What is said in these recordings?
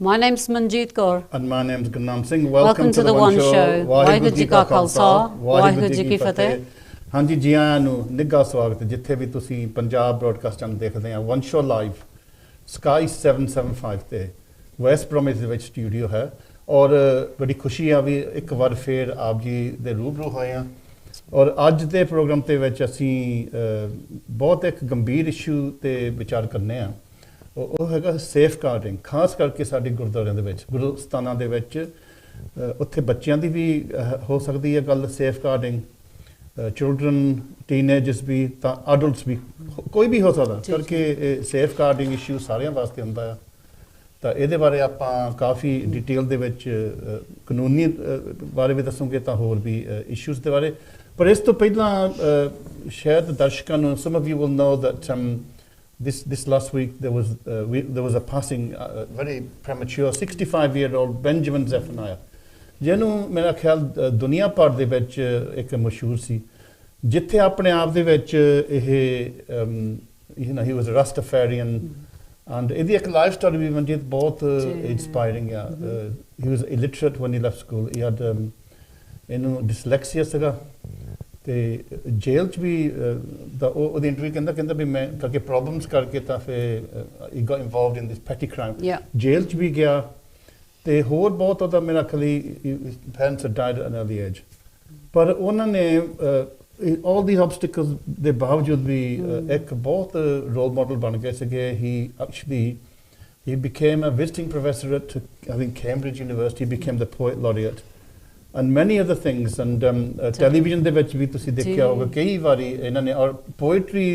My name's Manjeet Kaur. And my name's Gurnam Singh. Welcome to the One Show. Waheguru ji ਕਾ ਖਾਲਸਾ, ਵਾਹਿਗੁਰੂ ਜੀ ਕੀ ਫਤਿਹ। ਹਾਂਜੀ ਜੀ ਆਇਆਂ ਨੂੰ ਨਿੱਘਾ ਸਵਾਗਤ ਜਿੱਥੇ ਵੀ ਤੁਸੀਂ ਪੰਜਾਬ ਬ੍ਰੌਡਕਾਸਟ ਚੈਨਲ ਦੇਖਦੇ ਆ ਵਨ ਸ਼ੋ ਲਾਈਵ ਸਕਾਈ 775 ਤੇ ਵੈਸਟ ਪ੍ਰੋਮਿਸ ਦੇ ਵਿੱਚ ਸਟੂਡੀਓ ਹੈ ਔਰ ਬੜੀ ਖੁਸ਼ੀ ਆ ਵੀ ਇੱਕ ਵਾਰ ਫੇਰ ਆਪ ਜੀ ਦੇ ਰੂਬਰੂ ਹੋਏ ਆ ਔਰ ਅੱਜ ਦੇ ਪ੍ਰੋਗਰਾਮ ਤੇ ਵਿੱਚ ਅਸੀਂ ਬਹੁਤ ਇੱਕ ਗੰਭੀਰ ਇਸ਼ੂ ਤੇ ਵਿਚਾਰ ਕਰਨੇ ਆ ਉਹ ਹੈਗਾ ਸੇਫ ਗਾਰਡਿੰਗ ਖਾਸ ਕਰਕੇ ਸਾਡੇ ਗੁਰਦੁਆਰਿਆਂ ਦੇ ਵਿੱਚ ਗੁਰੂ ਸਥਾਨਾਂ ਦੇ ਵਿੱਚ ਉੱਥੇ ਬੱਚਿਆਂ ਦੀ ਵੀ ਹੋ ਸਕਦੀ ਹੈ ਗੱਲ ਸੇਫ ਗਾਰਡਿੰਗ ਚਿਲਡਰਨ ਟੀਨੇਜਰਸ ਵੀ ਤਾਂ ਅਡਲਟਸ ਵੀ ਕੋਈ ਵੀ ਹੋ ਸਕਦਾ ਕਰਕੇ ਸੇਫ ਗਾਰਡਿੰਗ ਇਸ਼ੂ ਸਾਰਿਆਂ ਵਾਸਤੇ ਹੁੰਦਾ ਆ ਤਾਂ ਇਹਦੇ ਬਾਰੇ ਆਪਾਂ ਕਾਫੀ ਡਿਟੇਲ ਦੇ ਵਿੱਚ ਕਾਨੂੰਨੀ ਬਾਰੇ ਵੀ ਦੱਸਾਂਗੇ ਤਾਂ ਹੋਰ ਵੀ ਇਸ਼ੂਜ਼ ਦੇ ਬਾਰੇ ਪਰ ਇਸ ਤੋਂ ਪਹਿਲਾਂ ਸ਼ਾਇਦ ਦਰਸ਼ਕਾਂ ਨੂੰ some of you will know that This last week there was a passing very premature 65-year-old Benjamin Zephaniah ਜਿਹਨੂੰ ਮੇਰਾ ਖਿਆਲ ਦੁਨੀਆ ਭਰ ਦੇ ਵਿੱਚ ਇੱਕ ਮਸ਼ਹੂਰ ਸੀ ਜਿੱਥੇ ਆਪਣੇ ਆਪ ਦੇ ਵਿੱਚ ਇਹ he was a Rastafarian and ਇਹਦੀ ਇੱਕ ਲਾਈਫ ਸਟੋਰੀ ਵੀ ਮਨਜੀਤ ਬਹੁਤ ਇੰਸਪਾਇਰਿੰਗ ਆ he was illiterate when he left school he had ਇਹਨੂੰ dyslexia ਸੀਗਾ ਤੇ ਜੇਲ੍ਹ 'ਚ ਵੀ ਉਹਦੀ ਇੰਟਰਵਿਊ ਕਹਿੰਦਾ ਵੀ ਮੈਂ ਕਰਕੇ ਪ੍ਰੋਬਲਮਸ ਕਰਕੇ ਤਾਂ ਫਿਰ ਹੀ got involved in this petty crime ਜੇਲ੍ਹ 'ਚ ਵੀ ਗਿਆ ਤੇ ਹੋਰ ਬਹੁਤ ਉਹਦਾ ਮੇਰਾ ਖਲੀ parents died at an early age ਪਰ ਉਹਨਾਂ ਨੇ all these obstacles ਦੇ ਬਾਵਜੂਦ ਵੀ ਇੱਕ ਬਹੁਤ ਰੋਲ ਮਾਡਲ ਬਣ ਗਏ ਸੀਗੇ he became a visiting professor at I think Cambridge University he became the poet laureate and many other things and television ਦੇ ਵਿੱਚ ਵੀ ਤੁਸੀਂ ਦੇਖਿਆ ਹੋਗਾ ਕਈ ਵਾਰੀ ਇਹਨਾਂ ਨੇ ਔਰ poetry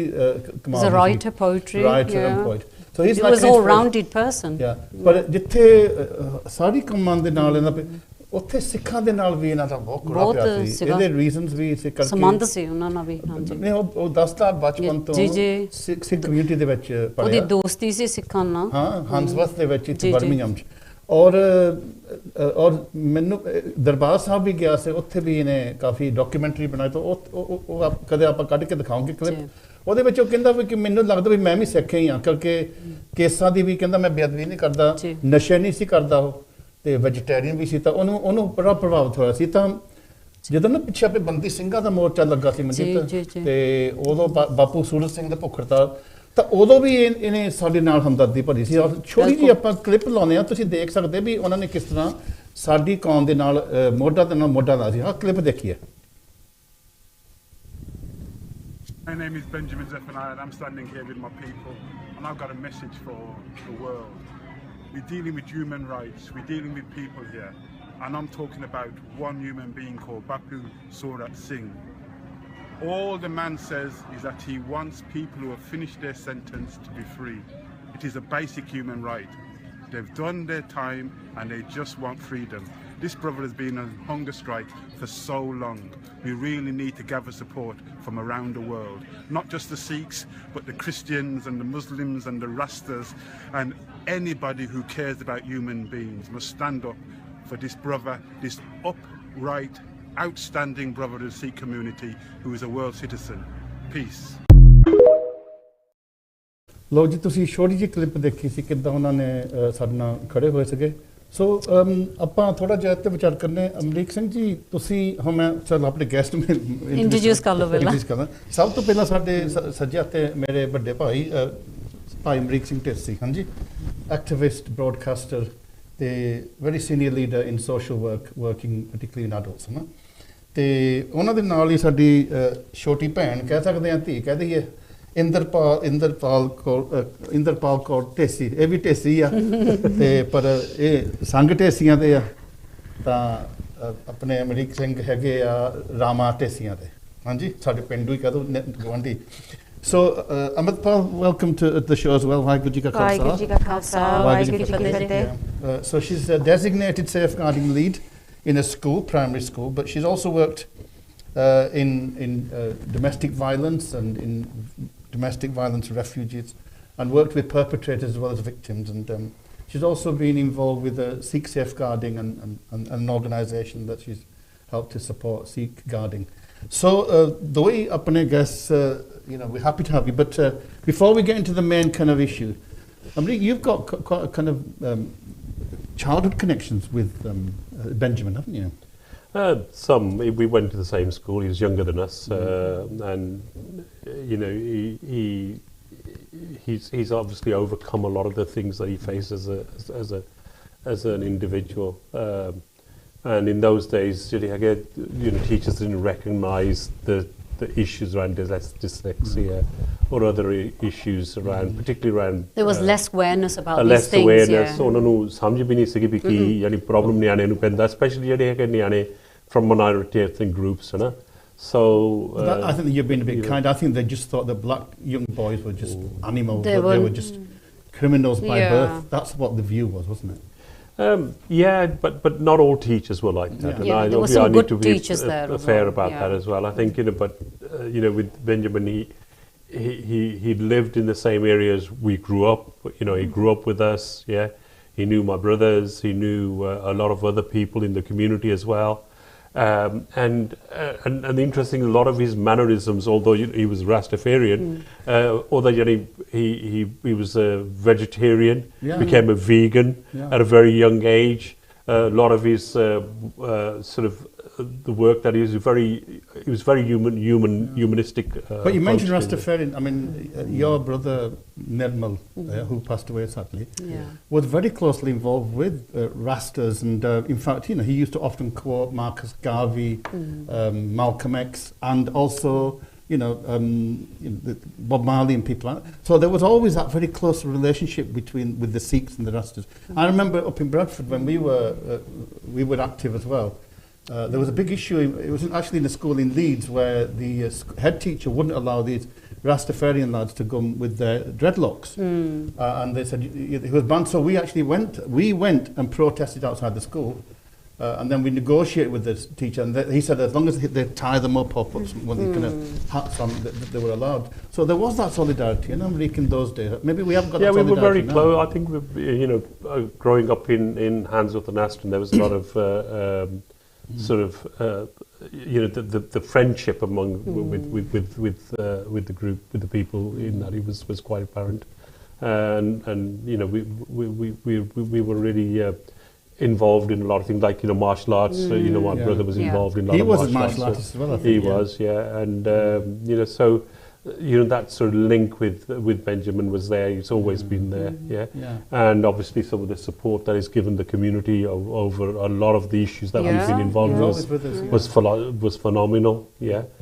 ਕਮਾਲ he's a writer and poet so he's like he was all rounded person ਪਰ ਜਿੱਥੇ ਸਾਰੀ ਕੰਮਾਂ ਦੇ ਨਾਲ ਇਹਨਾਂ ਉੱਥੇ ਸਿੱਖਾਂ ਦੇ ਨਾਲ ਵੀ ਇਹਨਾਂ ਦਾ ਬਹੁਤ ਗੂੜਾ ਪਿਆਰ ਸੀ ਇਹਦੇ ਰੀਜ਼ਨਸ ਵੀ ਇਸੇ ਕਰਕੇ ਸੰਬੰਧ ਸੀ ਉਹਨਾਂ ਨਾਲ ਵੀ ਹਾਂਜੀ ਨਹੀਂ ਉਹ ਦੱਸਦਾ ਬਚਪਨ ਤੋਂ ਸਿੱਖ ਕਮਿਊਨਿਟੀ ਦੇ ਵਿੱਚ ਪੜਿਆ ਉਹਦੀ ਦੋਸਤੀ ਸੀ ਸਿੱਖਾਂ ਨਾਲ ਹਾਂ ਹੰਸਵਰਥ ਦੇ ਵਿੱਚ ਇੱਥੇ ਬਰਮਿੰਘਮ 'ਚ ਔਰ ਮੈਨੂੰ ਦਰਬਾਰ ਸਾਹਿਬ ਵੀ ਗਿਆ ਸੀ ਉੱਥੇ ਵੀ ਇਹਨੇ ਕਾਫੀ ਡਾਕੂਮੈਂਟਰੀ ਬਣਾਈ ਤਾਂ ਉਹ ਕਦੇ ਆਪਾਂ ਕੱਢ ਕੇ ਦਿਖਾਉਂਗੇ ਕਲਿੱਪ ਉਹਦੇ ਵਿੱਚ ਉਹ ਕਹਿੰਦਾ ਵੀ ਕਿ ਮੈਨੂੰ ਲੱਗਦਾ ਵੀ ਮੈਂ ਵੀ ਸਿੱਖ ਹੀ ਹਾਂ ਕਿਉਂਕਿ ਕੇਸਾਂ ਦੀ ਵੀ ਕਹਿੰਦਾ ਮੈਂ ਬੇਅਦਬੀ ਨਹੀਂ ਕਰਦਾ ਨਸ਼ੇ ਨਹੀਂ ਸੀ ਕਰਦਾ ਉਹ ਤੇ ਵੈਜੀਟੇਰੀਅਨ ਵੀ ਸੀ ਤਾਂ ਉਹਨੂੰ ਬੜਾ ਪ੍ਰਭਾਵਿਤ ਹੋਇਆ ਸੀ ਤਾਂ ਜਦੋਂ ਨਾ ਪਿੱਛੇ ਆਪਣੇ ਬੰਦੀ ਸਿੰਘਾਂ ਦਾ ਮੋਰਚਾ ਲੱਗਾ ਸੀ ਮਨਜੀਤ ਤੇ ਉਦੋਂ ਬਾਪੂ ਸੂਰਜ ਸਿੰਘ ਦਾ ਭੁੱਖ ਹੜਤਾਲ ਤਾਂ ਉਦੋਂ ਵੀ ਇਹਨੇ ਸਾਡੇ ਨਾਲ ਹਮਦਰਦੀ ਭਰੀ ਸੀ ਔਰ ਛੋਟੀ ਜਿਹੀ ਆਪਾਂ ਕਲਿੱਪ ਲਾਉਂਦੇ ਆ ਤੁਸੀਂ ਦੇਖ ਸਕਦੇ ਵੀ ਉਹਨਾਂ ਨੇ ਕਿਸ ਤਰ੍ਹਾਂ ਸਾਡੀ ਕੌਮ ਦੇ ਨਾਲ ਮੋਢਾ ਦੇ ਨਾਲ ਮੋਢਾ ਲਾ ਸੀ ਆਹ ਕਲਿੱਪ ਦੇਖੀਏ My name is Benjamin Zephaniah and I'm standing here with my people and I've got a message for the world. We're dealing with human rights, we're dealing with people here and I'm talking about one human being called Bapu Surat Singh. All the man says is that he wants people who have finished their sentence to be free. It is a basic human right. They've done their time and they just want freedom. This brother has been on hunger strike for so long. We really need to gather support from around the world. Not just the Sikhs, but the Christians and the Muslims and the Rastas and anybody who cares about human beings must stand up for this brother, this upright, outstanding brother of the Sikh community who is a world citizen. Peace. ਲੋ ਜੀ ਤੁਸੀਂ ਛੋਟੀ ਜਿਹੀ clip ਦੇਖੀ ਸੀ ਕਿੱਦਾਂ ਉਹਨਾਂ ਨੇ ਸਾਡੇ ਨਾਲ ਖੜੇ ਹੋਏ ਸੀਗੇ ਸੋ ਆਪਾਂ ਥੋੜਾ ਜਿਹਾ ਤੇ ਵਿਚਾਰ ਕਰਨੇ ਅਮਰੀਕ ਸਿੰਘ ਜੀ ਤੁਸੀਂ ਹੁਣ ਮੈਂ ਚਲ ਆਪਣੇ ਗੈਸਟ ਨੂੰ ਇੰਟਰੋਡਿਊਸ ਕਰ ਲਓ ਪਹਿਲਾਂ ਸਭ ਤੋਂ ਪਹਿਲਾਂ ਸਾਡੇ ਸੱਜੇ ਹੱਥੇ ਮੇਰੇ ਵੱਡੇ ਭਾਈ ਅਮਰੀਕ ਸਿੰਘ ਢੇਸੀ ਹਾਂਜੀ ਐਕਟਿਵਿਸਟ ਬ੍ਰੌਡਕਾਸਟਰ ਤੇ ਵੈਰੀ ਸੀਨੀਅਰ ਲੀਡਰ ਇਨ ਸੋਸ਼ਲ ਵਰਕਿੰਗ ਪਾਰਟਿਕੂਲਰਲੀ ਇਨ ਅਡਲਟਸ ਹੈ ਤੇ ਉਹਨਾਂ ਦੇ ਨਾਲ ਹੀ ਸਾਡੀ ਛੋਟੀ ਭੈਣ ਕਹਿ ਸਕਦੇ ਹਾਂ ਧੀ ਕਹਿ ਦਈਏ ਇੰਦਰਪਾਲ ਕੌਰ ਢੇਸੀ ਇਹ ਵੀ ਢੇਸੀ ਆ ਤੇ ਪਰ ਇਹ ਸੰਗ ਢੇਸੀਆਂ ਦੇ ਆ ਤਾਂ ਆਪਣੇ ਅਮਰੀਕ ਸਿੰਘ ਹੈਗੇ ਆ ਰਾਮਾ ਢੇਸੀਆਂ ਦੇ ਹਾਂਜੀ ਸਾਡੇ ਪਿੰਡੂ ਹੀ ਕਹਿ ਦੋ ਗਵਾਂਢੀ So Amitpal, welcome to the show as well. Vaiguru Ji Ka Khalsa. Vaiguru Ji Ki Fateh. So she's a designated safeguarding lead in a school, primary school, but she's also worked in domestic violence and in domestic violence refugees and worked with perpetrators as well as victims. And she's also been involved with Sikh safeguarding and an organisation that she's helped to support, Sikh guarding. So the way apne guests, we're happy to have you. But before we get into the main kind of issue, Amrik, you've got quite a kind of childhood connections with Benjamin, haven't you? Some. We went to the same school. He was younger than us, and you know, he's obviously overcome a lot of the things that he faces as an individual. And in those days, teachers didn't recognise the issues around dyslexia or other issues around, particularly around. There was less awareness about these less things. Awareness. ਉਹਨਾਂ ਨੂੰ ਸਮਝ ਵੀ ਨਹੀਂ ਸੀਗੀ ਵੀ ਕੀ ਯਾਨੀ problem ਨਿਆਣੇ ਨੂੰ ਪੈਂਦਾ, especially ਜਿਹੜੇ ਹੈਗੇ ਨਿਆਣੇ from minority ethnic groups, you know. So I think that you've been a bit kind. I think they just thought that black young boys were just animals. They were just criminals by birth. That's what the view was, wasn't it? Yeah, but not all teachers were like that. Yeah. And there were some good teachers there. Fair about that as well. I think, but with Benjamin, he lived in the same area as we grew up. He grew up with us. Yeah, he knew my brothers. He knew a lot of other people in the community as well. And interesting, a lot of his mannerisms, although he was Rastafarian, although he was a vegetarian, became a vegan at a very young age. A lot of his sort of the work that he was very humanistic. But you mentioned Rastafarian. I mean, your brother Nirmal, who passed away sadly, was very closely involved with Rastas, and in fact, he used to often quote Marcus Garvey, Malcolm X, and also Bob Marley and people like that. So there was always that very close relationship with the Sikhs and the Rastas. I remember up in Bradford when we were active as well. There was a big issue. It was actually in a school in Leeds where the head teacher wouldn't allow these Rastafarian lads to come with their dreadlocks, and they said he was banned. So we went and protested outside the school. And then we negotiated with this teacher, and he said as long as they tie them up or put one of these kind of hats on, that they were allowed. So there was that solidarity, Amrik, in those days. Maybe we haven't got that solidarity. Yeah, we were very now. close. I think, growing up in Handsworth and Aston, there was a lot of sort of, the friendship among with the group, with the people in that, it was quite apparent, and we were really. Involved in a lot of things like martial arts. My brother was involved in a lot of martial arts. He was a martial artist as well, I think. He was, and so that sort of link with Benjamin was there. He's always been there, and obviously some of the support that he's given the community over a lot of the issues that we've been involved with was phenomenal.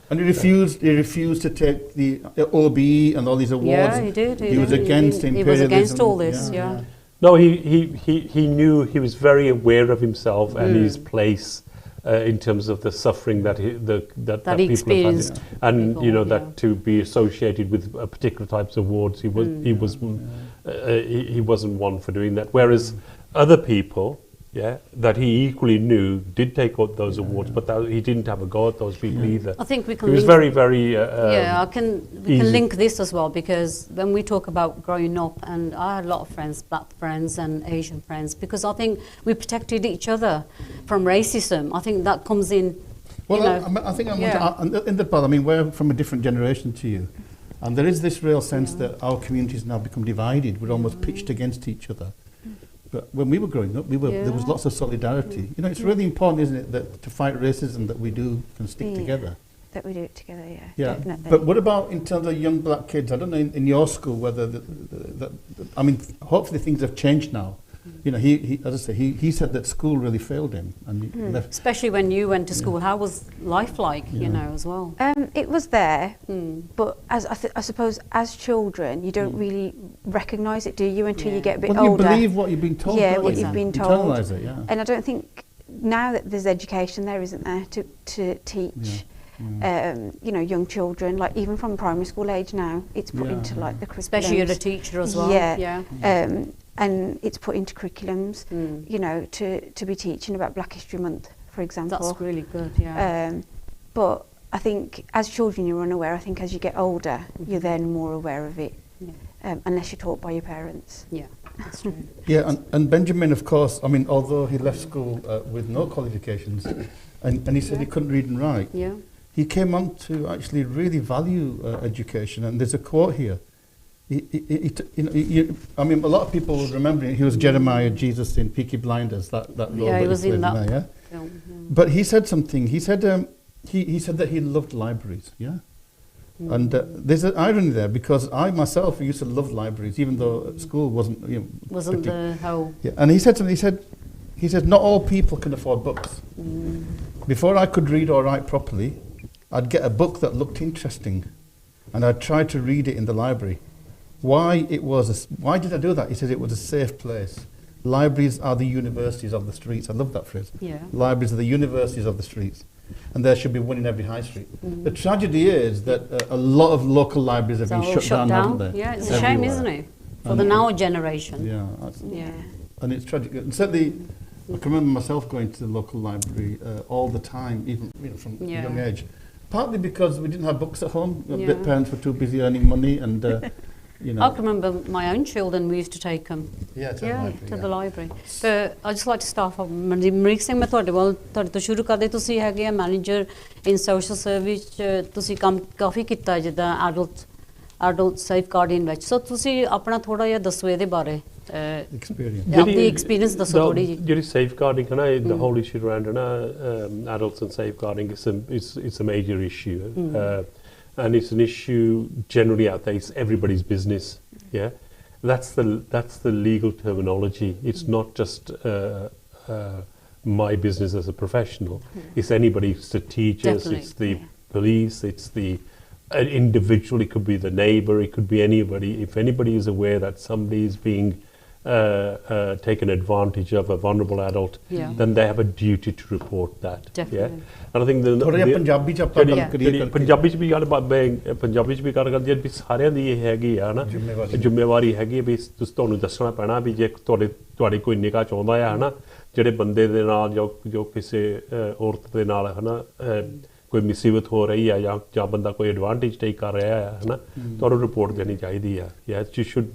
And he refused to take the OBE and all these awards. Yeah, he did. He was against imperialism. He was against all this. No, he knew, he was very aware of himself and his place in terms of the suffering that people experienced, have had, and that to be associated with particular types of awards, he wasn't one for doing that. Whereas other people, that he equally knew did take out those awards, but he didn't have a go at those people either. I think we can. It was very, very. We can link this as well, because when we talk about growing up, and I had a lot of friends, black friends and Asian friends, because I think we protected each other from racism. I think that comes in. Well, I think in the part. I mean, we're from a different generation to you, and there is this real sense that our communities now become divided. We're almost pitched against each other. But when we were growing up, there was lots of solidarity. It's really important, isn't it, that to fight racism, that we can stick together. That we do it together, definitely. But what about in terms of young black kids? I don't know in your school whether hopefully things have changed now. He as I say, he said that school really failed him, and he left. Especially when you went to school, how was life like? As well. It was there, but I suppose as children, you don't really recognise it, do you, until you get a bit older? You believe what you've been told. What you've been told. Internalise it, And I don't think now that there's education there, isn't there, to teach. Young children, like even from primary school age now, it's put into like the curriculums. Especially you're a teacher as well. And it's put into curriculums, to be teaching about Black History Month, for example. That's really good, but I think as children you're unaware. I think as you get older, you're then more aware of it, unless you're taught by your parents. Yeah, that's true. And Benjamin, of course, I mean, although he left school with no qualifications, and he said he couldn't read and write, he came on to actually really value education. And there's a quote here. I mean, a lot of people remember him. He was Jeremiah Jesus in Peaky Blinders, that role. Yeah, that he was in that there, yeah? film. But he said something. He said he said that he loved libraries. Yeah. And there's an irony there, because I myself used to love libraries, even though school wasn't. Wasn't the how? Yeah. And he said something. He said not all people can afford books. Before I could read or write properly, I'd get a book that looked interesting, and I'd try to read it in the library. Why did I do that? He says it was a safe place. Libraries are the universities of the streets. I love that phrase. Yeah. Libraries are the universities of the streets. And there should be one in every high street. The tragedy is that a lot of local libraries have been shut down, haven't they? Yeah, it's a shame, isn't it? For the now generation. Yeah. Yeah. And it's tragic. And certainly, I can remember myself going to the local library all the time, even from a young age. Partly because we didn't have books at home. Parents were too busy earning money, and I can remember my own children. We used to take them. To the library. But I just like to start off. Mriek Singh, मैं ਤੁਹਾਡੇ ਤੋਂ ਸ਼ੁਰੂ ਕਰਦੇ। ਤੁਸੀਂ ਹੈਗੇ ਆ manager ਇਨ social service. ਤੁਸੀਂ ਕੰਮ ਕਾਫੀ ਕੀਤਾ ਜਿੱਦਾਂ ਐਡਲਟ ਸੇਫਗਾਰਡਿੰਗ ਵਿੱਚ। ਸੋ ਤੁਸੀਂ ਆਪਣਾ ਥੋੜਾ ਜਿਹਾ ਦੱਸੋ ਇਹਦੇ ਬਾਰੇ। ਆਪਣੀ ਐਕਸਪੀਰੀਅੰਸ ਦੱਸੋ ਥੋੜੀ ਜੀ। ਜਿਹੜੀ safeguarding ਹੈ ਨਾ, the whole issue around adults and safeguarding it's a major issue. And it's an issue generally out there. It's everybody's business. Yeah, that's the legal terminology. It's not just my business as a professional. It's anybody. It's the teachers. Definitely. It's the police. It's the individual. It could be the neighbour. It could be anybody. If anybody is aware that somebody is being taken advantage of, a vulnerable adult, then they have a duty to report that. Definitely. Yeah, and I think Punjabi ਚ ਵੀ ਗੱਲ ਕਰਦੇ ਵੀ ਸਾਰਿਆਂ ਦੀ ਇਹ ਹੈਗੀ ਆ ਨਾ ਜ਼ਿੰਮੇਵਾਰੀ ਹੈਗੀ ਵੀ ਤੁਹਾਨੂੰ ਦੱਸਣਾ ਪੈਣਾ ਵੀ ਜੇ ਤੁਹਾਡੀ ਕੋਈ ਨਿਗਾਹ ਚ ਆਉਂਦਾ ਆ ਹਨਾ, ਜਿਹੜੇ ਬੰਦੇ ਦੇ ਨਾਲ ਜੋ ਕਿਸੇ ਔਰਤ ਦੇ ਨਾਲ ਹਨਾ ਕੋਈ ਮੁਸੀਬਤ ਹੋ ਰਹੀ ਆ ਜਾਂ ਬੰਦਾ ਕੋਈ ਐਡਵਾਂਟੇਜ ਟੇਕ ਕਰ ਰਿਹਾ ਹੈ ਹਨਾ, ਤੁਹਾਨੂੰ ਰਿਪੋਰਟ ਦੇਣੀ ਚਾਹੀਦੀ ਆ। ਯੈਸ ਯੂ ਸ਼ੁੱਡ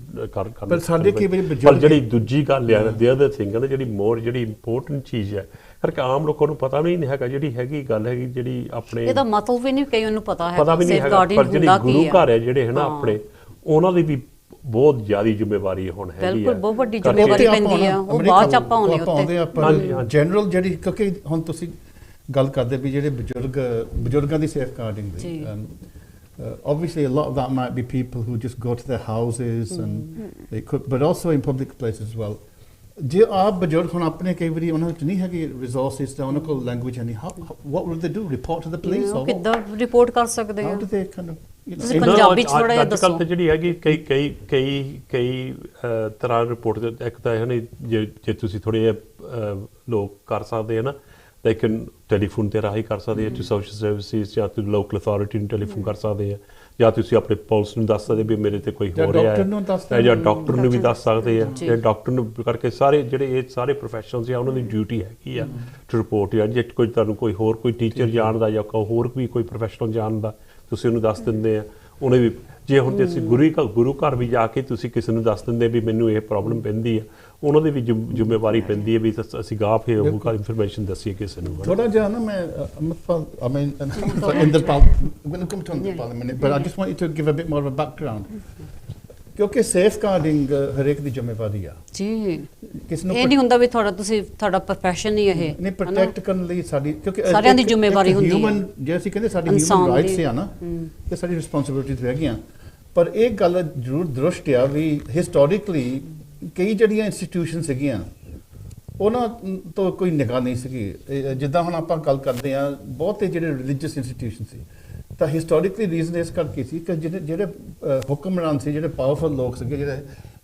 ਪਰ ਸਾਡੇ ਕਈ ਵਾਰੀ ਪਰ ਜਿਹੜੀ ਦੂਜੀ ਗੱਲ ਆ ਦੀ ਅਦਰ ਥਿੰਗ ਹੈ ਨਾ, ਜਿਹੜੀ ਇੰਪੋਰਟੈਂਟ ਚੀਜ਼ ਹੈ ਕਰਕੇ ਆਮ ਲੋਕਾਂ ਨੂੰ ਪਤਾ ਵੀ ਨਹੀਂ ਹੈਗਾ, ਜਿਹੜੀ ਹੈਗੀ ਗੱਲ ਹੈਗੀ ਜਿਹੜੀ ਆਪਣੇ ਇਹਦਾ ਮਤਲਬ ਵੀ ਨਹੀਂ ਕਈ ਨੂੰ ਪਤਾ ਵੀ ਨਹੀਂ ਹੈਗਾ, ਪਰ ਜਿਹੜੀ ਗੁਰੂ ਘਰ ਹੈ ਜਿਹੜੇ ਹਨਾ ਆਪਣੇ, ਉਹਨਾਂ ਦੀ ਵੀ ਬਹੁਤ ਜ਼ਿਆਦਾ ਜ਼ਿੰਮੇਵਾਰੀ ਹੁਣ ਹੈਗੀ ਆ। ਬਿਲਕੁਲ ਬਹੁਤ ਵੱਡੀ ਜ਼ਿੰਮੇਵਾਰੀ ਪੈਂਦੀ ਆ, ਉਹ ਬਾਅਦ ਚ ਆਪਾਂ ਆਉਂਦੇ ਉੱਤੇ ਜਨਰਲ ਜਿਹੜੀ, ਕਿਉਂਕਿ ਹੁਣ ਤੁਸੀਂ ਗੱਲ ਕਰਦੇ ਵੀ ਜਿਹੜੇ ਬਜ਼ੁਰਗਾਂ ਦੀ ਸੇਫਗਾਰਡਿੰਗ ਦੀ, obviously a lot of that might be people who just go to their houses and they could, but also in public places as well. ਜੇ ਆਪ ਬਜ਼ੁਰਗ ਹੁਣ ਆਪਣੇ ਕਈ ਵਾਰੀ ਉਹਨਾਂ ਵਿੱਚ ਨਹੀਂ ਹੈਗੀ ਰਿਸੋਰਸਿਸ ਤਾਂ ਉਹਨਾਂ ਕੋਲ ਲੈਂਗੁਏਜ ਹੈ ਨਹੀਂ, what would they do, report to the police or ਕਿੱਦਾਂ ਰਿਪੋਰਟ ਕਰ ਸਕਦੇ ਆ? how do they kind of ਤੁਸੀਂ ਪੰਜਾਬੀ ਚ ਥੋੜਾ ਜਿਹਾ ਦੱਸੋ। ਅੱਜ ਕੱਲ੍ਹ ਤੇ ਜਿਹੜੀ ਹੈਗੀ ਕਈ ਤਰ੍ਹਾਂ ਰਿਪੋਰਟ, ਇੱਕ ਤਾਂ ਹੈ ਨਾ ਜੇ ਤੁਸੀਂ ਥੋੜ੍ਹੇ ਜਿਹੇ ਲੋਕ ਕਰ ਸਕਦੇ ਆ ਨਾ, they can ਟੈਲੀਫੋਨ ਤੇ ਰਾਹੀਂ ਕਰ ਸਕਦੇ ਆ ਟੂ ਸੋਸ਼ਲ ਸਰਵਿਸਿਜ਼, ਜਾਂ ਤੁਸੀਂ ਲੋਕਲ ਅਥਾਰਟੀ ਨੂੰ ਟੈਲੀਫੋਨ ਕਰ ਸਕਦੇ ਆ, ਜਾਂ ਤੁਸੀਂ ਆਪਣੇ ਪੁਲਿਸ ਨੂੰ ਦੱਸ ਸਕਦੇ ਵੀ ਮੇਰੇ ਤੇ ਕੋਈ ਹੋ ਰਿਹਾ ਹੈ, ਜਾਂ ਡਾਕਟਰ ਨੂੰ ਵੀ ਦੱਸ ਸਕਦੇ ਆ। ਜਾਂ ਡਾਕਟਰ ਨੂੰ ਕਰਕੇ ਸਾਰੇ ਜਿਹੜੇ ਇਹ ਸਾਰੇ ਪ੍ਰੋਫੈਸ਼ਨਲਸ ਆ ਉਹਨਾਂ ਦੀ ਡਿਊਟੀ ਹੈਗੀ ਆ ਟੂ ਰਿਪੋਰਟ। ਜਾਂ ਜੇ ਕੋਈ ਤੁਹਾਨੂੰ ਕੋਈ ਟੀਚਰ ਜਾਣਦਾ ਜਾਂ ਹੋਰ ਵੀ ਕੋਈ ਪ੍ਰੋਫੈਸ਼ਨਲ ਜਾਣਦਾ, ਤੁਸੀਂ ਉਹਨੂੰ ਦੱਸ ਦਿੰਦੇ ਆ। ਉਹਨੇ ਵੀ ਜੇ ਹੁਣ ਅਸੀਂ ਗੁਰੂ ਘਰ ਵੀ ਜਾ ਕੇ ਤੁਸੀਂ ਕਿਸੇ ਨੂੰ ਦੱਸ ਦਿੰਦੇ ਵੀ ਮੈਨੂੰ ਇਹ ਪ੍ਰੋਬਲਮ ਪੈਂਦੀ ਆ, ਉਹਨਾਂ ਦੀ ਵੀ ਜ਼ਿੰਮੇਵਾਰੀ ਪੈਂਦੀ ਹੈ ਵੀ ਅਸੀਂ ਗਾਹ ਫਿਰ ਉਹ ਇਨਫੋਰਮੇਸ਼ਨ ਦੱਸੀਏ ਕਿਸੇ ਨੂੰ। ਥੋੜਾ ਜਿਹਾ ਨਾ ਮੈਂ Inderpal, but I just want you to give a bit more of a background, ਕਿਉਂਕਿ ਸੇਫਗਾਰਡਿੰਗ ਹਰੇਕ ਦੀ ਜ਼ਿੰਮੇਵਾਰੀ ਆ ਜੀ। ਕਿਸ ਨੂੰ ਇਹ ਨਹੀਂ ਹੁੰਦਾ ਵੀ ਤੁਹਾਡਾ ਪ੍ਰੋਫੈਸ਼ਨ ਹੀ ਇਹ ਨਹੀਂ, ਪ੍ਰੋਟੈਕਟ ਕਰਨ ਲਈ ਸਾਡੀ, ਕਿਉਂਕਿ ਸਾਰਿਆਂ ਦੀ ਜ਼ਿੰਮੇਵਾਰੀ ਹੁੰਦੀ ਹੈ। ਹਿਊਮਨ, ਜੇ ਅਸੀਂ ਕਹਿੰਦੇ ਸਾਡੀ ਹਿਊਮਨ ਰਾਈਟਸ ਆ ਨਾ, ਤੇ ਸਾਡੀ ਰਿਸਪੌਂਸਿਬਿਲਿਟੀਜ਼ ਹੈਗੀਆਂ। ਪਰ ਇਹ ਗੱਲ ਜ਼ਰੂਰ ਦਰੁਸ਼ਟ ਆ ਵੀ ਹਿਸਟੋਰੀਕਲੀ ਕਈ ਜਿਹੜੀਆਂ ਇੰਸਟੀਟਿਊਸ਼ਨ ਸੀਗੀਆਂ ਉਹਨਾਂ ਤੋਂ ਕੋਈ ਨਿਗਾਹ ਨਹੀਂ ਸੀਗੀ। ਜਿੱਦਾਂ ਹੁਣ ਆਪਾਂ ਗੱਲ ਕਰਦੇ ਹਾਂ ਬਹੁਤੇ ਜਿਹੜੇ ਰਿਲੀਜੀਅਸ ਇੰਸਟੀਟਿਊਸ਼ਨ ਸੀ, ਤਾਂ ਹਿਸਟੋਰੀਕਲੀ ਰੀਜ਼ਨ ਇਸ ਕਰਕੇ ਸੀ ਕਿ ਜਿਹੜੇ ਹੁਕਮਰਾਨ ਸੀ, ਜਿਹੜੇ ਪਾਵਰਫੁਲ ਲੋਕ ਸੀਗੇ, ਜਿਹੜੇ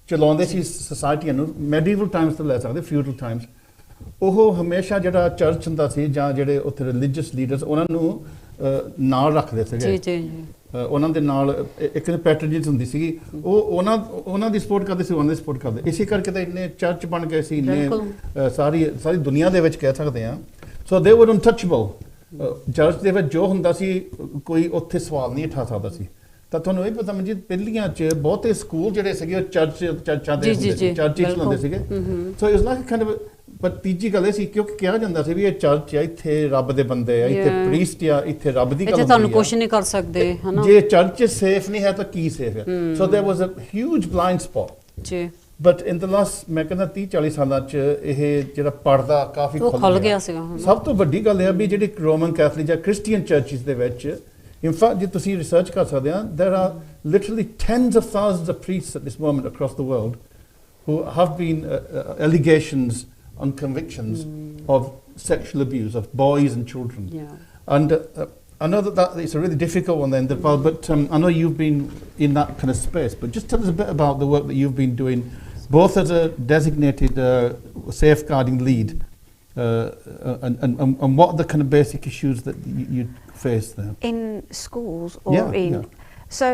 ਚਲਾਉਂਦੇ ਸੀ ਸੁਸਾਇਟੀਆਂ ਨੂੰ, ਮੈਡੀਵਲ ਟਾਈਮਸ ਤੋਂ ਲੈ ਸਕਦੇ ਫਿਊਡਲ ਟਾਈਮਸ, ਉਹ ਹਮੇਸ਼ਾ ਜਿਹੜਾ ਚਰਚ ਹੁੰਦਾ ਸੀ ਜਾਂ ਜਿਹੜੇ ਉੱਥੇ ਰਿਲੀਜੀਅਸ ਲੀਡਰਸ ਉਹਨਾਂ ਨੂੰ ਨਾਲ ਰੱਖਦੇ ਸੀਗੇ। ਉਹਨਾਂ ਦੇ ਨਾਲ ਇੱਕ ਪੈਟਰਨੇਜ ਹੁੰਦੀ ਸੀਗੀ, ਉਹ ਉਹਨਾਂ ਦੀ ਸਪੋਰਟ ਕਰਦੇ ਸੀ, ਉਹਨਾਂ ਦੀ ਸਪੋਰਟ ਕਰਦੇ। ਇਸੇ ਕਰਕੇ ਤਾਂ ਇੰਨੇ ਚਰਚ ਬਣ ਗਏ ਸੀ, ਇੰਨੇ ਸਾਰੀ ਦੁਨੀਆ ਦੇ ਵਿੱਚ ਕਹਿ ਸਕਦੇ ਹਾਂ। ਸੋ ਦੇ ਵਰ ਅਨਟੱਚੇਬਲ। ਚਰਚ ਦੇ ਵਿੱਚ ਜੋ ਹੁੰਦਾ ਸੀ ਕੋਈ ਉੱਥੇ ਸਵਾਲ ਨਹੀਂ ਉਠਾ ਸਕਦਾ ਸੀ। ਤਾਂ ਤੁਹਾਨੂੰ ਇਹ ਪਤਾ ਮਨਜੀਤ, ਪਹਿਲੀਆਂ 'ਚ ਬਹੁਤੇ ਸਕੂਲ ਜਿਹੜੇ ਸੀਗੇ ਉਹ ਚਰਚਾਂ ਦੇ ਹੁੰਦੇ ਸੀ, ਚਰਚ ਹੀ ਚਲਾਉਂਦੇ ਸੀਗੇ। So it's like kind of ਪਰ ਤੀਜੀ ਗੱਲ ਇਹ ਸੀ ਕਿਉਂਕਿ ਕਿਹਾ ਜਾਂਦਾ ਸੀ ਵੀ ਇਹ ਚਰਚ ਹੈ, ਇੱਥੇ ਰੱਬ ਦੇ ਬੰਦੇ ਆ, ਇੱਥੇ Yeah. ਪ੍ਰੀਸਟ ਆ, ਇੱਥੇ ਰੱਬ ਦੀ ਗੱਲ ਇੱਥੇ ਤੁਹਾਨੂੰ ਹੁੰਦੀ ਆ। ਕੁਝ ਨਹੀਂ ਕਰ ਸਕਦੇ ਹਨਾ ਜੇ ਚਰਚ ਸੇਫ ਨਹੀਂ ਹੈ ਤਾਂ ਕੀ ਸੇਫ ਹੈ? So there was a huge blind spot. ਜੀ ਬਟ ਇਨ ਦ ਲਾਸਟ ਮੈਂ ਕਹਿੰਦਾ 30-40 ਸਾਲਾਂ ਚ ਇਹ ਜਿਹੜਾ ਪਰਦਾ ਕਾਫੀ ਉਹ ਖੁੱਲ ਗਿਆ ਸੀਗਾ ਹਨਾ। ਸਭ ਤੋਂ ਵੱਡੀ ਗੱਲ ਇਹ ਆ ਵੀ ਜਿਹੜੀ ਰੋਮਨ ਕੈਥੋਲਿਕ ਜਾਂ ਕ੍ਰਿਸਚੀਅਨ ਚਰਚਿਸ ਦੇ ਵਿੱਚ ਇਨਫੈਕਟ ਜੇ ਤੁਸੀਂ ਰਿਸਰਚ ਕਰ ਸਕਦੇ ਆ there are literally tens of thousands of priests at this moment across the world who have been allegations on convictions of sexual abuse of boys and children. Yeah. And I know that it's a really difficult one then, but I know you've been in that kind of space, but just tell us a bit about the work that you've been doing, both as a designated safeguarding lead and what are the kind of basic issues that you face there? In schools or so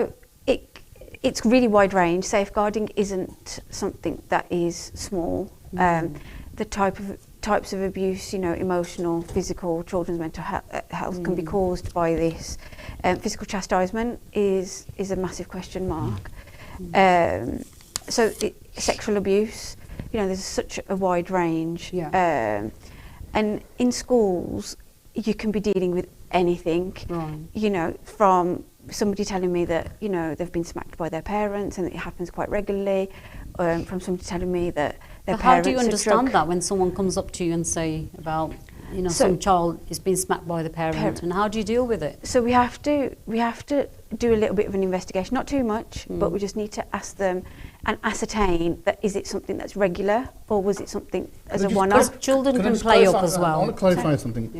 it's really wide range. Safeguarding isn't something that is small. The types of abuse, emotional, physical, children's mental health can be caused by this. Physical chastisement is a massive question mark. So sexual abuse, there's such a wide range. And in schools, you can be dealing with anything, from somebody telling me that they've been smacked by their parents and it happens quite regularly, from somebody telling me that their But parents how do you understand that when someone comes up to you and say about some child is being smacked by the parent, and how do you deal with it? So we have to do a little bit of an investigation, not too much, but we just need to ask them and ascertain that is it something that's regular or was it something as a one-off. Children can play up as well. I want to clarify something.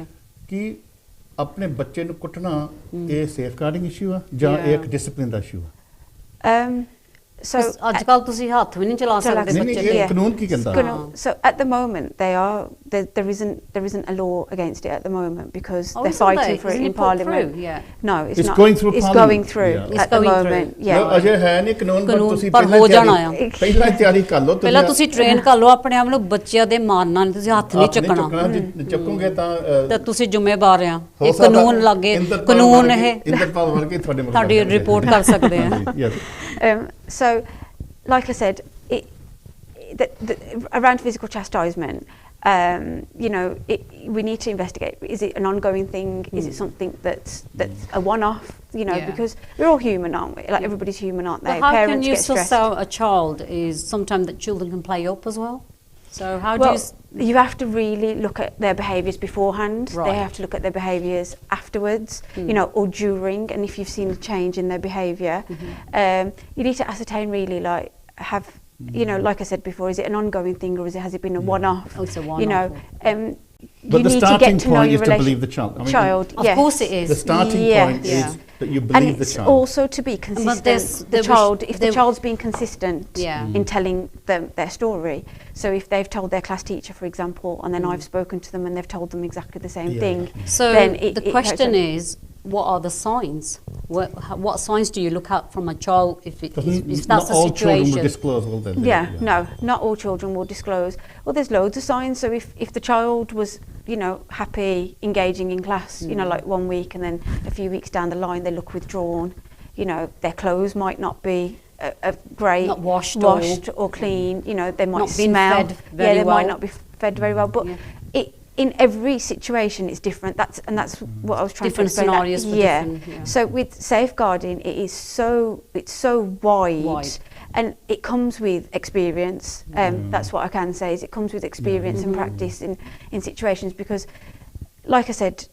कि अपने बच्चे ਨੂੰ ਕੁੱਟਣਾ ਇਹ ਸੇਫਗਾਰਡਿੰਗ issue ਆ ਜਾਂ ਇੱਕ discipline ਦਾ issue ਆ? So ਅੱਜ ਕੱਲ ਤੁਸੀਂ ਹੱਥ ਵੀ ਨਹੀਂ ਚਲਾ ਸਕਦੇ ਨਹੀਂ ਬੱਚੇ ਇਹ ਕਾਨੂੰਨ ਕੀ ਕਹਿੰਦਾ? So at the moment there isn't a law against it at the moment because they're isn't fighting there? for it Isn't in it put Parliament. through? Yeah. No, it's not. Going through it's Parliament. going through Yeah. at the moment. Yeah. ਅਜੇ ਹੈ ਨਹੀਂ ਕਾਨੂੰਨ ਪਰ ਤੁਸੀਂ ਪਰ ਹੋ ਜਾਣਾ ਆ। ਪਹਿਲਾਂ ਤਿਆਰੀ ਕਰ ਲਓ। ਪਹਿਲਾਂ ਤੁਸੀਂ ਟ੍ਰੇਨ ਕਰ ਲਓ ਆਪਣੇ ਆਪ ਨੂੰ, ਬੱਚਿਆਂ ਦੇ ਮਾਰਨਾ ਨਹੀਂ, ਤੁਸੀਂ ਹੱਥ ਨਹੀਂ ਚੱਕਣਾ। ਚੱਕੋਗੇ ਤਾਂ ਤੁਸੀਂ ਜ਼ਿੰਮੇਵਾਰ ਆ। ਇਹ ਕਾਨੂੰਨ ਲੱਗੇ, ਕਾਨੂੰਨ ਇਹ ਇੰਦਰਪਾਲ ਵਰਗੇ ਤੁਹਾਡੇ ਮਗਰ ਤੁਹਾਡੀ ਰਿਪੋਰਟ ਕਰ ਸਕਦੇ ਆ। So like I said, around physical chastisement, we need to investigate. Is it an ongoing thing? Is it something that's a one-off? Because we're all human, aren't we? Like everybody's human, aren't they? But how Parents can you get stressed. suss out a child is sometimes that children can play up as well? So how do you have to really look at their behaviours beforehand. Right. They have to look at their behaviours afterwards, or during, and if you've seen a change in their behaviour. You need to ascertain really, like, like I said before, is it an ongoing thing or has it been a one-off? Oh, it's a one-off. But the starting point is to believe the child. Of course it is. The starting point is that you believe the child. And also to be consistent. If the child's been consistent in telling them their story. So if they've told their class teacher, for example, and then I've spoken to them and they've told them exactly the same thing. So then the question is, what are the signs? What signs do you look at from a child if that's the situation? Not all children will disclose, will they? No, not all children will disclose. Well, there's loads of signs. So if the child was, happy, engaging in class, like 1 week, and then a few weeks down the line they look withdrawn, their clothes might not be great, not washed or clean, they might not being smell, fed very they well. might not be fed very well, but in every situation it's different. That's what I was trying different to explain. Scenarios for different. So with safeguarding, it's so wide. And it comes with experience. That's what I can say, is it comes with experience and practice in situations, because like I said,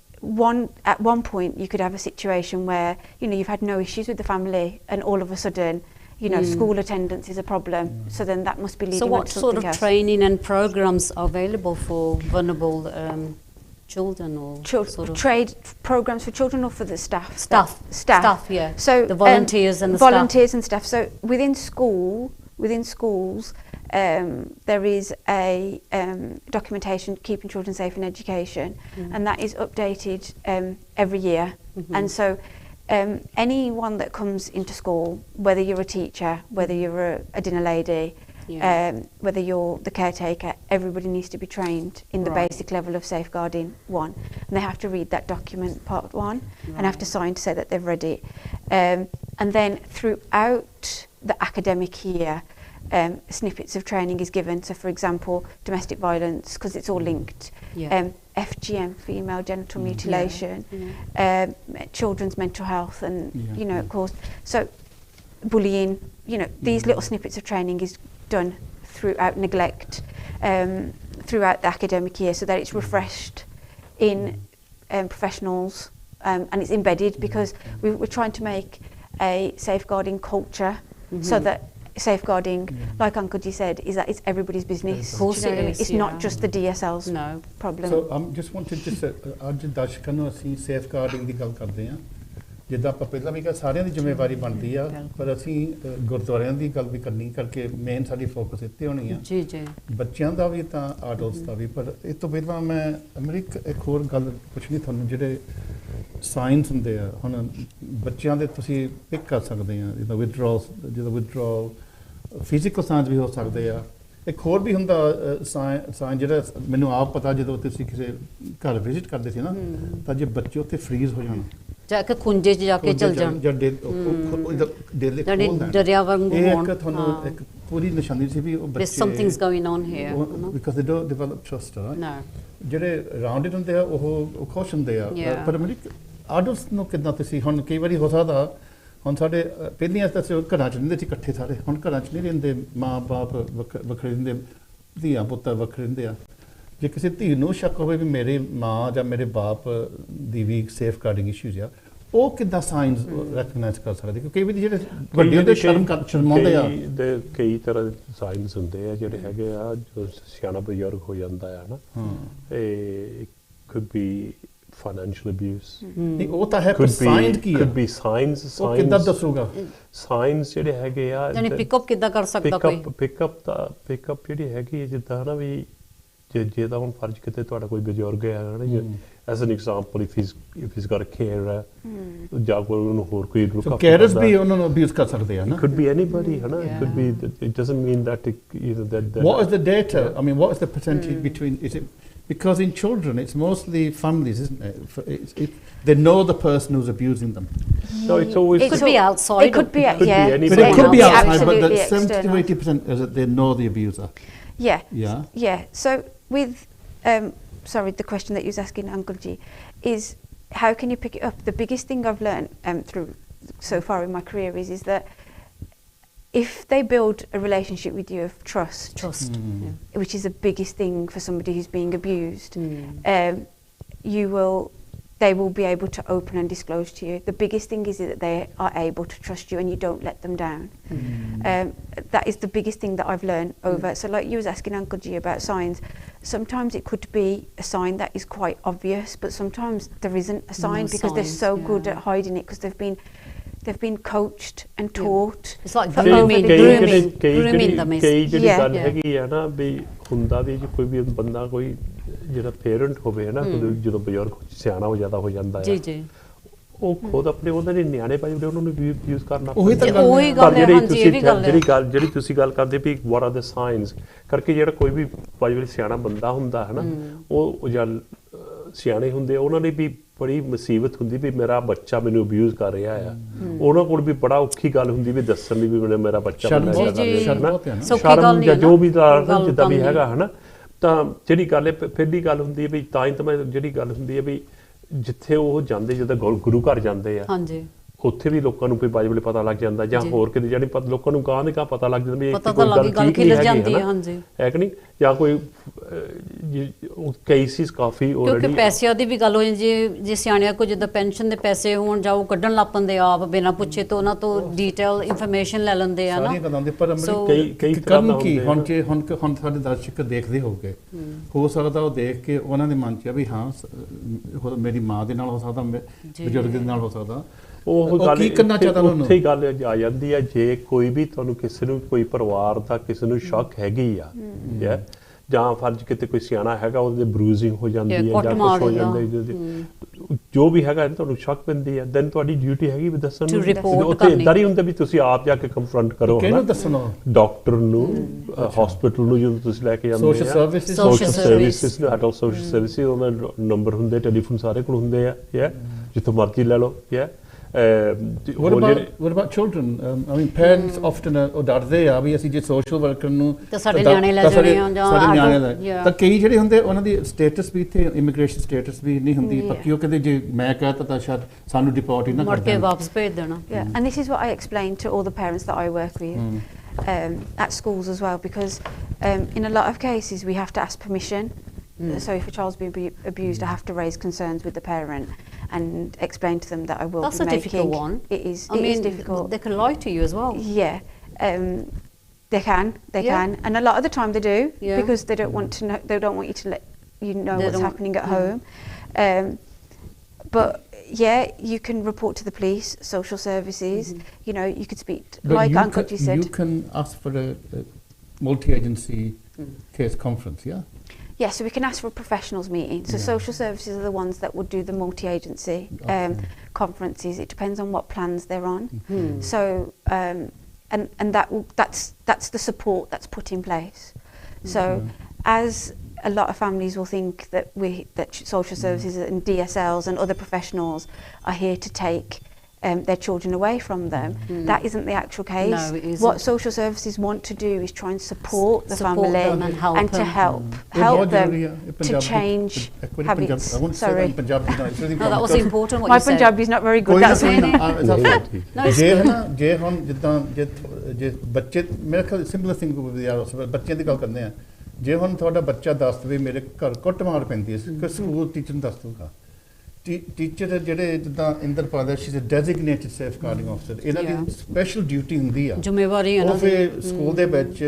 at one point you could have a situation where you've had no issues with the family and all of a sudden school attendance is a problem, so then that must be leading So what to sort something of else. training and programs are available for vulnerable children or sort of trade programs for children or for the staff? Staff, yeah. So the volunteers and the volunteers and stuff. So within schools, there is a documentation keeping children safe in education, and that is updated every year. And so anyone that comes into school, whether you're a teacher, whether you're a dinner lady, whether you're the caretaker, everybody needs to be trained in the basic level of safeguarding 1, and they have to read that document part 1 and have to sign to say that they've read it. And then throughout the academic year, snippets of training is given. So, for example, domestic violence, because it's all linked. FGM, female genital mutilation, children's mental health, and you know, of course, so bullying. You know, these little snippets of training is done throughout neglect, throughout the academic year, so that it's refreshed in professionals, and it's embedded, because we're trying to make a safeguarding culture, so that safeguarding, like Uncle G said, is that it's everybody's business. Of course, Do you know what I mean? It's not just the DSL's problem. So I just wanted to say, ਅੱਜ ਦਰਸ਼ਕਾਂ ਨੂੰ ਅਸੀਂ ਸੇਫਗਾਰਡਿੰਗ ਦੀ ਗੱਲ ਕਰਦੇ ਹਾਂ, ਜਿੱਦਾਂ ਆਪਾਂ ਪਹਿਲਾਂ ਵੀ ਕਿਹਾ ਸਾਰਿਆਂ ਦੀ ਜ਼ਿੰਮੇਵਾਰੀ ਬਣਦੀ ਆ, ਪਰ ਅਸੀਂ ਗੁਰਦੁਆਰਿਆਂ ਦੀ ਗੱਲ ਵੀ ਕਰਨੀ ਕਰਕੇ ਮੇਨ ਸਾਡੀ ਫੋਕਸ ਇੱਥੇ ਹੋਣੀ ਆ ਜੀ ਜੀ ਬੱਚਿਆਂ ਦਾ ਵੀ ਤਾਂ ਆਡਲਟਸ ਦਾ ਵੀ। ਪਰ ਇਸ ਤੋਂ ਪਹਿਲਾਂ ਮੈਂ ਅਮਰੀਕ ਇੱਕ ਹੋਰ ਗੱਲ ਪੁੱਛਣੀ ਤੁਹਾਨੂੰ, ਜਿਹੜੇ ਸਾਇੰਸ ਹੁੰਦੇ ਆ ਹੁਣ ਬੱਚਿਆਂ ਦੇ ਤੁਸੀਂ ਪਿਕ ਕਰ ਸਕਦੇ ਆ, ਜਿੱਦਾਂ ਵਿਦਡਰਾਅਲ ਫਿਜ਼ੀਕਲ ਸਾਇੰਸ ਵੀ ਹੋ ਸਕਦੇ ਆ, ਇੱਕ ਹੋਰ ਵੀ ਹੁੰਦਾ ਸਾਇੰਸ ਜਿਹੜਾ ਮੈਨੂੰ ਆਪ ਪਤਾ, ਜਦੋਂ ਤੁਸੀਂ ਕਿਸੇ ਘਰ ਵਿਜ਼ਿਟ ਕਰਦੇ ਸੀ ਨਾ, ਤਾਂ ਜੇ ਬੱਚੇ ਉੱਥੇ ਫਰੀਜ਼ ਹੋ ਜਾਣ, ਜਾ ਕੇ ਖੁੰਝੇ 'ਚ ਜਾ ਕੇ ਚਲ ਜਾਣ, ਜਾਂ ਡੇਲੇ ਦਰਿਆ ਵਾਂਗੂ ਹੋਣ, ਇੱਕ ਤੁਹਾਨੂੰ ਇੱਕ ਪੂਰੀ ਨਿਸ਼ਾਨੀ ਸੀ ਵੀ ਉਹ ਬੱਚੇ somethings going on here, because they don't develop trust, no ਜਿਹੜੇ ਰਾਉਂਡਡ ਹੁੰਦੇ ਆ ਉਹ ਖੁਸ਼ ਹੁੰਦੇ ਆ। ਪਰ ਅਮਰੀਕ ਆਡਲਟਸ ਨੂੰ ਕਿੱਦਾਂ ਤੁਸੀਂ, ਹੁਣ ਕਈ ਵਾਰੀ ਹੋ ਸਕਦਾ ਹੁਣ ਸਾਡੇ ਪਹਿਲੀਆਂ ਤਾਂ ਘਰਾਂ 'ਚ ਰਹਿੰਦੇ ਸੀ ਇਕੱਠੇ ਸਾਰੇ, ਹੁਣ ਘਰਾਂ 'ਚ ਨਹੀਂ ਰਹਿੰਦੇ, ਮਾਂ ਬਾਪ ਵੱਖਰੇ ਰਹਿੰਦੇ, ਧੀਆਂ ਪੁੱਤਰ ਵੱਖਰੇ ਰਹਿੰਦੇ ਆ। ਜੇ ਕਿਸੇ ਧੀ ਨੂੰ ਸ਼ੱਕ ਹੋਵੇ ਵੀ ਮੇਰੇ ਮਾਂ ਜਾਂ ਮੇਰੇ ਬਾਪ ਦੀ ਵੀ ਸੇਫ ਗਾਰਡਿੰਗ ਇਸ਼ੂਜ਼ ਆ, ਉਹ ਕਿੱਦਾਂ ਸਾਇੰਸ ਰੈਕਗਨਾਈਜ਼ ਕਰ ਸਕਦੇ? ਕਿਉਂਕਿ ਵੀ ਜਿਹੜੇ ਵੱਡੇ ਹੁੰਦੇ ਸ਼ਰਮਾਉਂਦੇ ਆ। ਕਈ ਤਰ੍ਹਾਂ ਦੇ ਸਾਇੰਸ ਹੁੰਦੇ ਆ ਜਿਹੜੇ ਹੈਗੇ ਆ, ਜੋ ਸਿਆਣਾ ਬਜ਼ੁਰਗ ਹੋ ਜਾਂਦਾ ਆ ਨਾ, ਇਹ could be financial abuse, ਨਹੀਂ ਉਹ ਤਾਂ ਹੈ, ਪਰ ਸਾਇੰਸ ਕੀ ਹੈ? could be science, ਉਹ ਕਿੱਦਾਂ ਦੱਸੂਗਾ? ਸਾਇੰਸ ਜਿਹੜੇ ਹੈਗੇ ਆ, ਯਾਨੀ ਪਿਕਅਪ ਕਿੱਦਾਂ ਕਰ ਸਕਦਾ ਕੋਈ? ਪਿਕਅਪ ਜਿਹੜੀ ਹੈਗੀ ਜਿੱਦਾਂ ਨਾ ਵੀ ਜੇ ਤਾਂ ਹੁਣ ਫਰਜ਼ ਕਿਤੇ ਤੁਹਾਡਾ ਕੋਈ ਬਜ਼ੁਰਗ ਹੈ ਨਾ, S N example if he's got a carer, ਜਾਂ ਕੋਈ ਉਹਨੂੰ ਹੋਰ ਕੋਈ ਲੁੱਕ ਅਪ ਕੈਰਰਸ ਵੀ ਉਹਨਾਂ ਨੂੰ ਅਬਿਊਜ਼ ਕਰ ਸਕਦੇ ਆ ਨਾ? could be anybody, ਹੈ ਨਾ, it could be, it doesn't mean that that what is the data, I mean what is the percentage between, is it because in children it's mostly families, isn't it? They know the person who's abusing them. So it's always, it could be outside, it could be anybody. But it could be outside, but the Absolutely 70 to 80% is that they know the abuser. Yeah. So with sorry, the question that you was asking, Uncle G, is how can you pick it up? The biggest thing I've learned through so far in my career is that if they build a relationship with you of trust, which is the biggest thing for somebody who's being abused, they will be able to open and disclose to you. The biggest thing is that they are able to trust you and you don't let them down. That is the biggest thing that I've learned over. So like you was asking Uncle G about signs, sometimes it could be a sign that is quite obvious, but sometimes there isn't a sign, because they're so good at hiding it, because they've been coached and taught. It's like grooming them. ਕਈ ਜਿਹੜੀ ਗੱਲ ਹੈਗੀ ਆ ਨਾ ਵੀ ਹੁੰਦਾ ਵੀ ਕੋਈ ਵੀ ਬੰਦਾ ਕੋਈ ਜਿਹੜਾ ਪੇਰੈਂਟ ਹੋਵੇ ਨਾ, ਜਦੋਂ ਬਜ਼ੁਰਗ ਸਿਆਣਾ ਹੋ ਜਾਂਦਾ ਆ ਜੀ, ਉਹ ਖੁਦ ਆਪਣੇ ਉਹਨਾਂ ਦੇ ਨਿਆਣੇ ਭਾਈ ਉਹਨਾਂ ਨੂੰ ਵੀ ਯੂਜ਼ ਕਰਨਾ, ਉਹੀ ਗੱਲ ਹੈ। ਹਾਂਜੀ, ਇਹ ਵੀ ਗੱਲ ਹੈ ਜਿਹੜੀ ਤੁਸੀਂ ਗੱਲ ਕਰਦੇ ਵੀ what are the signs ਕਰਕੇ, ਜਿਹੜਾ ਕੋਈ ਵੀ ਭਾਈ ਸਿਆਣਾ ਬੰਦਾ ਹੁੰਦਾ ਹੈ ਨਾ, ਉਹ ਜਾਂ ਸਿਆਣੇ ਹੁੰਦੇ ਉਹਨਾਂ ਨੇ ਵੀ ਬੜੀ ਮੁਸੀਬਤ ਹੁੰਦੀ ਵੀ ਮੇਰਾ ਬੱਚਾ ਮੈਨੂੰ ਅਬਿਊਜ਼ ਕਰ ਰਿਹਾ ਆ, ਉਹਨਾਂ ਕੋਲ ਵੀ ਬੜਾ ਔਖੀ ਗੱਲ ਹੁੰਦੀ ਵੀ ਦੱਸਣ ਦੀ ਵੀ ਮੇਰਾ ਬੱਚਾ ਸ਼ਰਮ ਜਾਂ ਜੋ ਵੀ ਜਿੱਦਾਂ ਵੀ ਹੈਗਾ ਹਨਾ। ਤਾਂ ਜਿਹੜੀ ਗੱਲ ਹੈ ਪਹਿਲੀ ਗੱਲ ਹੁੰਦੀ ਹੈ ਵੀ ਤਾਂ ਹੀ ਤਾਂ ਮੈਂ ਜਿਹੜੀ ਗੱਲ ਹੁੰਦੀ ਹੈ ਵੀ ਜਿੱਥੇ ਉਹ ਜਾਂਦੇ, ਜਿੱਦਾਂ ਗੁਰੂ ਘਰ ਜਾਂਦੇ ਆ, ਉੱਥੇ ਵੀ ਲੋਕਾਂ ਨੂੰ ਕੋਈ ਬਾਜ ਵੇਲੇ ਪਤਾ ਲੱਗ ਜਾਂਦਾ, ਜਾਂ ਹੋਰ ਕਿਤੇ ਜਿਹੜੀ ਲੋਕਾਂ ਨੂੰ ਗਾਂ ਦੇ ਗਾਂ ਪਤਾ ਲੱਗ ਜਾਂਦਾ ਵੀ ਕੋਈ ਗੱਲ ਠੀਕ ਨਹੀਂ ਹੈਗੀ ਹੈ ਕਿ ਨਹੀਂ, ਜਾਂ ਕੋਈ ਕੇਸਿਸ ਕਾਫੀ ਆਲਰੇਡੀ, ਕਿਉਂਕਿ ਪੈਸਿਆਂ ਦੀ ਵੀ ਗੱਲ ਹੋ ਜਾਂਦੀ, ਜੇ ਸਿਆਣਿਆਂ ਕੋਲ ਜਿੱਦਾਂ ਪੈਨਸ਼ਨ ਦੇ ਪੈਸੇ ਹੋਣ ਜਾਂ ਉਹ ਕੱਢਣ ਲੱਗ ਪੈਂਦੇ ਆਪ ਬਿਨਾਂ ਪੁੱਛੇ, ਤਾਂ ਉਹਨਾਂ ਤੋਂ ਡੀਟੇਲ ਇਨਫੋਰਮੇਸ਼ਨ ਲੈ ਲੈਂਦੇ ਆ ਨਾ। ਪਰ ਕਈ ਕਰਨ ਕੀ ਹੁਣ ਸਾਡੇ ਦਰਸ਼ਕ ਦੇਖਦੇ ਹੋਗੇ, ਹੋ ਸਕਦਾ ਉਹ ਦੇਖ ਕੇ ਉਹਨਾਂ ਦੇ ਮਨ 'ਚ ਵੀ ਹਾਂ ਮੇਰੀ ਮਾਂ ਦੇ ਨਾਲ ਹੋ ਸਕਦਾ, ਬਜ਼ੁਰਗ ਦੇ ਨਾਲ ਹੋ ਸਕਦਾ, ਉਹ ਗੱਲ ਉੱਥੇ ਹੀ ਗੱਲ ਆ ਜਾਂਦੀ ਹੈ। ਜੇ ਕੋਈ ਵੀ ਤੁਹਾਨੂੰ ਕਿਸੇ ਨੂੰ ਕੋਈ ਪਰਿਵਾਰ ਦਾ ਕਿਸੇ ਨੂੰ ਸ਼ੱਕ ਹੈਗੀ ਆ, ਜਾਂ ਫਰਜ਼ ਕਿਤੇ ਕੋਈ ਸਿਆਣਾ ਹੈਗਾ ਉਹਦੇ ਬਰੂਜ਼ਿੰਗ ਹੋ ਜਾਂਦੀ ਹੈ ਜਾਂ ਕੁਛ ਹੋ ਜਾਂਦਾ, ਜੋ ਵੀ ਹੈਗਾ ਤੁਹਾਨੂੰ ਸ਼ੱਕ ਪੈਂਦੀ ਹੈ, ਦੈਨ ਤੁਹਾਡੀ ਡਿਊਟੀ ਹੈਗੀ ਵੀ ਦੱਸਣ ਨੂੰ। ਉੱਥੇ ਇੱਦਾਂ ਹੀ ਹੁੰਦਾ ਵੀ ਤੁਸੀਂ ਆਪ ਜਾ ਕੇ ਕੰਫਰੰਟ ਕਰੋ, ਡਾਕਟਰ ਨੂੰ, ਹਸਪੀਟਲ ਨੂੰ ਜਦੋਂ ਤੁਸੀਂ ਲੈ ਕੇ ਜਾਂਦੇ ਆ, ਸੋਸ਼ਲ ਸਰਵਿਸਿਜ਼ ਨੂੰ, ਐਡਲਟ ਸੋਸ਼ਲ ਸਰਵਿਸਿਜ਼, ਉਹਨਾਂ ਦੇ ਨੰਬਰ ਹੁੰਦੇ, ਟੈਲੀਫੋਨ ਸਾਰੇ ਕੋਲ ਹੁੰਦੇ ਆ, ਜਿੱਥੋਂ ਮਰਜ਼ੀ ਲੈ ਲਓ, what about children? I mean, parents often ਡਰਦੇ ਆ ਵੀ ਅਸੀਂ ਜੇ ਸੋਸ਼ਲ ਵਰਕਰ ਨੂੰ ਤਾਂ ਸਾਡੇ ਨਿਆਣੇ ਲੈ ਜਾਣੇ ਆ ਜਾਂ ਸਾਡੇ ਨਿਆਣੇ ਲੈ yeah. ਤਾਂ ਕਈ ਜਿਹੜੇ ਹੁੰਦੇ ਉਹਨਾਂ ਦੀ ਸਟੇਟਸ ਵੀ ਇੱਥੇ ਇਮੀਗ੍ਰੇਸ਼ਨ ਸਟੇਟਸ ਵੀ ਨਹੀਂ ਹੁੰਦੀ ਪੱਕੀ ਉਹ ਕਹਿੰਦੇ ਜੇ ਮੈਂ ਕਹਤਾ ਤਾਂ ਸ਼ਾਇਦ ਸਾਨੂੰ ਡਿਪੋਰਟ ਹੀ ਨਾ ਮੁੜ ਕੇ ਵਾਪਸ ਭੇਜ ਦੇਣਾ and this is what I explain to all the parents that I work with at schools as well, because in a lot of cases we have to ask permission. So if a child's being abused, I have to raise concerns with the parent and explain to them that I will That's be a making. difficult one. It is difficult. They can lie to you as well. Yeah, they can, and a lot of the time they do because they don't want to know. They don't want you to let you know what's happening at home. But yeah, you can report to the police, social services. You know, you could speak like Uncle G said. You can ask for a multi-agency case conference, yeah. Yeah, so we can ask for a professionals meeting. So social services are the ones that would do the multi-agency conferences. It depends on what plans they're on. So and that's the support that's put in place. So as a lot of families will think that social services and DSLs and other professionals are here to take their children away from them. That isn't the actual case. No, it isn't. What social services want to do is try and support the family them and help and to them. help them to change habits. Sorry. No, that was important what My you said. Punjabi is not very good. That's why. ਜੇ ਹੁਣ ਜਿੱਦਾਂ ਜੇ ਬੱਚੇ ਮੇਰੇ ਖਿਆਲ simple thing ਬੱਚਿਆਂ ਦੀ ਗੱਲ ਕਰਦੇ ਆ ਜੇ ਹੁਣ ਤੁਹਾਡਾ ਬੱਚਾ ਦੱਸ ਦਵੇ ਮੇਰੇ ਘਰ ਕੁੱਟਮਾਰ ਪੈਂਦੀ ਹੈ ਕਿ ਸਕੂਲ ਟੀਚਰ ਨੂੰ ਦੱਸ ਦੂਗਾ ਟੀਚਰ ਜਿਹੜੇ ਜਿੱਦਾਂ Inderpal she is a designated safeguarding officer ਇਹਨਾਂ ਦੀ ਸਪੈਸ਼ਲ ਡਿਊਟੀ ਹੁੰਦੀ ਆ ਜ਼ਿੰਮੇਵਾਰੀ ਉਹ ਫਿਰ ਸਕੂਲ ਦੇ ਵਿੱਚ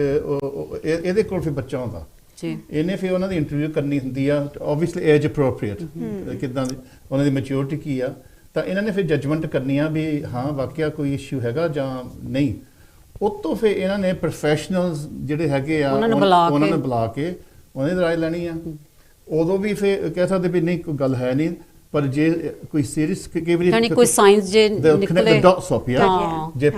ਇਹਦੇ ਕੋਲ ਫਿਰ ਬੱਚਾ ਹੁੰਦਾ ਜੀ ਇਹਨੇ ਫਿਰ ਉਹਨਾਂ ਦੀ ਇੰਟਰਵਿਊ ਕਰਨੀ ਹੁੰਦੀ ਆ ਆਬਵੀਅਸਲੀ ਏਜ ਅਪਰੋਪਰੀਏਟ ਕਿੱਦਾਂ ਉਹਨਾਂ ਦੀ ਮੈਚੁਰਿਟੀ ਕੀ ਆ ਤਾਂ ਇਹਨਾਂ ਨੇ ਫਿਰ ਜੱਜਮੈਂਟ ਕਰਨੀ ਆ ਵੀ ਹਾਂ ਵਾਕਿਆ ਕੋਈ ਇਸ਼ੂ ਹੈਗਾ ਜਾਂ ਨਹੀਂ ਉਤੋਂ ਫਿਰ ਇਹਨਾਂ ਨੇ ਪ੍ਰੋਫੈਸ਼ਨਲਸ ਜਿਹੜੇ ਹੈਗੇ ਆ ਉਹਨਾਂ ਨੂੰ ਬੁਲਾ ਕੇ ਉਹਨਾਂ ਦੀ ਰਾਏ ਲੈਣੀ ਆ ਉਦੋਂ ਵੀ ਫਿਰ ਕਹਿ ਸਕਦੇ ਵੀ ਨਹੀਂ ਕੋਈ ਗੱਲ ਹੈ ਨਹੀਂ ਪਰ ਜੇ ਕੋਈ ਸੀਰੀਅਸ ਕੋਈ ਸਾਇੰਸ ਜੇ ਨਿਕਲੇ ਡਾਟਸ ਅਪ ਜੇ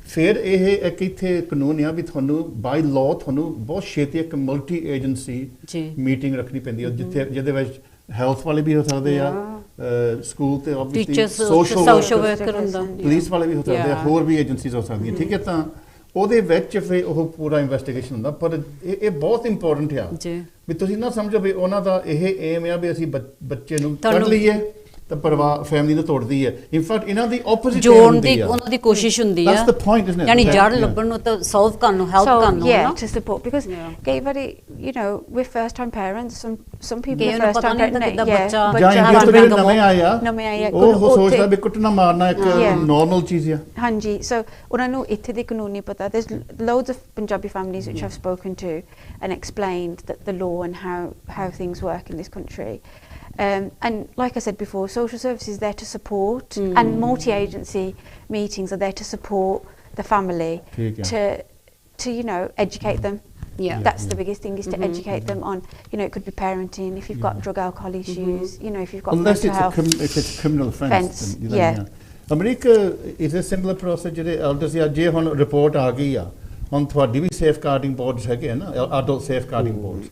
ਫਿਰ ਇਹ ਇੱਕ ਇੱਥੇ ਕਾਨੂੰਨ ਆ ਵੀ ਤੁਹਾਨੂੰ ਬਾਈ ਲਾਅ ਤੁਹਾਨੂੰ ਬਹੁਤ ਛੇਤੀ ਇੱਕ ਮਲਟੀ ਏਜੰਸੀ ਮੀਟਿੰਗ ਰੱਖਣੀ ਪੈਂਦੀ ਹੈ ਜਿਹਦੇ ਵਿੱਚ ਹੈਲਥ ਵਾਲੇ ਵੀ ਹੋ ਸਕਦੇ ਆ ਸਕੂਲ ਤੇ ਆਬਵੀਅਸਲੀ ਸੋਸ਼ਲ ਵਰਕਰ ਹੁੰਦਾ ਪੁਲਿਸ ਵਾਲੇ ਵੀ ਹੋ ਸਕਦੇ ਆ ਹੋਰ ਵੀ ਏਜੰਸੀਜ਼ ਹੋ ਸਕਦੀਆਂ ਠੀਕ ਹੈ ਤਾਂ ਉਹਦੇ ਵਿੱਚ ਫਿਰ ਉਹ ਪੂਰਾ ਇਨਵੈਸਟੀਗੇਸ਼ਨ ਹੁੰਦਾ ਪਰ ਇਹ ਬਹੁਤ ਇੰਪੋਰਟੈਂਟ ਆ ਵੀ ਤੁਸੀਂ ਨਾ ਸਮਝੋ ਵੀ ਉਹਨਾਂ ਦਾ ਇਹ ਏਮ ਆ ਵੀ ਅਸੀਂ ਬੱਚੇ ਨੂੰ ਕੱਢ ਲਈਏ ਤਾਂ ਪਰਿਵਾਰ ਫੈਮਿਲੀ ਨੂੰ ਤੋੜਦੀ ਹੈ ਇਨਫੈਕਟ ਇਹਨਾਂ ਦੀ ਆਪੋਜ਼ਿਟ ਜੋੜਨ ਦੀ ਉਹਨਾਂ ਦੀ ਕੋਸ਼ਿਸ਼ ਹੁੰਦੀ ਹੈ that's the point isn't it ਯਾਨੀ ਜੜ ਲੱਭਣ ਨੂੰ ਤਾਂ ਸੋਲਵ ਕਰਨ ਨੂੰ ਹੈਲਪ ਕਰਨ ਨੂੰ yeah to support because ਕਈ ਵਾਰੀ you know we're first time parents some people are first time parents ਨਵੇਂ ਆਇਆ ਉਹ ਸੋਚਦਾ ਵੀ ਕੁੱਟਣਾ ਮਾਰਨਾ ਇੱਕ ਨਾਰਮਲ ਚੀਜ਼ ਆ ਹਾਂਜੀ so ਉਹਨਾਂ ਨੂੰ ਇੱਥੇ ਦੇ ਕਾਨੂੰਨ ਨਹੀਂ ਪਤਾ there's loads of Punjabi families which I've spoken to and explained that the law and how things work in this country. And like I said before, social services is there to support and multi-agency meetings are there to support the family to you know educate them. That's the biggest thing is to educate them on you know it could be parenting if you've got drug alcohol issues you know if you've got unless mental health if it's a criminal offence America is a similar process ਜਿਹੜੇ elders ਜਾਂ ਜੇ ਹੁਣ report ਆ ਗਈ ਆ ਹੁਣ ਤੁਹਾਡੀ ਵੀ ਸੇਫਗਾਰਡਿੰਗ boards ਹੈਗੇ ਨਾ ਐਡਲਟ ਸੇਫਗਾਰਡਿੰਗ ਬੋਰਡਸ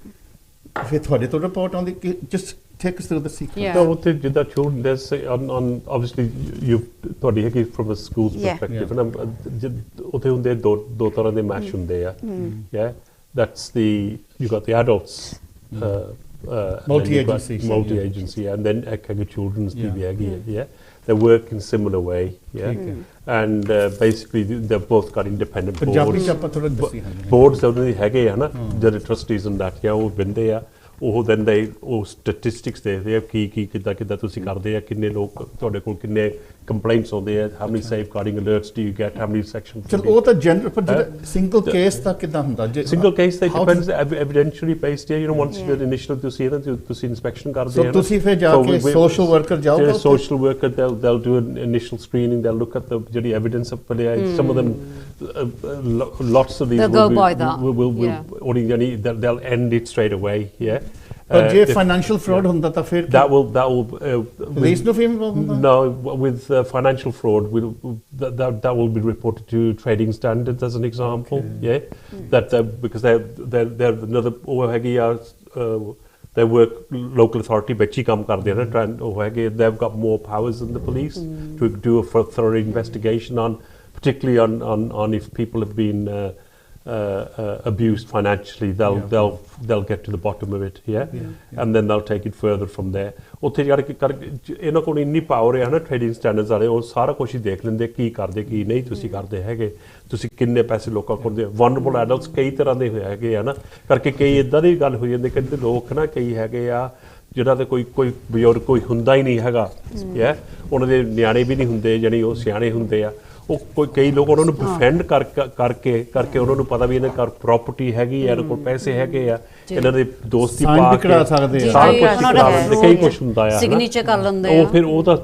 ਫਿਰ ਤੁਹਾਡੇ ਤੋਂ ਰਿਪੋਰਟ ਆਉਂਦੀ ਕਿ just take us through the sequence. No, ਉੱਥੇ ਜਿੱਦਾਂ children there's on obviously you ਤੁਹਾਡੀ ਹੈਗੀ from a school's perspective and ਉੱਥੇ ਹੁੰਦੇ ਦੋ ਤਰ੍ਹਾਂ ਦੇ ਮੈਚ ਹੁੰਦੇ ਆ that's you got the adults multi-agency and then ਇੱਕ ਹੈਗੀ children's ਦੀ ਵੀ ਹੈਗੀ they work in similar way and basically they've both got independent boards ਉਹਨਾਂ ਦੇ ਹੈਗੇ ਆ ਨਾ ਜਿਹੜੇ trustees and that ਉਹ ਬੰਦੇ ਆ ਉਹ then they ਉਹ statistics ਦੇਖਦੇ ਆ ਕੀ ਕਿੱਦਾਂ ਤੁਸੀਂ ਕਰਦੇ ਆ ਕਿੰਨੇ ਲੋਕ ਤੁਹਾਡੇ ਕੋਲ ਕਿੰਨੇ complaints ਆਉਂਦੇ ਆ how many safeguarding alerts do you get how many sections ਚਲ ਉਹ ਤਾਂ ਜਨਰਲ ਪਰ ਜਿਹੜਾ ਸਿੰਗਲ ਕੇਸ ਤਾਂ ਕਿੱਦਾਂ ਹੁੰਦਾ ਸਿੰਗਲ ਕੇਸ ਤਾਂ depends evidentially based you know once the initial ਤੁਸੀਂ inspection ਕਰਦੇ ਆ so ਤੁਸੀਂ ਫਿਰ ਜਾ ਕੇ social worker ਜਾਓਗੇ social worker they'll do an initial screening they'll look at the ਜਿਹੜੀ evidence of some of them lots of these they'll go by that they'll end it straight away but ਜੇ financial fraud ਹੁੰਦਾ ਤਾਂ ਫਿਰ that will police no involved no with financial fraud that will be reported to trading standards as an example that because they're another they work local authority ਵਿੱਚ ਹੀ ਕੰਮ ਕਰਦੇ ਨੇ ਉਹ ਹੈਗੇ they've got more powers than the police to do a thorough investigation on particularly on if people have been abused financially. They'll get to the bottom of it, and then they'll take it further from there. ਉੱਥੇ ਜਾ ਕੇ ਇਹਨਾਂ ਕੋਲ ਇੰਨੀ power ਹੈ ਨਾ trading standards ਵਾਲੇ ਉਹ ਸਾਰਾ ਕੁਝ ਹੀ ਦੇਖ ਲੈਂਦੇ ਕੀ ਕਰਦੇ ਕੀ ਨਹੀਂ ਤੁਸੀਂ ਕਰਦੇ ਹੈਗੇ ਤੁਸੀਂ ਕਿੰਨੇ ਪੈਸੇ ਲੋਕਾਂ ਕੋਲ ਦੇ ਵਨਰੇਬਲ ਐਡਲਟਸ ਕਈ ਤਰ੍ਹਾਂ ਦੇ ਹੋਏ ਹੈਗੇ ਆ ਨਾ ਕਰਕੇ ਕਈ ਇਦਾਂ ਦੀ ਗੱਲ ਹੋ ਜਾਂਦੀ ਕਹਿੰਦੇ ਲੋਕ ਨਾ ਕਈ ਹੈਗੇ ਆ ਜਿਹੜਾ ਤੇ ਕੋਈ ਬਜ਼ੁਰਗ ਕੋਈ ਹੁੰਦਾ ਹੀ ਨਹੀਂ ਹੈਗਾ ਉਹਨਾਂ ਦੇ ਨਿਆਣੇ ਵੀ ਨਹੀਂ ਹੁੰਦੇ ਜਾਨੀ ਉਹ ਸਿਆਣੇ ਹੁੰਦੇ ਆ ਉਹ ਕਈ ਲੋਕ ਉਹਨਾਂ ਨੂੰ ਡਿਫੈਂਡ ਕਰਕੇ ਉਹਨਾਂ ਨੂੰ ਪਤਾ ਵੀ ਇਹਨਾਂ ਕੋਲ ਪ੍ਰਾਪਰਟੀ ਹੈਗੀ ਇਹਨਾਂ ਕੋਲ ਪੈਸੇ ਹੈਗੇ ਆ ਇਹਨਾਂ ਦੇ ਦੋਸਤੀ ਪਾ ਕੇ ਕਈ ਕੁਝ ਹੁੰਦਾ ਆ ਸਿਗਨੇਚਰ ਕਰ ਲੈਂਦੇ ਆ ਉਹ ਫਿਰ ਉਹ ਤਾਂ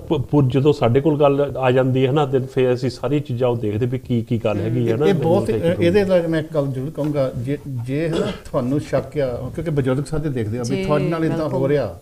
ਜਦੋਂ ਸਾਡੇ ਕੋਲ ਗੱਲ ਆ ਜਾਂਦੀ ਹੈ ਨਾ ਦਿਨ ਫਿਰ ਅਸੀਂ ਸਾਰੀ ਚੀਜ਼ਾਂ ਉਹ ਦੇਖਦੇ ਵੀ ਕੀ ਗੱਲ ਹੈਗੀ ਹੈ ਨਾ ਇਹ ਬਹੁਤ ਇਹਦੇ ਨਾਲ ਮੈਂ ਇੱਕ ਗੱਲ ਜ਼ਰੂਰ ਕਹੂੰਗਾ ਜੇ ਹੈ ਨਾ ਤੁਹਾਨੂੰ ਸ਼ੱਕ ਆ ਕਿਉਂਕਿ ਬਜ਼ੁਰਗ ਸਾਡੇ ਦੇਖਦੇ ਆ ਵੀ ਤੁਹਾਡੇ ਨਾਲ ਇਦਾਂ ਹੋ ਰਿਹਾ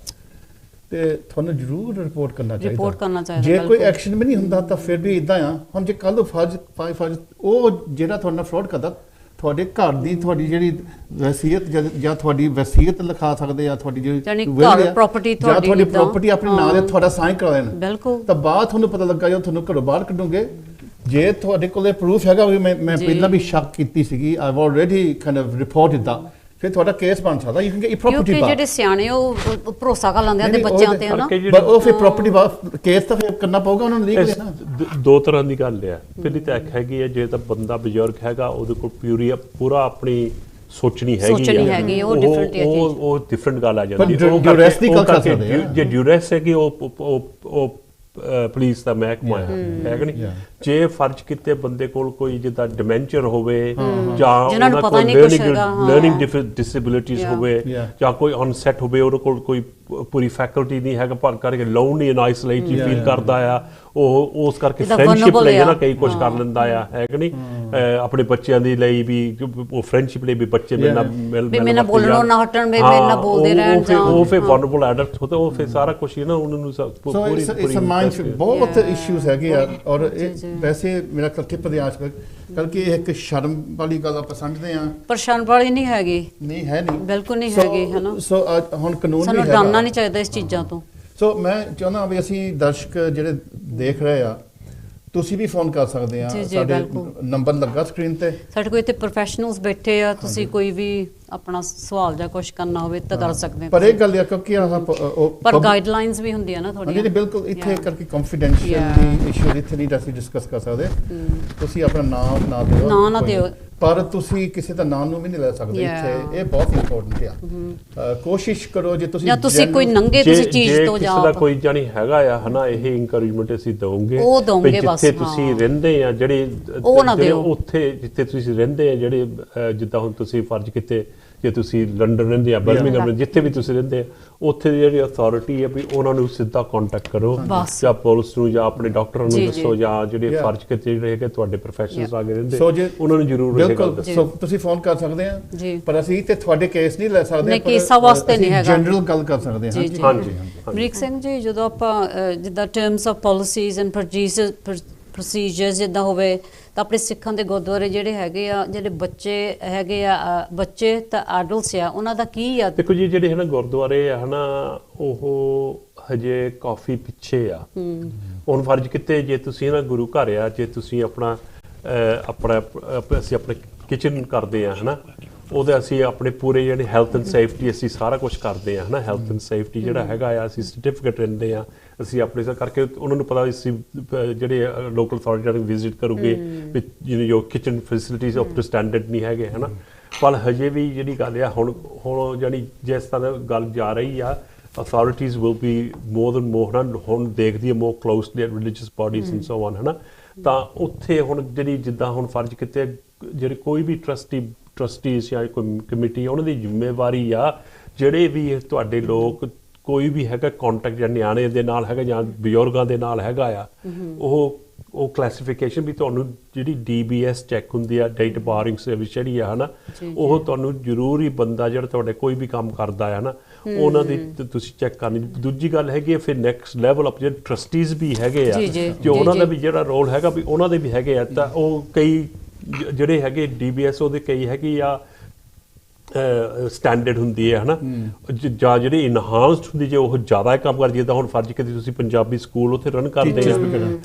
ਤੇ ਤੁਹਾਨੂੰ ਜ਼ਰੂਰ ਰਿਪੋਰਟ ਕਰਨਾ ਚਾਹੀਦਾ ਜੇ ਕੋਈ ਐਕਸ਼ਨ ਵੀ ਨਹੀਂ ਹੁੰਦਾ ਤਾਂ ਫਿਰ ਵੀ ਇਦਾਂ ਆ ਹੁਣ ਜੇ ਕੱਲ ਨੂੰ ਫਰਜ਼ ਉਹ ਜਿਹੜਾ ਤੁਹਾਡੇ ਨਾਲ ਫਰਾਡ ਕਰਦਾ ਤੁਹਾਡੇ ਘਰ ਦੀ ਤੁਹਾਡੀ ਜਿਹੜੀ ਵਸੀਅਤ ਜਾਂ ਤੁਹਾਡੀ ਵਸੀਅਤ ਲਿਖਾ ਸਕਦੇ ਆ ਤੁਹਾਡੀ ਜਿਹੜੀ ਪ੍ਰਾਪਰਟੀ ਆਪਣੇ ਨਾਂ ਦੇ ਤੁਹਾਡਾ ਸਾਈਨ ਕਰਾ ਦੇਣ ਬਿਲਕੁਲ ਤਾਂ ਬਾਅਦ ਤੁਹਾਨੂੰ ਪਤਾ ਲੱਗਾ ਜਦੋਂ ਤੁਹਾਨੂੰ ਘਰੋਂ ਬਾਹਰ ਕੱਢੋਗੇ ਜੇ ਤੁਹਾਡੇ ਕੋਲ ਇਹ ਪ੍ਰੂਫ ਹੈਗਾ ਵੀ ਮੈਂ ਪਹਿਲਾਂ ਵੀ ਸ਼ੱਕ ਕੀਤੀ ਸੀਗੀ I have already kind of reported ਦਾ ਫਿਰ ਤੁਹਾਡਾ ਕੇਸ ਬਣ ਸਕਦਾ you can get property back ਜਿਹੜੇ ਸਿਆਣੇ ਉਹ ਭਰੋਸਾ ਕਰ ਲੈਂਦੇ ਆ ਤੇ ਬੱਚਿਆਂ ਤੇ ਹਨਾ ਉਹ ਫਿਰ ਪ੍ਰਾਪਰਟੀ ਬਾਕ ਕੇਸ ਤਾਂ ਫਿਰ ਕਰਨਾ ਪਊਗਾ ਉਹਨਾਂ ਨੂੰ ਲੀਗਲ ਹੈ ਨਾ ਦੋ ਤਰ੍ਹਾਂ ਦੀ ਗੱਲ ਹੈ ਪਹਿਲੀ ਤਾਂ ਇੱਕ ਹੈਗੀ ਹੈ ਜੇ ਤਾਂ ਬੰਦਾ ਬਜ਼ੁਰਗ ਹੈਗਾ ਉਹਦੇ ਕੋਲ ਪੂਰਾ ਆਪਣੀ ਸੋਚਣੀ ਹੈਗੀ ਉਹ ਡਿਫਰੈਂਟ ਗੱਲ ਆ ਜਾਂਦੀ ਹੈ ਡਿਊਰੈਸ ਦੀ ਗੱਲ ਕਰ ਸਕਦੇ ਆ ਜੇ ਡਿਊਰੈਸ ਹੈ ਕਿ ਉਹ ਪੁਲਿਸ ਦਾ ਮਹਿਕਮਾ ਹੈ ਕਿ ਨਹੀਂ ਜੇ ਫਰਜ਼ ਕੀਤੇ ਬੰਦੇ ਕੋਲ ਕੋਈ ਜਿੱਦਾਂ ਡਿਮੈਂਚਰ ਹੋਵੇ ਜਾਂ ਉਹਨਾਂ ਕੋਲ ਲਰਨਿੰਗ ਡਿਸੇਬਿਲਿਟੀਜ਼ ਹੋਵੇ ਜਾਂ ਕੋਈ ਅਨਸੈਟ ਹੋਵੇ ਉਹਦੇ ਕੋਲ ਕੋਈ ਪੂਰੀ ਫੈਕਲਟੀ ਨਹੀਂ ਹੈਗਾ ਪਰ ਕਰਕੇ ਲੋਨਲੀ ਐਂਡ ਆਈਸੋਲੇਟਡ ਫੀਲ ਕਰਦਾ ਆ ਉਹ ਉਸ ਕਰਕੇ ਫਰੈਂਡਸ਼ਿਪ ਲਈ ਨਾ ਕਈ ਕੁਝ ਕਰ ਲੈਂਦਾ ਆ ਹੈ ਕਿ ਨਹੀਂ ਆਪਣੇ ਬੱਚਿਆਂ ਦੇ ਲਈ ਵੀ ਉਹ ਫਰੈਂਡਸ਼ਿਪ ਲਈ ਵੀ ਬੱਚੇ ਮੇਰੇ ਨਾਲ ਬੋਲਣੋਂ ਨਾ ਹਟਣ ਮੇਰੇ ਨਾਲ ਬੋਲਦੇ ਰਹਿਣ ਜਾਂ ਉਹ ਫਿਰ ਵਨਰੇਬਲ ਐਡਲਟ ਹੁੰਦਾ ਉਹ ਫਿਰ ਸਾਰਾ ਕੁਝ ਹੀ ਨਾ ਉਹਨਾਂ ਨੂੰ ਪੂਰੀ ਬਹੁਤ ਇਸ਼ੂਜ਼ ਹੈਗੇ ਆ ਔਰ ਵੈਸੇ ਮੇਰਾ ਕਰਕੇ ਪਰਿਆਸ ਕਰਕੇ ਇੱਕ ਸ਼ਰਮ ਵਾਲੀ ਗੱਲ ਆਪਾਂ ਸਮਝਦੇ ਆ ਪਰ ਸ਼ਰਮ ਵਾਲੀ ਨਹੀਂ ਹੈਗੀ ਹੈ ਨਹੀਂ ਬਿਲਕੁਲ ਨਹੀਂ ਹੈਗੀ ਹੈ ਨਾ ਸੋ ਹੁਣ ਕਾਨੂੰਨ ਵੀ ਸਾਨੂੰ ਡਰਨਾ ਨਹੀਂ ਚਾਹੀਦਾ ਇਸ ਚੀਜ਼ਾਂ ਤੋਂ ਸੋ ਮੈਂ ਚਾਹੁੰਦਾ ਵੀ ਅਸੀਂ ਦਰਸ਼ਕ ਜਿਹੜੇ ਦੇਖ ਰਹੇ ਆ ਤੁਸੀਂ ਵੀ ਫੋਨ ਕਰ ਸਕਦੇ ਆ ਸਾਡੇ ਨੰਬਰ ਲੱਗਾ ਸਕਰੀਨ ਤੇ ਸਾਡੇ ਕੋਲ ਇੱਥੇ ਪ੍ਰੋਫੈਸ਼ਨਲਸ ਬੈਠੇ ਆ ਤੁਸੀਂ ਕੋਈ ਵੀ ਆਪਣਾ ਸਵਾਲ ਜਾਂ ਕੁਝ ਕਰਨਾ ਹੋਵੇ ਤਾਂ ਕਰ ਸਕਦੇ ਪਰ ਇਹ ਗੱਲ ਹੈ ਕਿਉਂਕਿ ਪਰ ਗਾਈਡਲਾਈਨਸ ਵੀ ਹੁੰਦੀਆਂ ਨਾ ਥੋੜੀਆਂ ਜੀ ਬਿਲਕੁਲ ਇੱਥੇ ਕਰਕੇ ਕੰਫੀਡੈਂਸ਼ੀਅਲ ਦੀ ਇਸ਼ੂ ਇੱਥੇ ਨਹੀਂ ਅਸੀਂ ਡਿਸਕਸ ਕਰ ਸਕਦੇ ਤੁਸੀਂ ਆਪਣਾ ਨਾਮ ਨਾ ਦਿਓ ਪਰ ਤੁਸੀਂ ਕਿਸੇ ਦਾ ਨਾਮ ਨੂੰ ਵੀ ਨਹੀਂ ਲੈ ਸਕਦੇ ਇੱਥੇ ਇਹ ਬਹੁਤ ਇੰਪੋਰਟੈਂਟ ਆ ਕੋਸ਼ਿਸ਼ ਕਰੋ ਜੇ ਤੁਸੀਂ ਜਾਂ ਤੁਸੀਂ ਕੋਈ ਨੰਗੇ ਕਿਸੇ ਚੀਜ਼ ਤੋਂ ਜਾਂ ਕਿਸੇ ਦਾ ਕੋਈ ਜਾਨੀ ਹੈਗਾ ਆ ਹਨਾ ਇਹ ਇਨਕਰੇਜਮੈਂਟ ਅਸੀਂ ਦਵਾਂਗੇ ਜਿੱਥੇ ਤੁਸੀਂ ਰਹਿੰਦੇ ਆ ਜਿਹੜੇ ਉੱਥੇ ਜਿੱਥੇ ਤੁਸੀਂ ਰਹਿੰਦੇ ਆ ਜਿਹੜੇ ਜਿੱਦਾਂ ਹੁਣ ਤੁਸੀਂ ਫਰਜ਼ ਕੀਤੇ ਜੇ ਤੁਸੀਂ ਲੰਡਨ ਰਹਿੰਦੇ ਆ ਬਰਮਿੰਘਮ ਜਿੱਥੇ ਵੀ ਤੁਸੀਂ ਰਹਿੰਦੇ ਆ ਉੱਥੇ ਦੀ ਜਿਹੜੀ ਅਥਾਰਟੀ ਹੈ ਵੀ ਉਹਨਾਂ ਨੂੰ ਸਿੱਧਾ ਕੰਟੈਕਟ ਕਰੋ ਜਾਂ ਪੁਲਿਸ ਨੂੰ ਜਾਂ ਆਪਣੇ ਡਾਕਟਰਾਂ ਨੂੰ ਦੱਸੋ ਜਾਂ ਜਿਹੜੇ ਫਰਜ਼ ਕੀਤੇ ਜਿਹੜੇ ਹੈਗੇ ਤੁਹਾਡੇ ਪ੍ਰੋਫੈਸ਼ਨਲਸ ਆ ਕੇ ਰਹਿੰਦੇ ਉਹਨਾਂ ਨੂੰ ਜ਼ਰੂਰ ਬਿਲਕੁਲ ਤੁਸੀਂ ਫੋਨ ਕਰ ਸਕਦੇ ਆ ਪਰ ਅਸੀਂ ਤੇ ਤੁਹਾਡੇ ਕੇਸ ਨਹੀਂ ਲੈ ਸਕਦੇ ਕੇਸਾਂ ਵਾਸਤੇ ਨਹੀਂ ਹੈਗਾ ਜਨਰਲ ਗੱਲ ਕਰ ਸਕਦੇ ਹਾਂ ਹਾਂਜੀ ਅਮਰੀਕ ਸਿੰਘ ਜੀ ਜਦੋਂ ਆਪਾਂ ਜਿੱਦਾਂ terms of policies and procedures ਜਿੱਦਾਂ ਹੋਵੇ ਤਾਂ ਆਪਣੇ ਸਿੱਖਾਂ ਦੇ ਗੁਰਦੁਆਰੇ ਜਿਹੜੇ ਹੈਗੇ ਆ ਜਿਹੜੇ ਬੱਚੇ ਤਾਂ ਐਡਲਟਸ ਆ ਉਹਨਾਂ ਦਾ ਕੀ ਆ ਦੇਖੋ ਜੀ ਜਿਹੜੇ ਹਨਾ ਗੁਰਦੁਆਰੇ ਆ ਹਨਾ ਉਹ ਹਜੇ ਕਾਫੀ ਪਿੱਛੇ ਆ ਹੁਣ ਫਰਜ਼ ਕੀਤੇ ਜੇ ਤੁਸੀਂ ਨਾ ਗੁਰੂ ਘਰ ਆ ਜੇ ਤੁਸੀਂ ਆਪਣਾ ਅਸੀਂ ਆਪਣੇ ਕਿਚਨ ਕਰਦੇ ਆ ਹਨਾ ਉਹਦੇ ਅਸੀਂ ਆਪਣੇ ਪੂਰੇ ਜਿਹੜੇ ਹੈਲਥ ਐਂਡ ਸੇਫਟੀ ਅਸੀਂ ਸਾਰਾ ਕੁਝ ਕਰਦੇ ਆ ਹਨਾ ਹੈਲਥ ਐਂਡ ਸੇਫਟੀ ਜਿਹੜਾ ਹੈਗਾ ਆ ਅਸੀਂ ਸਰਟੀਫਿਕੇਟ ਲੈਂਦੇ ਆ ਅਸੀਂ ਆਪਣੇ ਕਰਕੇ ਉਹਨਾਂ ਨੂੰ ਪਤਾ ਅਸੀਂ ਜਿਹੜੇ ਲੋਕਲ ਅਥਾਰਟੀ ਨੂੰ ਵਿਜ਼ਿਟ ਕਰੂਗੇ ਵੀ ਜੋ kitchen facilities up to standard ਨਹੀਂ ਹੈਗੇ ਹਨਾ ਪਰ ਹਜੇ ਵੀ ਜਿਹੜੀ ਗੱਲ ਆ ਹੁਣ ਜਾਨੀ ਜਿਸ ਤਰ੍ਹਾਂ ਗੱਲ ਜਾ ਰਹੀ ਆ authorities will be more than more ਹੁਣ ਦੇਖਦੀ ਹੈ more closely at religious bodies and so on ਹਨਾ ਤਾਂ ਉੱਥੇ ਹੁਣ ਜਿਹੜੀ ਜਿੱਦਾਂ ਹੁਣ ਫਰਜ਼ ਕੀਤੇ ਜਿਹੜੇ ਕੋਈ ਵੀ ਟਰਸਟੀਜ਼ ਜਾਂ ਕੋਈ ਕਮੇਟੀ ਉਹਨਾਂ ਦੀ ਜ਼ਿੰਮੇਵਾਰੀ ਆ ਜਿਹੜੇ ਵੀ ਤੁਹਾਡੇ ਲੋਕ ਕੋਈ ਵੀ ਹੈਗਾ ਕੰਟੈਕਟ ਜਾਂ ਨਿਆਣੇ ਦੇ ਨਾਲ ਹੈਗਾ ਜਾਂ ਬਜ਼ੁਰਗਾਂ ਦੇ ਨਾਲ ਹੈਗਾ ਆ ਉਹ ਕਲਾਸੀਫਿਕੇਸ਼ਨ ਵੀ ਤੁਹਾਨੂੰ ਜਿਹੜੀ DBS ਚੈੱਕ ਹੁੰਦੀ ਆ ਡੇਟ ਬਾਰਿੰਗ ਸਰਵਿਸ ਜਿਹੜੀ ਆ ਹਨਾ ਉਹ ਤੁਹਾਨੂੰ ਜ਼ਰੂਰੀ ਬੰਦਾ ਜਿਹੜਾ ਤੁਹਾਡੇ ਕੋਈ ਵੀ ਕੰਮ ਕਰਦਾ ਆ ਹਨਾ ਉਹਨਾਂ ਦੀ ਤੁਸੀਂ ਚੈੱਕ ਕਰਨੀ ਦੂਜੀ ਗੱਲ ਹੈਗੀ ਫਿਰ ਨੈਕਸਟ ਲੈਵਲ ਅਪ ਜਿਹੜੇ ਟਰਸਟੀਜ਼ ਵੀ ਹੈਗੇ ਆ ਜੋ ਉਹਨਾਂ ਦਾ ਵੀ ਜਿਹੜਾ ਰੋਲ ਹੈਗਾ ਵੀ ਉਹਨਾਂ ਦੇ ਵੀ ਹੈਗੇ ਆ ਤਾਂ ਉਹ ਕਈ ਜਿਹੜੇ ਹੈਗੇ DBS ਉਹਦੇ ਕਈ ਹੈਗੇ ਆ ਸਟੈਂਡਰਡ ਹੁੰਦੀ ਹੈ ਹਨਾ ਜਾਂ ਜਿਹੜੀ ਇਨਹਾਂਸਡ ਹੁੰਦੀ ਜੇ ਉਹ ਜ਼ਿਆਦਾ ਕੰਮ ਕਰਦੀ ਹੈ ਤਾਂ ਹੁਣ ਫਰਜ਼ ਕਿਤੇ ਤੁਸੀਂ ਪੰਜਾਬੀ ਸਕੂਲ ਉੱਥੇ ਰਨ ਕਰਦੇ ਆ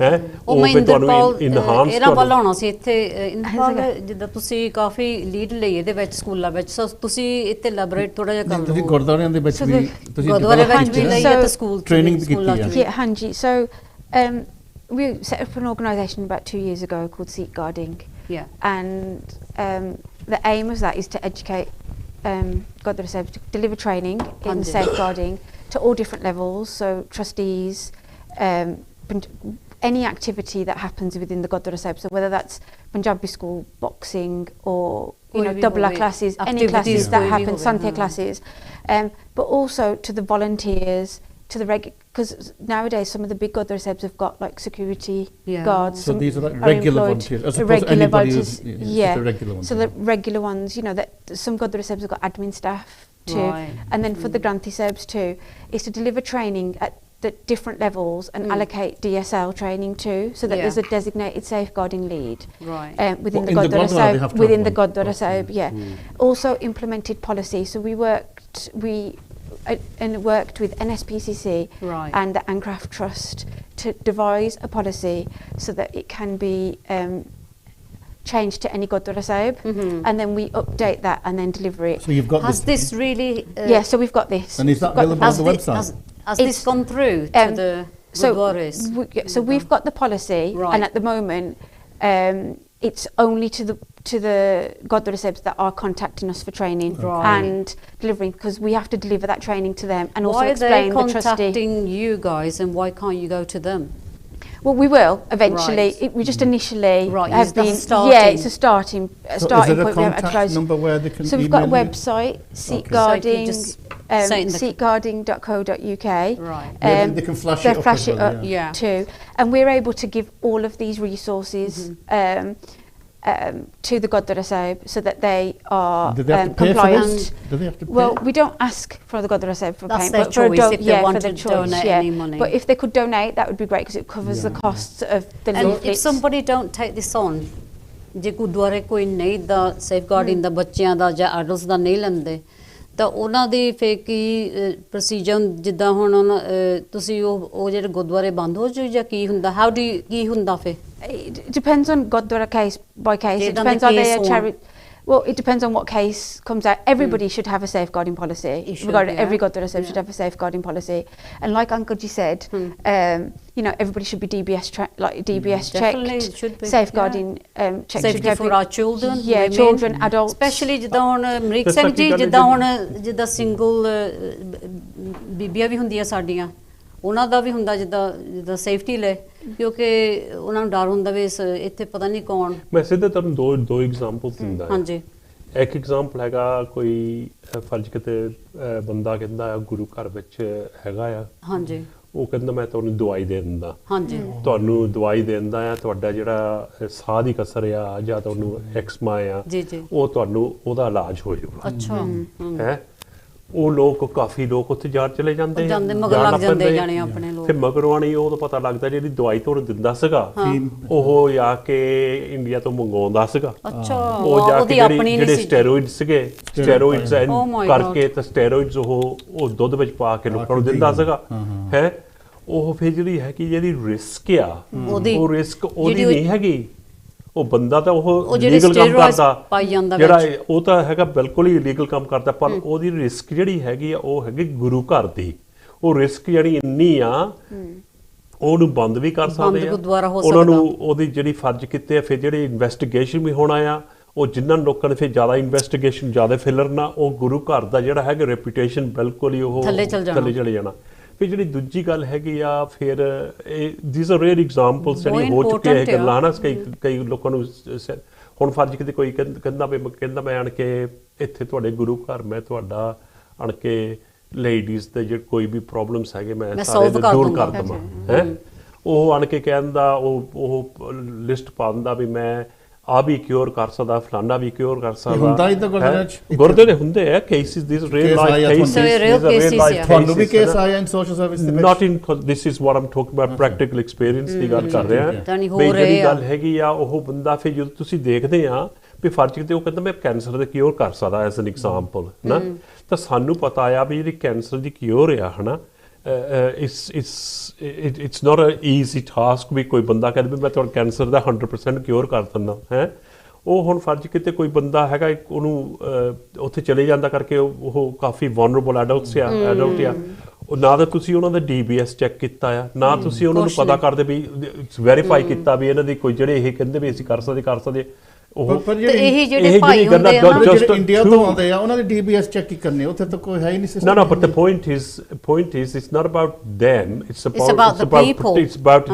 ਹੈ ਉਹ ਫਿਰ ਤੁਹਾਨੂੰ ਇਨਹਾਂਸ ਇਹਨਾਂ ਵੱਲ ਆਉਣਾ ਸੀ ਇੱਥੇ ਇਨਫਾਲ ਜਿੱਦਾਂ ਤੁਸੀਂ ਕਾਫੀ ਲੀਡ ਲਈ ਇਹਦੇ ਵਿੱਚ ਸਕੂਲਾਂ ਵਿੱਚ ਸੋ ਤੁਸੀਂ ਇੱਥੇ ਐਲੈਬੋਰੇਟ ਥੋੜਾ ਜਿਹਾ ਕਰ ਲਓ ਤੁਸੀਂ ਗੁਰਦੁਆਰਿਆਂ ਦੇ ਵਿੱਚ ਵੀ ਤੁਸੀਂ ਗੁਰਦੁਆਰੇ ਵਿੱਚ ਵੀ ਲਈ ਹੈ ਤੇ ਸਕੂਲ ਟ੍ਰੇਨਿੰਗ ਵੀ ਕੀਤੀ ਹੈ ਹਾਂਜੀ ਸੋ we set up an organisation about 2 years ago called Sikh Guarding. Yeah. And the aim of that is to educate Gurdwara Sahibs to deliver training in safeguarding to all different levels, so trustees, any activity that happens within the Gurdwara Sahib, so whether that's Punjabi school, boxing or double classes, any classes that happen, Santya classes, but also to the volunteers, to the because nowadays some of the big Gurdwara Sahibs have got like security guards. So these are like regular volunteers, as opposed to anybody who's the regular ones. So the regular ones, you know, that some Gurdwara Sahibs have got admin staff too, and then for the Granthi Sahibs too, is to deliver training at the different levels and allocate DSL training too, so that there's a designated safeguarding lead within the Gurdwara Sahib. Within the Gurdwara Sahib, Also implemented policy. So we worked with NSPCC and the Ancraft Trust to devise a policy so that it can be changed to any Gurdwara Sahib, and then we update that and then deliver it. So you've got this really yeah, so we've got this. And is that available on the website? Has this gone through to the Gurdwaras? So we've got the policy, and at the moment it's only to the Gurdwara Sahibs that are contacting us for training and delivering, because we have to deliver that training to them and also explain the trustee. Why are they contacting you guys and why can't you go to them? Well, we will eventually. We just initially have been. Starting. Yeah, it's a starting so is point. there a contact number where they can? So we've got a website, Sikh Guarding, sikhguarding.co.uk. Right. They can flash it up too, and we're able to give all of these resources. To the Gurdwara Sahib so that they are compliant. Do they have to pay? Well, we don't ask for the Gurdwara Sahib for payment. That's their choice if they want to donate any money. But if they could donate, that would be great because it covers the costs of the And leaflets. if somebody don't take this on, ਜੇ ਗੁਰਦੁਆਰੇ ਕੋਈ ਨਹੀਂ ਦਾ ਸੇਫਗਾਰਡਿੰਗ ਦਾ ਬੱਚਿਆਂ ਦਾ ਜਾਂ adults ਦਾ ਨਹੀਂ ਲੈਂਦੇ ਤਾਂ ਉਹਨਾਂ ਦੀ ਫੇਰ ਕੀ ਪ੍ਰੋਸੀਜਰ ਜਿੱਦਾਂ ਹੁਣ ਤੁਸੀਂ ਉਹ ਜਿਹੜੇ ਗੁਰਦੁਆਰੇ ਬੰਦ ਹੋ ਜੂ ਜਾਂ ਕੀ ਹੁੰਦਾ ਹਾਊ ਡੂ ਕੀ ਹੁੰਦਾ ਫੇਰ It depends on Gurdwara case by case. It depends on their charity. Well, it depends on what case comes out. Everybody should have a safeguarding policy. Every Gurdwara Sahib should have a safeguarding policy. And like Uncle Ji said, you know, everybody should be DBS checked. Safeguarding checked. Safety for our children. Yeah, children, adults. Especially ਜਿੱਦਾਂ ਹੁਣ ਅਮਰੀਕ ਸਿੰਘ ਜੀ ਜਿੱਦਾਂ ਹੁਣ ਜਿੱਦਾਂ single ਬੀਬੀਆਂ ਵੀ ਹੁੰਦੀਆਂ ਸਾਡੀਆਂ ਉਹਨਾਂ ਦਾ ਵੀ ਹੁੰਦਾ ਜਿੱਦਾਂ ਸੇਫਟੀ ਲੈ ਕਿਉਂਕਿ ਉਹਨਾਂ ਨੂੰ ਡਰ ਹੁੰਦਾ ਵੀ ਇੱਥੇ ਪਤਾ ਨਹੀਂ ਕੌਣ ਮੈਂ ਸਿੱਧਾ ਤੁਹਾਨੂੰ ਦੋ ਐਗਜ਼ਾਮਪਲ ਦਿੰਦਾ ਹਾਂਜੀ ਇੱਕ ਐਗਜ਼ਾਮਪਲ ਹੈਗਾ ਕੋਈ ਫਰਜ਼ ਕਿਤੇ ਬੰਦਾ ਕਹਿੰਦਾ ਗੁਰੂ ਘਰ ਵਿੱਚ ਹੈਗਾ ਆ ਹਾਂਜੀ ਉਹ ਕਹਿੰਦਾ ਮੈਂ ਤੁਹਾਨੂੰ ਦਵਾਈ ਦੇ ਦਿੰਦਾ ਹਾਂਜੀ ਤੁਹਾਨੂੰ ਦਵਾਈ ਦੇ ਦਿੰਦਾ ਆ ਤੁਹਾਡਾ ਜਿਹੜਾ ਸਾਹ ਦੀ ਕਸਰ ਆ ਜਾਂ ਤੁਹਾਨੂੰ ਐਕਸਮਾ ਆ ਉਹ ਤੁਹਾਨੂੰ ਉਹਦਾ ਇਲਾਜ ਹੋ ਜਾਊਗਾ ਅੱਛਾ ਹੈ ਉਹ ਲੋਕ ਕਾਫੀ ਲੋਕ ਉੱਥੇ ਜਾ ਚਲੇ ਜਾਂਦੇ ਮਗਰ ਲੱਗ ਜਾਂਦੇ ਜਾਣੇ ਆਪਣੇ ਲੋਕ ਫਿਰ ਮਗਰੋਂ ਆਣੀ ਉਹ ਤਾਂ ਪਤਾ ਲੱਗਦਾ ਜਿਹੜੀ ਦਵਾਈ ਤੁਹਾਨੂੰ ਦਿੰਦਾ ਸੀਗਾ ਉਹ ਜਾ ਕੇ ਇੰਡੀਆ ਤੋਂ ਮੰਗਵਾਉਂਦਾ ਸੀਗਾ ਅੱਛਾ ਉਹ ਜਾ ਕੇ ਜਿਹੜੇ ਸਟੀਰੋਇਡਸ ਸੀਗੇ ਸਟੀਰੋਇਡਸ ਕਰਕੇ ਤਾਂ ਸਟੀਰੋਇਡਸ ਉਹ ਦੁੱਧ ਵਿੱਚ ਪਾ ਕੇ ਲੋਕਾਂ ਨੂੰ ਦਿੰਦਾ ਸੀਗਾ ਹੈ ਉਹ ਫਿਰ ਜਿਹੜੀ ਰਿਸਕ ਆ ਉਹ ਰਿਸਕ ਉਹਦੀ ਨਹੀਂ ਹੈਗੀ ਉਹ ਬੰਦਾ ਤਾਂ ਉਹ ਲੀਗਲ ਕੰਮ ਕਰਦਾ ਜਿਹੜਾ ਉਹ ਤਾਂ ਹੈਗਾ ਬਿਲਕੁਲ ਹੀ ਲੀਗਲ ਕੰਮ ਕਰਦਾ ਪਰ ਉਹਦੀ ਰਿਸਕ ਜਿਹੜੀ ਹੈਗੀ ਆ ਉਹ ਹੈਗੀ ਗੁਰੂ ਘਰ ਦੀ ਉਹ ਰਿਸਕ ਜਿਹੜੀ ਇੰਨੀ ਆ ਉਹਨੂੰ ਬੰਦ ਵੀ ਕਰ ਸਕਦੇ ਆ ਉਹਨਾਂ ਨੂੰ ਉਹਦੀ ਜਿਹੜੀ ਫਰਜ਼ ਕੀਤੇ ਆ ਫਿਰ ਜਿਹੜੀ ਇਨਵੈਸਟੀਗੇਸ਼ਨ ਵੀ ਹੋਣਾ ਆ ਉਹ ਜਿਨ੍ਹਾਂ ਲੋਕਾਂ ਨੇ ਫਿਰ ਜ਼ਿਆਦਾ ਇਨਵੈਸਟੀਗੇਸ਼ਨ ਜ਼ਿਆਦਾ ਫਿਲਰ ਨਾ ਉਹ ਗੁਰੂ ਘਰ ਦਾ ਜਿਹੜਾ ਹੈਗਾ ਰੈਪੂਟੇਸ਼ਨ ਬਿਲਕੁਲ ਹੀ ਉਹ ਥੱਲੇ ਚਲੇ ਜਾਣਾ ਫਿਰ ਜਿਹੜੀ ਦੂਜੀ ਗੱਲ ਹੈਗੀ ਆ ਫਿਰ ਥੀਸ ਆਰ ਰੇਅਰ ਐਗਜ਼ਾਮਪਲਸ ਜਿਹੜੀ ਹੋ ਚੁੱਕੇ ਹੈ ਗੱਲਾਂ ਨਾ ਕਈ ਲੋਕਾਂ ਨੂੰ ਹੁਣ ਫਰਜ਼ ਕਿਤੇ ਕੋਈ ਕਹਿੰਦਾ ਮੈਂ ਆਣ ਕੇ ਇੱਥੇ ਤੁਹਾਡੇ ਗੁਰੂ ਘਰ ਮੈਂ ਤੁਹਾਡਾ ਆਣ ਕੇ ਲੇਡੀਜ਼ ਦੇ ਜਿਹੜੇ ਕੋਈ ਵੀ ਪ੍ਰੋਬਲਮਸ ਹੈਗੇ ਮੈਂ ਸਾਰੇ ਦੂਰ ਕਰ ਦਵਾਂ ਹੈ ਉਹ ਆਣ ਕੇ ਕਹਿੰਦਾ ਉਹ ਲਿਸਟ ਪਾ ਦਿੰਦਾ ਵੀ ਮੈਂ ਆ ਵੀ ਕਿਉਰ ਕਰ ਸਕਦਾ ਫਲਾਨਾ ਵੀ ਕਿਉਰ ਕਰ ਸਕਦਾ ਗੁਰਦੁਆਰੇ ਹੁੰਦੇ ਆ cases these real life cases ਤੁਹਾਨੂੰ ਵੀ ਕੇਸ ਆਇਆ ਇਨ ਸੋਸ਼ਲ ਸਰਵਿਸ ਦੇ ਵਿੱਚ not in this is what I'm talking about practical experience ਦੀ ਗੱਲ ਕਰ ਰਹੇ ਆ ਵੀ ਜਿਹੜੀ ਗੱਲ ਹੈਗੀ ਆ ਉਹ ਬੰਦਾ ਫਿਰ ਜਦੋਂ ਤੁਸੀਂ ਦੇਖਦੇ ਆ ਵੀ ਫਰਜ਼ ਕਿਤੇ ਉਹ ਕਹਿੰਦਾ ਮੈਂ ਕੈਂਸਰ ਦੇ ਕਿਉਰ ਕਰ ਸਕਦਾ ਐਜ਼ ਐਨ ਐਗਜ਼ਾਮਪਲ ਨਾ ਤਾਂ ਸਾਨੂੰ ਪਤਾ ਆ ਵੀ ਜਿਹੜੀ ਕੈਂਸਰ ਦੀ ਕਿਉਰ ਆ ਹਨਾ it's not an easy task ਵੀ ਕੋਈ ਬੰਦਾ ਕਹਿੰਦਾ ਵੀ ਮੈਂ ਤੁਹਾਡਾ ਕੈਂਸਰ ਦਾ 100% ਕਿਉਰ ਕਰ ਦਿੰਦਾ ਹੈ ਉਹ ਹੁਣ ਫਰਜ਼ ਕਿਤੇ ਕੋਈ ਬੰਦਾ ਹੈਗਾ ਉਹਨੂੰ ਉੱਥੇ ਚਲੇ ਜਾਂਦਾ ਕਰਕੇ ਉਹ ਕਾਫੀ ਵਨਰੇਬਲ ਐਡਲਟ ਆ ਉਹ ਨਾ ਤਾਂ ਤੁਸੀਂ ਉਹਨਾਂ ਦਾ DBS ਚੈੱਕ ਕੀਤਾ ਆ ਨਾ ਤੁਸੀਂ ਉਹਨਾਂ ਨੂੰ ਪਤਾ ਕਰਦੇ ਵੀ ਵੈਰੀਫਾਈ ਕੀਤਾ ਵੀ ਇਹਨਾਂ ਦੀ ਕੋਈ ਜਿਹੜੇ ਇਹ ਕਹਿੰਦੇ ਵੀ ਅਸੀਂ ਕਰ ਸਕਦੇ ਉਹ ਇਹ ਜਿਹੜੇ ਭਾਈ ਹੁੰਦੇ ਆ ਨਾ ਜਿਹੜੇ ਇੰਡੀਆ ਤੋਂ ਆਉਂਦੇ ਆ ਉਹਨਾਂ ਦੇ DBS ਚੈੱਕ ਕੀ ਕਰਨੇ ਉੱਥੇ ਤਾਂ ਕੋਈ ਹੈ ਹੀ ਨਹੀਂ system no but the point is it's not about them it's about the people it's about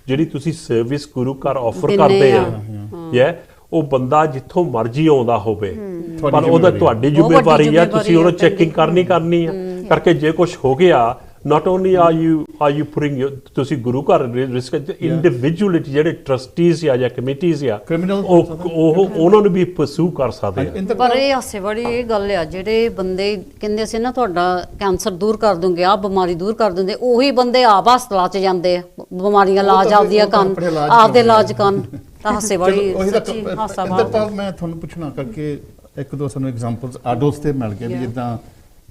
ਜਿਹੜੀ ਤੁਸੀਂ ਸਰਵਿਸ ਗੁਰੂ ਘਰ ਆਫਰ ਕਰਦੇ ਆ ਉਹ ਬੰਦਾ ਜਿੱਥੋਂ ਮਰਜ਼ੀ ਆਉਂਦਾ ਹੋਵੇ ਪਰ ਉਹਦਾ ਤੁਹਾਡੀ ਜ਼ਿੰਮੇਵਾਰੀ ਆ ਤੁਸੀਂ ਉਹਨੂੰ ਚੈਕਿੰਗ ਕਰਨੀ ਆ ਕਰਕੇ ਜੇ ਕੁਝ ਹੋ ਗਿਆ not only are you putting your ਤੁਸੀਂ ਗੁਰੂ ਘਰ ਰਿਸਕ ਇੰਡੀਵਿਜੂਅਲਿਟੀ ਜਿਹੜੇ ਟਰਸਟੀਜ਼ ਆ ਜਾਂ ਕਮੇਟੀਜ਼ ਆ ਉਹ ਉਹਨਾਂ ਨੂੰ ਵੀ ਪਰਸੂ ਕਰ ਸਕਦੇ ਆ ਪਰ ਇਹ ਹਾਸੇ ਵਾਲੀ ਇਹ ਗੱਲ ਆ ਜਿਹੜੇ ਬੰਦੇ ਕਹਿੰਦੇ ਸੀ ਨਾ ਤੁਹਾਡਾ ਕੈਂਸਰ ਦੂਰ ਕਰ ਦੂੰਗੇ ਆ ਬਿਮਾਰੀ ਦੂਰ ਕਰ ਦਿੰਦੇ ਉਹੀ ਬੰਦੇ ਆਪ ਹਸਪਤਾਲਾਂ 'ਚ ਜਾਂਦੇ ਆ ਬਿਮਾਰੀਆਂ ਇਲਾਜ ਆਪਦੀਆਂ ਕਰਨ ਆਪਦੇ ਇਲਾਜ ਕਰਨ ਤਾਂ ਹਾਸੇ ਵਾਲੀ ਸੱਚੀ ਹਾਸਾ ਬਾਤ ਮੈਂ ਤੁਹਾਨੂੰ ਪੁੱਛਣਾ ਕਰਕੇ ਇੱਕ ਦੋ ਸਾਨੂੰ ਐਗਜ਼ਾਮਪਲਸ ਆਡੋਸ ਤੇ ਮਿਲ ਗਏ ਵੀ ਜਿੱਦਾਂ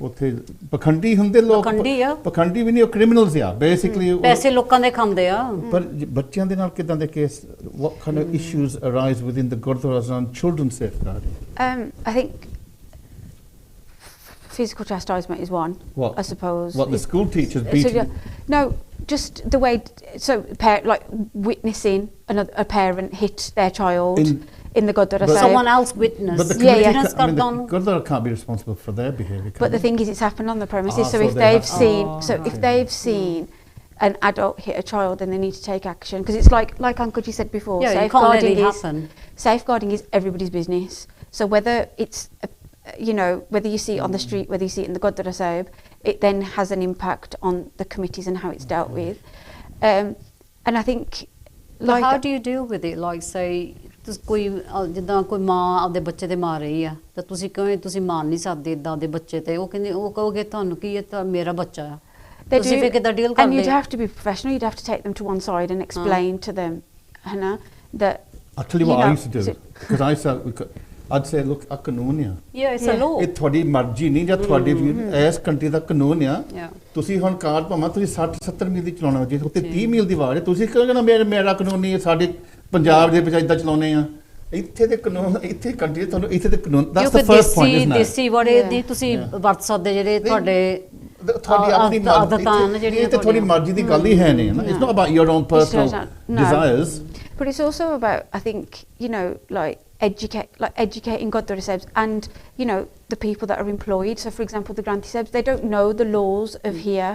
ਉੱਥੇ ਪਖੰਡੀ ਹੁੰਦੇ ਲੋਕ ਪਖੰਡੀ ਵੀ ਨਹੀਂ ਉਹ ਕ੍ਰਿਮੀਨਲਸ ਆ ਬੇਸਿਕਲੀ ਪੈਸੇ ਲੋਕਾਂ ਦੇ ਖਾਂਦੇ ਆ ਪਰ ਬੱਚਿਆਂ ਦੇ ਨਾਲ ਕਿਦਾਂ ਦੇ case what kind of issues arise within the gurdwaras on children's safeguarding I think physical chastisement is one I suppose what the school teachers beating no just the way so like witnessing a parent hit their child in the Gurdwara Sahib. Someone else witnessed. But the Gurdwara can't be responsible for their behaviour. But the thing is, it's happened on the premises. So if they've seen an adult hit a child, then they need to take action because it's like Uncle G said before. Yeah, safeguarding is everybody's business. So whether it's whether you see it on the street, whether you see it in the Gurdwara Sahib, it then has an impact on the committees and how it's dealt with. And I think, like, how do you deal with it? Like, say. ਕੋਈ ਜਿੱਦਾਂ ਕੋਈ ਮਾਂ ਆਪਦੇ ਬੱਚੇ ਤੇ ਮਾਰ ਰਹੀ ਆ ਤਾਂ ਤੁਸੀਂ ਕਹੋ ਤੁਸੀਂ ਮਾਰ ਨਹੀਂ ਸਕਦੇ ਇਦਾਂ ਦੇ ਬੱਚੇ ਤੇ ਉਹ ਕਹਿੰਦੇ ਉਹ ਕਹੋਗੇ ਤੁਹਾਨੂੰ ਕੀ ਇਹ ਤਾਂ ਮੇਰਾ ਬੱਚਾ ਆ ਤੁਸੀਂ ਫਿਰ ਕਿੱਦਾਂ ਡੀਲ ਕਰਦੇ and you'd have to be professional you'd have to take them to one side and explain to them hana that I'll tell you what I used to do because I'd say look a ਕਾਨੂੰਨ ਆ it's a law ਇਹ ਤੁਹਾਡੀ ਮਰਜ਼ੀ ਨਹੀਂ ਜਾਂ ਤੁਹਾਡੀ ਇਸ country ਦਾ ਕਾਨੂੰਨ ਆ ਤੁਸੀਂ ਹੁਣ ਕਾਰ ਭਾਵੇਂ ਤੁਸੀਂ 60-70 ਮੀਲ ਦੀ ਚਲਾਉਣਾ ਜੇ ਉੱਤੇ 30 ਮੀਲ ਦੀ ਆਵਾਜ਼ ਹੈ ਤੁਸੀਂ ਕਹੋਗੇ ਨਾ ਮੇਰਾ ਕਾਨੂੰਨ ਨਹੀਂ ਸਾਡੇ ਪੰਜਾਬ ਦੇ ਵਿੱਚ ਇਦਾਂ ਚਲਾਉਣੇ ਆ ਇੱਥੇ ਦੇ ਕਾਨੂੰਨ ਇੱਥੇ ਕੰਟਰੀ ਤੁਹਾਨੂੰ ਇੱਥੇ ਦੇ ਕਾਨੂੰਨ that's the first point is ਦੇਸੀ ਬੜੇ ਦੀ ਤੁਸੀਂ ਵਰਤ ਸਕਦੇ ਜਿਹੜੇ ਤੁਹਾਡੇ ਤੁਹਾਡੀ ਆਪਣੀ ਆਦਤਾਂ ਜਿਹੜੀਆਂ ਤੇ ਤੁਹਾਡੀ ਮਰਜ਼ੀ ਦੀ ਗੱਲ ਹੀ ਹੈ ਨਹੀਂ ਨਾ it's not about your own personal desires but it's also about I think like educating Gurdwara Sahibs and the people that are employed so for example the Granthi Sahibs they don't know the laws of here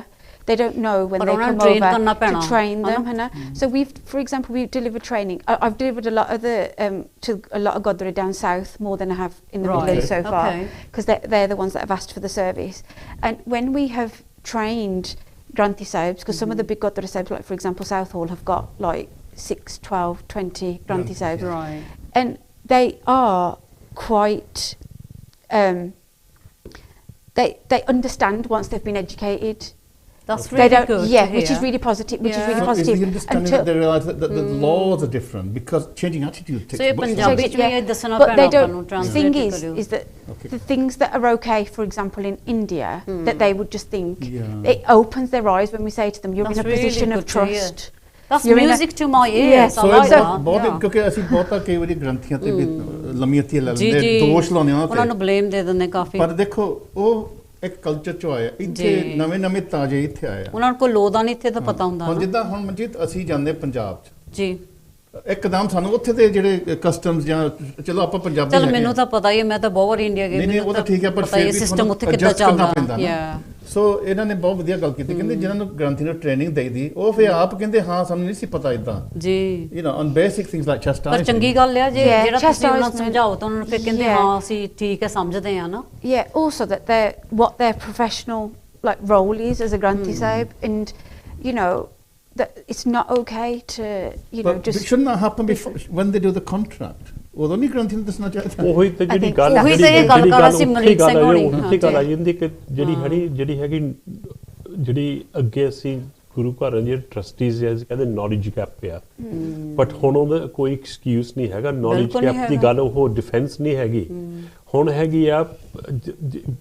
they don't know when they come over to train them so for example we've delivered training I've delivered a lot of to a lot of Gurdwara down south more than I have in the Midlands so far because they're the ones that have asked for the service and when we have trained Granthi Sahibs because some of the big Gurdwara Sahibs like for example Southall have got like 6, 12, 20 Granthi Sahibs and they are quite they understand once they've been educated That's really good. Yeah, which is really positive. Which is really positive. Is the understanding that they realise that the laws are different because changing attitude takes much time. But they don't. The thing is that the things that are okay, for example, in India, that they would just think it opens their eyes when we say to them, "You're in a position of trust." That's music to my ears. I like that. ਬਹੁਤ ਕਿਉਂਕਿ ਅਸੀਂ ਬਹੁਤਾ ਕਈ ਵਾਰੀ ਗ੍ਰੰਥੀਆਂ ਤੇ ਵੀ ਲੰਮੀਆਂ ਲੈ ਲੈਂਦੇ ਦੋਸ਼ ਲਾਉਂਦੇ ਆ ਉਹਨਾਂ ਨੂੰ ਬਲੇਮ ਦੇ ਦਿੰਦੇ ਕਾਫੀ ਪਰ ਦੇਖੋ ਉਹ ਇੱਕ ਕਲਚਰ ਚੋਂ ਆਇਆ ਇੱਥੇ ਨਵੇਂ ਤਾਜ਼ੇ ਇੱਥੇ ਆਇਆ ਉਹਨਾਂ ਨੂੰ ਕੋਈ ਲੋੜ ਦਾ ਨਹੀਂ ਇੱਥੇ ਤਾਂ ਪਤਾ ਹੁੰਦਾ ਹੁਣ ਜਿੱਦਾਂ ਹੁਣ ਮਨਜੀਤ ਅਸੀਂ ਜਾਂਦੇ ਪੰਜਾਬ 'ਚ ਜੀ ਇੱਕਦਮ ਸਾਨੂੰ ਉੱਥੇ ਦੇ ਜਿਹੜੇ ਕਸਟਮਸ ਜਾਂ ਚਲੋ ਆਪਾਂ ਪੰਜਾਬੀ ਚਲ ਮੈਨੂੰ ਤਾਂ ਪਤਾ ਹੀ ਹੈ ਮੈਂ ਤਾਂ ਬਹੁਤ ਵਾਰ ਇੰਡੀਆ ਗਈ ਨਹੀਂ ਉਹ ਤਾਂ ਠੀਕ ਹੈ ਪਰ ਫਿਰ ਵੀ ਸਿਸਟਮ ਉੱਥੇ ਕਿੱਦਾਂ ਚੱਲਦਾ ਸੋ ਇਹਨਾਂ ਨੇ ਬਹੁਤ ਵਧੀਆ ਗੱਲ ਕੀਤੀ ਕਹਿੰਦੇ ਜਿਨ੍ਹਾਂ ਨੂੰ ਗ੍ਰੰਥੀ ਨੂੰ ਟ੍ਰੇਨਿੰਗ ਦੇਈਦੀ ਉਹ ਫਿਰ ਆਪ ਕਹਿੰਦੇ ਹਾਂ ਸਾਨੂੰ ਨਹੀਂ ਸੀ ਪਤਾ ਇਦਾਂ ਜੀ ਔਨ ਬੇਸਿਕ ਥਿੰਗਸ ਲਾਈਕ ਚੈਸਟਾਈਜ਼ਮੈਂਟ ਪਰ ਚੰਗੀ ਗੱਲ ਹੈ ਜੇ ਜਿਹੜਾ ਤੁਸੀਂ ਉਹਨਾਂ ਨੂੰ ਸਮਝਾਓ ਤਾਂ ਉਹਨਾਂ ਨੂੰ ਫਿਰ ਕਹਿੰਦੇ ਹਾਂ ਅਸੀਂ ਠੀਕ ਹੈ ਸਮਝਦੇ ਹਾਂ ਨਾ also that what their professional like role is as a Granthi Sahib and that it's not okay to but just it should not happen before when they do the contract ਉਦੋਂ ਨਹੀਂ ਗ੍ਰੰਥੀ ਨੂੰ ਦੱਸਣਾ ਚਾਹੀਦਾ ਉਹੀ ਤੇ ਜਿਹੜੀ ਗੱਲ ਜਿਹੜੀ ਹੈਗੀ ਜਿਹੜੀ ਅਸੀਂ ਗੁਰੂ ਘਰਾਂ ਦੇ ਟਰਸਟੀਜ਼ ਐ ਕਹਿੰਦੇ ਨੌਲੇਜ ਗੈਪ ਪਿਆ ਬਟ ਹੁਣ ਉਹਦਾ ਕੋਈ ਐਕਸਕਿਊਜ਼ ਨਹੀਂ ਹੈਗਾ ਨੌਲੇਜ ਗੈਪ ਦੀ ਗੱਲ ਉਹ ਡਿਫੈਂਸ ਨਹੀਂ ਹੈਗੀ ਹੁਣ ਹੈਗੀ ਆ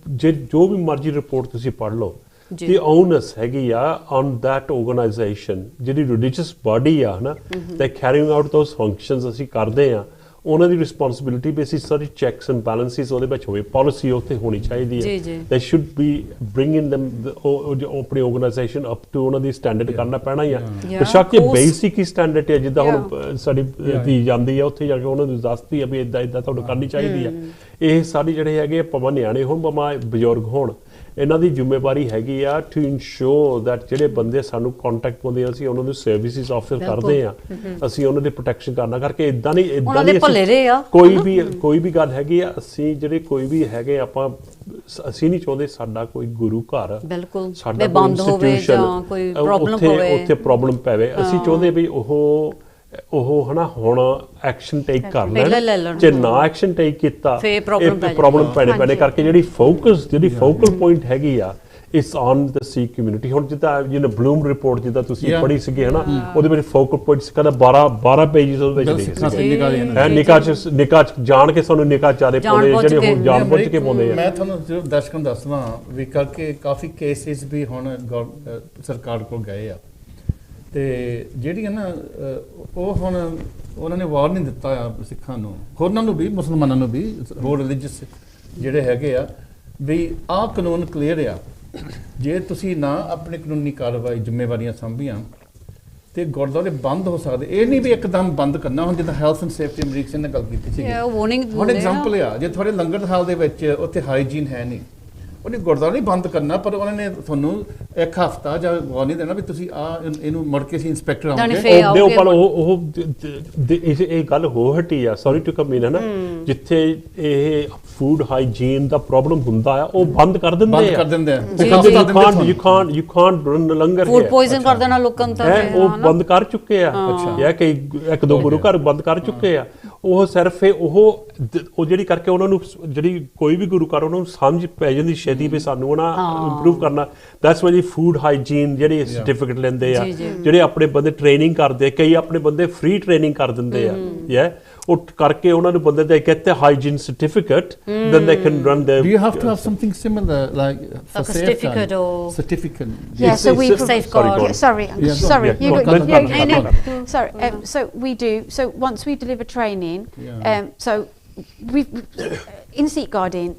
ਜੇ ਜੋ ਵੀ ਮਰਜ਼ੀ ਰਿਪੋਰਟ ਤੁਸੀਂ ਪੜ੍ਹ ਲਓ the onus ਹੈਗੀ ਆ on that organization ਜਿਹੜੀ religious body ਆ ਨਾ they carrying out those functions ਅਸੀਂ ਕਰਦੇ ਆ ਉਹਨਾਂ ਦੀ ਰਿਸਪੌਂਸਿਬਿਲਿਟੀ ਵੀ ਅਸੀਂ ਸਾਰੀ ਚੈਕਸ ਐਂਡ ਬੈਲੈਂਸਿਸ ਉਹਦੇ ਵਿੱਚ ਹੋਵੇ ਪਾਲਿਸੀ ਉੱਥੇ ਹੋਣੀ ਚਾਹੀਦੀ ਹੈ they should be bringing them ਆਪਣੀ ਆਰਗੇਨਾਈਜੇਸ਼ਨ ਅਪ ਟੂ ਉਹਨਾਂ ਦੀ ਸਟੈਂਡਰਡ ਕਰਨਾ ਪੈਣਾ ਹੀ ਆ ਬੇਸ਼ੱਕ ਇਹ ਬੇਸਿਕ ਹੀ ਸਟੈਂਡਰਡ ਹੈ ਜਿੱਦਾਂ ਹੁਣ ਸਾਡੀ ਧੀ ਜਾਂਦੀ ਆ ਉੱਥੇ ਜਾ ਕੇ ਉਹਨਾਂ ਨੂੰ ਦੱਸਦੀ ਆ ਵੀ ਇਦਾਂ ਇਦਾਂ ਤੁਹਾਨੂੰ ਕਰਨੀ ਚਾਹੀਦੀ ਆ ਇਹ ਸਾਰੇ ਜਿਹੜੇ ਹੈਗੇ ਭਾਵੇਂ ਨਿਆਣੇ ਹੋਣ ਭਾਵੇਂ ਬਜ਼ੁਰਗ ਹੋਣ ਇਹਨਾਂ ਦੀ ਜ਼ਿੰਮੇਵਾਰੀ ਹੈਗੀ ਆ ਟੂ ਇਨਸ਼ੋਰ ਦੈਟ ਜਿਹੜੇ ਬੰਦੇ ਸਾਨੂੰ ਕੰਟੈਕਟ ਪਾਉਂਦੇ ਆ ਅਸੀਂ ਉਹਨਾਂ ਨੂੰ ਸਰਵਿਸਿਜ਼ ਆਫਰ ਕਰਦੇ ਆ ਅਸੀਂ ਉਹਨਾਂ ਦੀ ਪ੍ਰੋਟੈਕਸ਼ਨ ਕਰਨਾ ਕਰਕੇ ਇਦਾਂ ਨਹੀਂ ਕੋਈ ਵੀ ਗੱਲ ਹੈਗੀ ਆ ਅਸੀਂ ਜਿਹੜੇ ਕੋਈ ਵੀ ਹੈਗੇ ਆਪਾਂ ਅਸੀਂ ਨਹੀਂ ਚਾਹੁੰਦੇ ਸਾਡਾ ਕੋਈ ਗੁਰੂ ਘਰ ਸਾਡਾ ਬੰਦ ਹੋਵੇ ਜਾਂ ਕੋਈ ਪ੍ਰੋਬਲਮ ਹੋਵੇ ਉੱਥੇ ਪ੍ਰੋਬਲਮ ਪਵੇ ਅਸੀਂ ਚਾਹੁੰਦੇ ਵੀ ਉਹ ਹਨਾ ਹੁਣ ਐਕਸ਼ਨ ਟੇਕ ਕਰ ਲੈਣ ਜੇ ਨਾ ਐਕਸ਼ਨ ਟੇਕ ਕੀਤਾ ਇਹ ਪ੍ਰੋਬਲਮ ਪੈਣੇ ਕਰਕੇ ਜਿਹੜੀ ਫੋਕਲ ਪੁਆਇੰਟ ਹੈਗੀ ਆ it's on the Sikh community ਹੁਣ ਜਿੱਦਾਂ ਬਲੂਮ ਰਿਪੋਰਟ ਜਿੱਦਾਂ ਤੁਸੀਂ ਪੜ੍ਹੀ ਸੀਗੀ ਹਨਾ ਉਹਦੇ ਵਿੱਚ ਫੋਕਲ ਪੁਆਇੰਟਸ ਕਹਿੰਦਾ 12 ਪੇਜਸ ਉਹਦੇ ਵਿੱਚ ਲਿਖੇ ਸੀ ਨਿਕਾਹ ਜਾਣ ਕੇ ਸਾਨੂੰ ਨਿਕਾਹ ਚਾਰੇ ਪਾਉਂਦੇ ਜਿਹੜੇ ਹੁਣ ਜਾਣ ਬੁੱਝ ਕੇ ਪਾਉਂਦੇ ਆ ਮੈਂ ਤੁਹਾਨੂੰ ਦਰਸ਼ਕਾਂ ਨੂੰ ਦੱਸਦਾ ਵੀ ਕਰਕੇ ਕਾਫੀ ਕੇਸਿਸ ਵੀ ਹੁਣ ਸਰਕਾਰ ਕੋਲ ਗਏ ਆ ਤੇ ਜਿਹੜੀਆਂ ਨਾ ਉਹ ਹੁਣ ਉਹਨਾਂ ਨੇ ਵਾਰ ਨਹੀਂ ਦਿੱਤਾ ਆ ਸਿੱਖਾਂ ਨੂੰ ਹੋਰਨਾਂ ਨੂੰ ਵੀ ਮੁਸਲਮਾਨਾਂ ਨੂੰ ਵੀ ਹੋਰ ਰਿਲੀਜੀਅਸ ਜਿਹੜੇ ਹੈਗੇ ਆ ਵੀ ਆਹ ਕਾਨੂੰਨ ਕਲੀਅਰ ਆ ਜੇ ਤੁਸੀਂ ਨਾ ਆਪਣੀ ਕਾਨੂੰਨੀ ਕਾਰਵਾਈ ਜ਼ਿੰਮੇਵਾਰੀਆਂ ਸੰਭੀਆਂ ਤੇ ਗੁਰਦੁਆਰੇ ਬੰਦ ਹੋ ਸਕਦੇ ਇਹ ਨਹੀਂ ਵੀ ਇੱਕਦਮ ਬੰਦ ਕਰਨਾ ਹੁਣ ਜਿੱਦਾਂ health and safety Amrik Singh ਨੇ ਗੱਲ ਕੀਤੀ ਸੀ ਹੁਣ ਐਗਜ਼ਾਮਪਲ ਆ ਜੇ ਤੁਹਾਡੇ ਲੰਗਰ ਹਾਲ ਦੇ ਵਿੱਚ ਉੱਥੇ ਹਾਈਜੀਨ ਹੈ ਨਹੀਂ ਉਹਨੇ ਗੁਰਦੁਆਰਾ ਨਹੀਂ ਬੰਦ ਕਰਨਾ ਪਰ ਉਹਨਾਂ ਨੇ ਤੁਹਾਨੂੰ ਇੱਕ ਹਫ਼ਤਾ ਜਾਂ ਵਾਰਨਿੰਗ ਦੇਣਾ ਵੀ ਤੁਸੀਂ ਇਹਨੂੰ ਮੁੜ ਕੇ ਸੀ ਇੰਸਪੈਕਟਰ ਆਉਂਗੇ ਪਰ ਉਹ ਇਹ ਗੱਲ ਹੋ ਹਟੀ ਆ ਸੌਰੀ ਟੂ ਕਮ ਇਨ ਹੈ ਨਾ ਜਿੱਥੇ ਇਹ ਫੂਡ ਹਾਈਜੀਨ ਦਾ ਪ੍ਰੋਬਲਮ ਹੁੰਦਾ ਆ ਉਹ ਬੰਦ ਕਰ ਦਿੰਦੇ ਆ you Kant run langar food poison ਕਰ ਦੇਣਾ ਲੋਕਾਂ ਨੂੰ ਉਹ ਬੰਦ ਕਰ ਚੁੱਕੇ ਆ ਜਾਂ ਕਿ ਇੱਕ ਦੋ ਗੁਰੂ ਘਰ ਬੰਦ ਕਰ ਚੁੱਕੇ ਆ ਉਹ ਸਿਰਫ ਉਹ ਜਿਹੜੀ ਕਰਕੇ ਉਹਨਾਂ ਨੂੰ ਜਿਹੜੀ ਕੋਈ ਵੀ ਗੁਰੂ ਘਰ ਉਹਨਾਂ ਨੂੰ ਸਮਝ ਪੈ ਜਾਂਦੀ ਛੇਤੀ ਵੀ ਸਾਨੂੰ ਨਾ ਇੰਪਰੂਵ ਕਰਨਾ ਦੈਟਸ ਵਾਈ ਫੂਡ ਹਾਈਜੀਨ ਜਿਹੜੇ ਸਰਟੀਫਿਕੇਟ ਲੈਂਦੇ ਆ ਜਿਹੜੇ ਆਪਣੇ ਬੰਦੇ ਟ੍ਰੇਨਿੰਗ ਕਰਦੇ ਕਈ ਆਪਣੇ ਬੰਦੇ ਫ੍ਰੀ ਟ੍ਰੇਨਿੰਗ ਕਰ ਦਿੰਦੇ ਆ ਉਹ ਕਰਕੇ ਉਹਨਾਂ ਨੂੰ ਬੰਦੇ ਦੇ get the hygiene certificate then they can run their do you have to have something similar like a certificate or certificate so we safeguard sorry so we do so once we deliver training so in Sikh guarding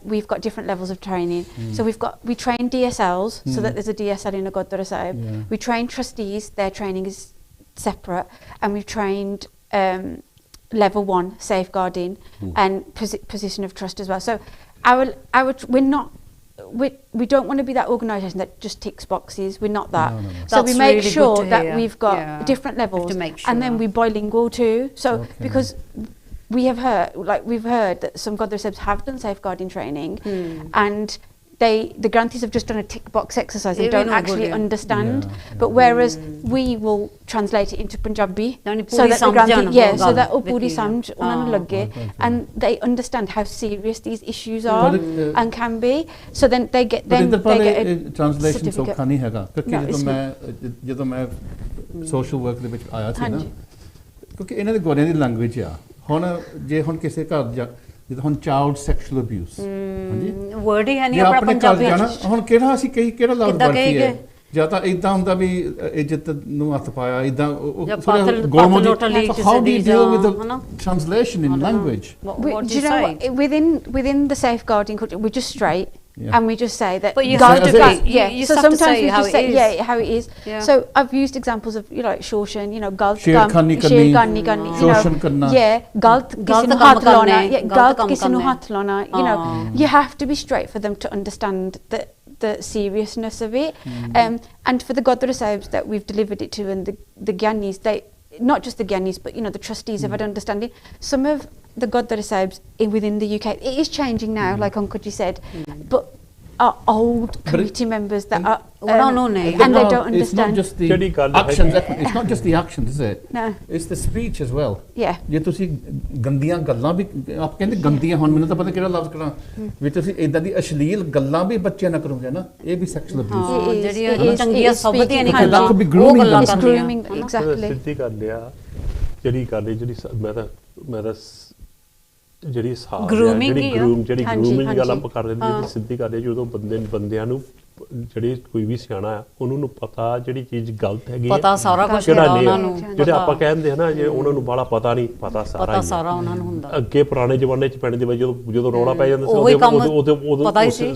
we've got different levels of training so we train DSLs so that there's a DSL in a Gurdwara Sahib we train trustees their training is separate and we've trained level 1 safeguarding and position of trust as well so we don't want to be that organisation that just ticks boxes we're not that so we make really sure that we've got different levels and then we're bilingual too so because we've heard that some Gurdwara Sahibs have done safeguarding training and the grantees have just done a tick box exercise and don't actually understand but whereas we will translate it into Punjabi so that the grantee so that ਉਹ ਪੂਰੀ ਸਮਝ ਉਹਨਾਂ ਨੂੰ ਲੱਗੇ and they understand how serious these issues are and can be so then they get a translation ਸੌਖਾ ਨਹੀਂ ਹੈਗਾ ਕਿਉਂਕਿ ਜਦੋਂ ਮੈਂ ਸੋਸ਼ਲ ਵਰਕ ਦੇ ਵਿੱਚ ਆਇਆ ਸੀ ਨਾ ਕਿਉਂਕਿ ਇਹਨਾਂ ਦੇ ਗੋਰਿਆਂ ਦੀ ਲੈਂਗੁਏਜ ਆ ਹੁਣ ਕਿਸੇ ਘਰ ਜਿੱਦਾਂ ਹੁਣ ਚਾਈਲਡ ਸੈਕਸ਼ੂਅਲ ਅਬਿਊਜ਼ ਹਾਂਜੀ ਵਰਡ ਹੀ ਹੈ ਨਹੀਂ ਆਪਣਾ ਪੰਜਾਬੀ ਵਿੱਚ ਹੁਣ ਕਿਹੜਾ ਅਸੀਂ ਕਿਹੜਾ ਲਫ਼ਜ਼ ਵਰਤੀਏ ਜਾਂ ਤਾਂ ਇਦਾਂ ਹੁੰਦਾ ਵੀ ਇੱਜ਼ਤ ਨੂੰ ਹੱਥ ਪਾਇਆ ਇਦਾਂ how do you deal with the translation in language do you know within the safeguarding culture we're just straight and we just say that but you have to you so sometimes say we just say how it is so I've used examples of like shoshan galt shirkhani shoshan karna galt kisi nu hath launa galt kisi nu hath launa you have to be straight for them to understand the seriousness of it and for the Gurdwara Sahibs that we've delivered it to and the Gyanis they not just the Gyanis but the trustees have had understanding some of the Gurdwara Sahibs within the UK it is changing now like Uncle Ji said but are old committee members that are and they don't It's not understand. just the actions. It's not just the actions, is it? No. It's the speech as well. Yeah. ਜੇ ਤੁਸੀਂ ਗੰਦੀਆਂ ਗੱਲਾਂ ਵੀ ਆਪ ਕਹਿੰਦੇ ਗੰਦੀਆਂ ਹੁਣ ਮੈਨੂੰ ਤਾਂ ਪਤਾ ਕਿਹੜਾ ਲਫ਼ਜ਼ ਕਰਾਂ ਵੀ ਤੁਸੀਂ ਇਦਾਂ ਦੀ ਅਸ਼ਲੀਲ ਗੱਲਾਂ ਵੀ ਬੱਚਿਆਂ ਨਾਲ ਕਰੋਗੇ ਨਾ ਇਹ ਵੀ ਸੈਕਸ਼ੂਅਲ ਅਬਿਊਜ਼ ਜਿਹੜੀਆਂ ਚੰਗੀਆਂ ਸਬਦੀਆਂ ਨਹੀਂ that could be ਕਰਦੀਆਂ grooming ਉਹ ਗੱਲਾਂ them. Grooming, ਕਰਨੀਆਂ exactly. ਸਿੱਧੀ ਗੱਲ ਆ ਜਿਹੜੀ ਗੱਲ ਹੈ ਜਿਹੜੀ ਮੈਂ ਤਾਂ ਜਿਹੜੀ ਸਾਹ Grooming ਜਿਹੜੀ ਹੀ ਆ। ਗਰੂਮ ਹਾਂਜੀ, ਦੀ ਗੱਲ ਹਾਂਜੀ। ਆਪਾਂ ਕਰ ਰਹੇ ਹਾਂ ਜਿਹੜੀ ਸਿੱਧੀ ਗੱਲ ਹੈ ਜਦੋਂ ਬੰਦਿਆਂ ਨੂੰ ਜਿਹੜੀ ਕੋਈ ਵੀ ਸਿਆਣਾ ਆ ਉਹਨੂੰ ਨੂੰ ਪਤਾ ਜਿਹੜੀ ਚੀਜ਼ ਗਲਤ ਹੈਗੀ ਪਤਾ ਸਾਰਾ ਕੁਝ ਜਿਹੜਾ ਹੈਗਾ ਨਹੀਂ ਉਹਨਾਂ ਹੈ। ਨੂੰ ਜਿਹੜੇ ਆਪਾਂ ਕਹਿੰਦੇ ਹਨਾ ਜੇ ਉਹਨਾਂ ਨੂੰ ਬਾਹਲਾ ਪਤਾ ਨਹੀਂ ਪਤਾ ਸਾਰਾ ਹੀ ਸਾਰਾ ਉਹਨਾਂ ਨੂੰ ਹੁੰਦਾ ਅੱਗੇ ਪੁਰਾਣੇ ਜ਼ਮਾਨੇ ਚ ਪਿੰਡ ਦੇ ਵਿੱਚ ਜਦੋਂ ਰੌਲਾ ਪੈ ਜਾਂਦਾ ਉਹੀ ਕੰਮ ਉਦੋਂ ਪਤਾ ਹੀ ਸੀ।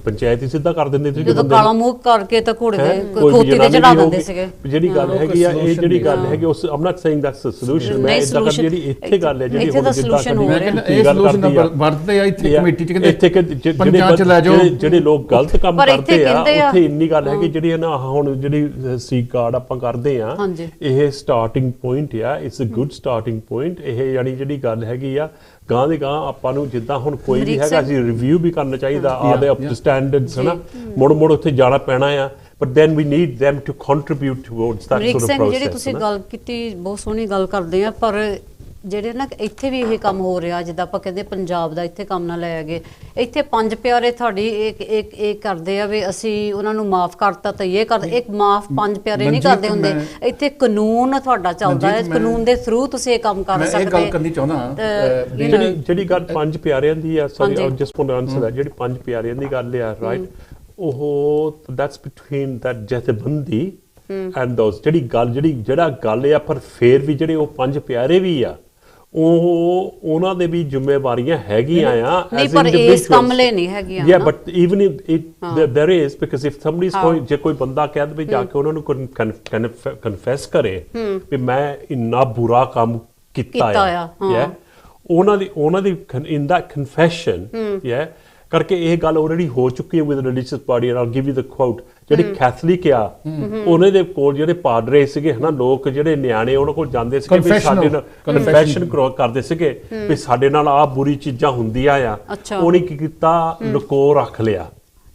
ਪੰਚਾਇਤ ਹੀ ਸਿੱਧਾ ਕਰ ਦਿੰਦੇ ਸੀ ਜਦੋਂ ਕਾਲਾ ਮੂੰਹ ਕਰਕੇ ਤਾਂ ਘੋੜੇ ਦੇ ਕੋਈ ਖੋਤੀ ਤੇ ਜਨਾਨੀ ਚੜਾ ਵੀ ਦਿੰਦੇ ਹੋਊਗੀ। ਸੀਗੇ ਜਿਹੜੀ ਗੱਲ ਹੈਗੀ ਆ ਇਹ ਜਿਹੜੀ ਗੱਲ ਹੈਗੀ ਉਸ I'm not saying that's a solution ਮੈਂ ਇਦਾਂ ਕਰ ਜਿਹੜੀ ਇੱਥੇ ਗੱਲ ਹੈ ਜਿਹੜੀ ਇੱਥੇ ਤਾਂ ਜਿੱਦਾਂ solution ਹੋ ਮੈਂ ਕਹਿੰਦਾ ਇਹ ਸੋਲੂਸ਼ਨ ਵਰਤਦੇ ਆ ਇੱਥੇ ਕਮੇਟੀ ਚ ਕਹਿੰਦੇ ਪੰਚਾਇਤ ਚ ਲੈ ਜਾਓ ਜਿਹੜੇ ਲੋਕ ਗਲਤ ਕੰਮ ਪਰ ਇੱਥੇ ਕਰਦੇ ਆ ਕਹਿੰਦੇ ਆ ਉੱਥੇ ਇੰਨੀ ਗੱਲ ਹੈ ਕਿ ਜਿਹੜੀ ਹੈ ਨਾ ਹੁਣ ਜਿਹੜੀ ਸੀਕ ਕਾਰਡ ਆਪਾਂ ਕਰਦੇ ਆ ਹਾਂਜੀ। ਇਹ ਸਟਾਰਟਿੰਗ ਪੁਆਇੰਟ ਆ it's a good starting point ਇਹ ਯਾਨੀ ਜਿਹੜੀ ਗੱਲ ਹੈਗੀ ਆ ਗਾਂ ਦੀ ਗਾਂ ਆਪਾਂ ਨੂੰ ਜਿੱਦਾਂ ਹੁਣ ਕੋਈ ਵੀ ਹੈਗਾ ਅਸੀਂ ਰਿਵਿਊ ਵੀ ਕਰਨਾ ਚਾਹੀਦਾ ਆਦੇ ਅਪ ਟੂ ਸਟੈਂਡਰਡਸ ਹਨਾ ਮੁੜ ਉੱਥੇ ਜਾਣਾ ਪੈਣਾ ਆ but then we need them to contribute towards that sort of process ਜਿਹੜੀ ਤੁਸੀਂ ਗੱਲ ਕੀਤੀ ਬਹੁਤ ਸੋਹਣੀ ਗੱਲ ਕਰਦੇ ਆ ਪਰ ਜਿਹੜੇ ਨਾ ਇੱਥੇ ਵੀ ਇਹ ਕੰਮ ਹੋ ਰਿਹਾ ਜਿੱਦਾਂ ਆਪਾਂ ਕਹਿੰਦੇ ਪੰਜਾਬ ਦਾ ਇੱਥੇ ਕੰਮ ਨਾ ਲੈ ਗਏ ਇੱਥੇ ਪੰਜ ਪਿਆਰੇ ਤੁਹਾਡੀ ਇੱਕ ਕਰਦੇ ਆ ਵੀ ਅਸੀਂ ਉਹਨਾਂ ਨੂੰ ਮਾਫ ਕਰਤਾ ਤਾਂ ਇਹ ਕਰ ਇੱਕ ਮਾਫ ਪੰਜ ਪਿਆਰੇ ਨਹੀਂ ਕਰਦੇ ਹੁੰਦੇ ਇੱਥੇ ਕਾਨੂੰਨ ਤੁਹਾਡਾ ਚੱਲਦਾ ਹੈ ਕਾਨੂੰਨ ਦੇ ਥਰੂ ਤੁਸੀਂ ਇਹ ਕੰਮ ਕਰ ਸਕਦੇ ਮੈਂ ਇਹ ਗੱਲ ਕਰਨੀ ਚਾਹੁੰਦਾ ਜਿਹੜੀ ਗੱਲ ਪੰਜ ਪਿਆਰਿਆਂ ਦੀ ਆ sorry I just want to answer that ਜਿਹੜੀ ਪੰਜ ਪਿਆਰਿਆਂ ਦੀ ਗੱਲ ਆ ਰਾਈਟ ਉਹ ਦੈਟਸ ਬਿਟਵੀਨ ਦੈਟ ਜਥੇਬੰਦੀ ਐਂਡ ਦੋਸ ਜਿਹੜਾ ਗੱਲ ਆ ਪਰ ਫੇਰ ਵੀ ਜਿਹੜੇ ਉਹ ਪੰਜ ਪਿਆਰੇ ਵੀ ਆ ਉਹਨਾਂ ਦੇ ਵੀ ਜ਼ਿੰਮੇਵਾਰੀਆਂ ਹੈਗੀਆਂ ਆ ਨਹੀਂ ਪਰ ਇਸ ਕੰਮ ਲਈ ਨਹੀਂ ਹੈਗੀਆਂ yeah but even there is because if somebody is going ਜੇ ਕੋਈ ਬੰਦਾ ਕਹਿ ਦਵੇ ਜਾ ਕੇ ਉਹਨਾਂ ਨੂੰ ਕਨਫੈਸ ਕਰੇ ਵੀ ਮੈਂ ਇੰਨਾ ਬੁਰਾ ਕੰਮ ਕੀਤਾ ਆ ਉਹਨਾਂ ਦੀ in that confession ਕਰਕੇ ਇਹ ਗੱਲ ਆਲਰੇਡੀ ਹੋ ਚੁੱਕੀ ਹੈ with religious body and I'll give you the quote ਜਿਹੜੀ ਕੈਥਲਿਕ ਆ ਉਹਨੇ ਦੇ ਕੋਲ ਜਿਹੜੇ ਪਾਦਰੇ ਸੀਗੇ ਹਨਾ ਲੋਕ ਜਿਹੜੇ ਨਿਆਣੇ ਉਹਨਾਂ ਕੋਲ ਜਾਂਦੇ ਸੀਗੇ ਵੀ ਸਾਡੇ ਨਾਲ ਕਨਫੈਸ਼ਨ ਕਰਦੇ ਸੀਗੇ ਵੀ ਸਾਡੇ ਨਾਲ ਆਹ ਬੁਰੀ ਚੀਜ਼ਾਂ ਹੁੰਦੀਆਂ ਆ ਉਹਨੇ ਕੀ ਕੀਤਾ ਲੁਕੋ ਰੱਖ ਲਿਆ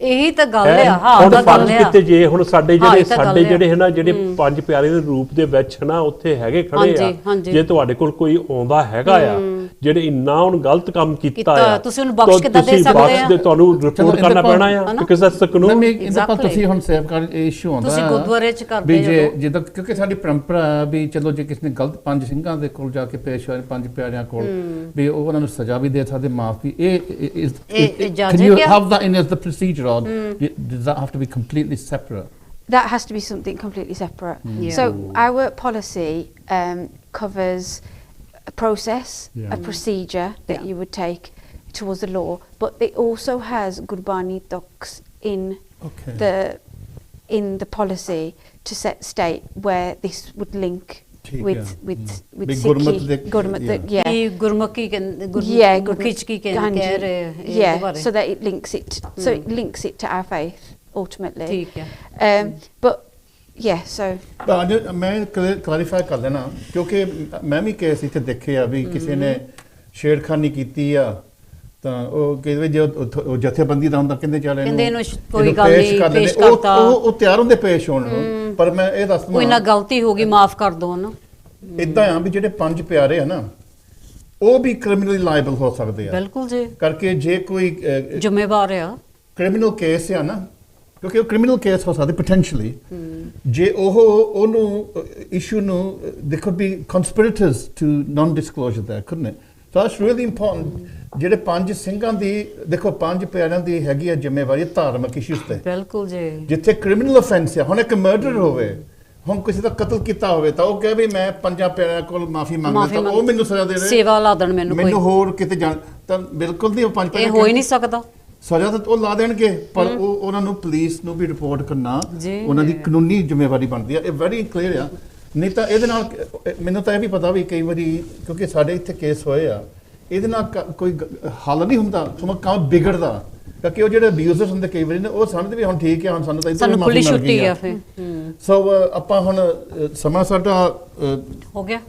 ਇਹੀ ਤਾਂ ਗੱਲ ਆ ਹਾਂ ਗੱਲ ਕਿਤੇ ਜੇ ਹੁਣ ਸਾਡੇ ਜਿਹੜੇ ਹੈ ਨਾ ਜਿਹੜੇ ਪੰਜ ਪਿਆਰੇ ਦੇ ਰੂਪ ਦੇ ਵਿੱਚ ਨਾ ਉੱਥੇ ਹੈਗੇ ਖੜੇ ਆ ਜੇ ਤੁਹਾਡੇ ਕੋਲ ਕੋਈ ਆਉਂਦਾ ਹੈਗਾ ਆ ਜਿਹੜੇ ਇੰਨਾ ਹੁਣ ਗਲਤ ਕੰਮ ਕੀਤਾ ਆ ਤੁਸੀਂ ਉਹਨੂੰ ਬਖਸ਼ ਕਿੱਦਾਂ ਦੇ ਸਕਦੇ ਆ ਤੁਹਾਨੂੰ ਰਿਪੋਰਟ ਕਰਨਾ ਪੈਣਾ ਆ ਬਿਕਾਜ਼ ਦੈਟਸ ਦ ਕਾਨੂੰਨ ਇਹਦਾ ਤੁਸੀਂ ਹੁਣ ਸੇਫਗਾਰਡ ਇਸ਼ੂ ਹੁੰਦਾ ਤੁਸੀਂ ਗੁਰਦੁਆਰੇ ਚ ਕਰਦੇ ਹੋ ਜਦੋਂ ਕਿਉਂਕਿ ਸਾਡੀ ਪਰੰਪਰਾ ਵੀ ਚਲੋ ਜੇ ਕਿਸੇ ਨੇ ਗਲਤ ਪੰਜ ਸਿੰਘਾਂ ਦੇ ਕੋਲ ਜਾ ਕੇ ਪੇਸ਼ ਹੋਏ ਪੰਜ ਪਿਆਰਿਆਂ ਕੋਲ ਵੀ ਉਹ ਉਹਨਾਂ ਨੂੰ ਸਜ਼ਾ ਵੀ ਦੇ ਸਕਦੇ ਮਾਫ ਵੀ ਇਹ can you have that in as the procedure or does that have to be completely separate? That has to be something completely separate. So our policy covers a process, a procedure that you would take towards the law, but it also has Gurbani docs in the policy to state where this would link with Sikhi Gurmukhi so that it links it to our faith ultimately but so ਮੈਂ clarify ਕਰ ਲੈਣਾ ਕਿਉਂਕਿ ਮੈਂ ਵੀ case ਇੱਥੇ ਦੇਖੇ ਆ ਵੀ ਕਿਸੇ ਨੇ ਛੇੜਖਾਨੀ ਕੀਤੀ ਆ ਤਾਂ ਉਹ ਕਹਿੰਦੇ ਜੇ ਉਹ ਜਥੇਬੰਦੀ ਦਾ ਹੁੰਦਾ ਕਹਿੰਦੇ ਚੱਲ ਇਹਨੂੰ ਕੋਈ ਗੱਲ ਨਹੀਂ ਪੇਸ਼ ਕਰਤਾ ਉਹ ਤਿਆਰ ਹੁੰਦੇ ਪੇਸ਼ ਹੋਣ ਨੂੰ ਪਰ ਮੈਂ ਇਹ ਦੱਸਦਾ ਕੋਈ ਨਾ ਗਲਤੀ ਹੋ ਗਈ ਮਾਫ ਕਰ ਦੋ ਨਾ ਇਦਾਂ ਆ ਵੀ ਜਿਹੜੇ ਪੰਜ ਪਿਆਰੇ ਆ ਨਾ ਉਹ ਵੀ ਕ੍ਰਿਮੀਨਲੀ ਲਾਇਬਲ ਹੋ ਸਕਦੇ ਆ ਬਿਲਕੁਲ ਜੀ ਕਰਕੇ ਜੇ ਕੋਈ ਜ਼ਿੰਮੇਵਾਰ ਆ ਕ੍ਰਿਮੀਨਲ ਕੇਸ ਆ ਨਾ ਕਿਉਂਕਿ ਉਹ ਕ੍ਰਿਮੀਨਲ ਕੇਸ ਹੋ ਸਕਦਾ ਪੋਟੈਂਸ਼ੀਅਲੀ ਜੇ ਉਹਨੂੰ ਇਸ਼ੂ ਨੂੰ they could be conspirators to non disclosure that couldn't it so that's really important ਜਿਹੜੇ ਪੰਜ ਸਿੰਘਾਂ ਦੀ ਦੇਖੋ ਪੰਜ ਪਿਆਰਿਆਂ ਦੀ ਹੈਗੀ ਆ ਜ਼ਿੰਮੇਵਾਰੀ ਧਾਰਮਿਕ ਇਸ਼ੂਸ ਤੇ ਬਿਲਕੁਲ ਜੀ ਜਿੱਥੇ ਕ੍ਰਿਮੀਨਲ ਅਫੈਂਸ ਆ ਹੁਣ ਇੱਕ ਮਰਡਰ ਹੋਵੇ ਹੁਣ ਕਿਸੇ ਦਾ ਕਤਲ ਕੀਤਾ ਹੋਵੇ ਤਾਂ ਉਹ ਕਹੇ ਵੀ ਮੈਂ ਪੰਜਾਂ ਪਿਆਰਿਆਂ ਕੋਲ ਮਾਫੀ ਮੰਗਦਾ ਤਾਂ ਉਹ ਮੈਨੂੰ ਸਜ਼ਾ ਦੇ ਦੇ ਸੇਵਾ ਲਾ ਦੇਣ ਮੈਨੂੰ ਹੋਰ ਕਿਤੇ ਜਾਣ ਤਾਂ ਬਿਲਕੁਲ ਨਹੀਂ ਉਹ ਪੰਜ ਇਹ ਹੋ ਹੀ ਨਹੀਂ ਸਕਦਾ ਸਜ਼ਾ ਤਾਂ ਉਹ ਲਾ ਦੇਣਗੇ ਪਰ ਉਹਨਾਂ ਨੂੰ ਪੁਲਿਸ ਨੂੰ ਵੀ ਰਿਪੋਰਟ ਕਰਨਾ ਉਹਨਾਂ ਦੀ ਕਾਨੂੰਨੀ ਜ਼ਿੰਮੇਵਾਰੀ ਬਣਦੀ ਆ ਇਹ ਵੈਰੀ ਕਲੀਅਰ ਆ ਨਹੀਂ ਤਾਂ ਇਹਦੇ ਨਾਲ ਮੈਨੂੰ ਤਾਂ ਇਹ ਵੀ ਪਤਾ ਵੀ ਕਈ ਵਾਰੀ ਕਿਉਂਕਿ ਸਾਡੇ ਇੱਥੇ ਕੇਸ ਹੋਏ ਆ ਇਹਦੇ ਨਾਲ ਕੋਈ ਹੱਲ ਨਹੀਂ ਹੁੰਦਾ ਸਮਾਂ ਕੰਮ ਵਿਗੜਦਾ ਕਿਉਂਕਿ ਉਹ ਜਿਹੜੇ ਅਬਿਊਜ਼ਰਸ ਹੁੰਦੇ ਕਈ ਵਾਰੀ ਨੇ ਉਹ ਸਮਝਦੇ ਵੀ ਹੁਣ ਠੀਕ ਹੈ ਹੁਣ ਸਾਨੂੰ ਤਾਂ ਸਾਨੂੰ ਖੁੱਲੀ ਛੁੱਟੀ ਆ ਫਿਰ ਸੋ ਆਪਾਂ ਹੁਣ ਸਮਾਂ ਸਾਡਾ ਹੋ ਗਿਆ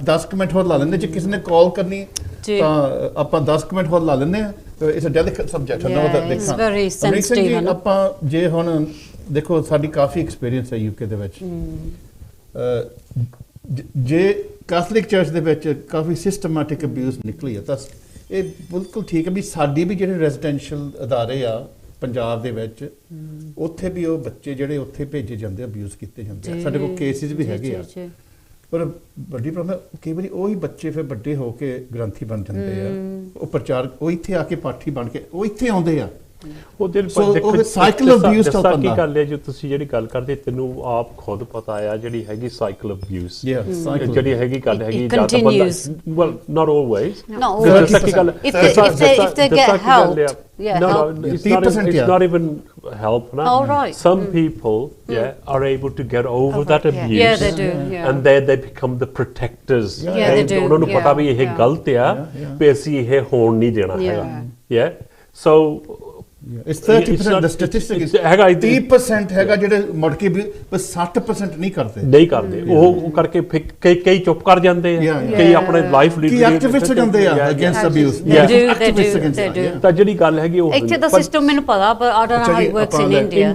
10 ਮਿੰਟ ਹੋਰ ਲਾ ਲੈਂਦੇ ਜੇ ਕਿਸੇ ਨੇ ਕਾਲ ਕਰਨੀ ਤਾਂ ਆਪਾਂ 10 ਮਿੰਟ ਹੋਰ ਲਾ ਲੈਂਦੇ ਆ it's a delicate subject I know that ਦੇ it's very sensitive ਜੀ ਆਪਾਂ ਜੇ ਹੁਣ ਦੇਖੋ ਸਾਡੀ ਕਾਫੀ ਐਕਸਪੀਰੀਅੰਸ ਹੈ ਯੂਕੇ ਦੇ ਵਿੱਚ ਜੇ ਕੈਥੋਲਿਕ ਚਰਚ ਦੇ ਵਿੱਚ ਕਾਫੀ ਸਿਸਟਮੈਟਿਕ ਅਬਿਊਜ਼ ਨਿਕਲੀ ਹੈ ਤਾਂ ਇਹ ਬਿਲਕੁਲ ਠੀਕ ਹੈ ਵੀ ਸਾਡੀ ਵੀ ਜਿਹੜੇ ਰੈਜ਼ੀਡੈਂਸ਼ੀਅਲ ਅਦਾਰੇ ਆ ਪੰਜਾਬ ਦੇ ਵਿੱਚ ਉੱਥੇ ਵੀ ਉਹ ਬੱਚੇ ਜਿਹੜੇ ਉੱਥੇ ਭੇਜੇ ਜਾਂਦੇ ਅਬਿਊਜ਼ ਕੀਤੇ ਜਾਂਦੇ ਆ ਸਾਡੇ ਕੋਲ ਕੇਸਿਸ ਵੀ ਹੈਗੇ ਆ ਪਰ ਵੱਡੀ ਪ੍ਰੋਬਲਮ ਕਈ ਵਾਰੀ ਉਹੀ ਬੱਚੇ ਫਿਰ ਵੱਡੇ ਹੋ ਕੇ ਗ੍ਰੰਥੀ ਬਣ ਜਾਂਦੇ ਆ ਉਹ ਪ੍ਰਚਾਰਕ ਉਹ ਇੱਥੇ ਆ ਕੇ ਪਾਠੀ ਬਣ ਕੇ ਉਹ ਇੱਥੇ ਆਉਂਦੇ ਆ ਉਹ ਦਿਨ ਪਰ ਸਾਈਕਲ ਅਬਿਊਜ਼ ਤਾਂ ਕੀ ਗੱਲ ਹੈ ਜੋ ਤੁਸੀਂ ਜਿਹੜੀ ਗੱਲ ਕਰਦੇ ਤੈਨੂੰ ਆਪ ਖੁਦ ਪਤਾ ਆ ਜਿਹੜੀ ਹੈਗੀ ਸਾਈਕਲ ਅਬਿਊਜ਼ ਜਿਹੜੀ ਹੈਗੀ ਗੱਲ ਹੈਗੀ ਜ਼ਿਆਦਾ ਬੰਦਾ well not always ਸੱਚੀ ਗੱਲ if they get help no it's not even help some people are able to get over that abuse they do and they become the protectors ਉਹਨਾਂ ਨੂੰ ਪਤਾ ਵੀ ਇਹ ਗਲਤ ਆ ਵੀ ਅਸੀਂ ਇਹ ਹੋਣ ਨਹੀਂ ਦੇਣਾ ਹੈਗਾ so it's 30% the statistic is ਹੈਗਾ 30% ਹੈਗਾ ਜਿਹੜੇ ਮੁੜ ਕੇ ਵੀ 60% ਨਹੀਂ ਕਰਦੇ ਉਹ ਕਰਕੇ ਕਈ ਚੁੱਪ ਕਰ ਜਾਂਦੇ ਆ ਕਈ ਆਪਣੇ ਲਾਈਫ ਲੀਡ ਕੀ ਐਕਟਿਵਿਸਟ ਹੋ ਜਾਂਦੇ ਆ ਅਗੇਂਸਟ ਅਬਿਊਜ਼ ਤਾਂ ਜਿਹੜੀ ਗੱਲ ਹੈਗੀ ਉਹ ਇੱਥੇ ਦਾ ਸਿਸਟਮ ਮੈਨੂੰ ਪਤਾ ਪਰ I don't know how it works in India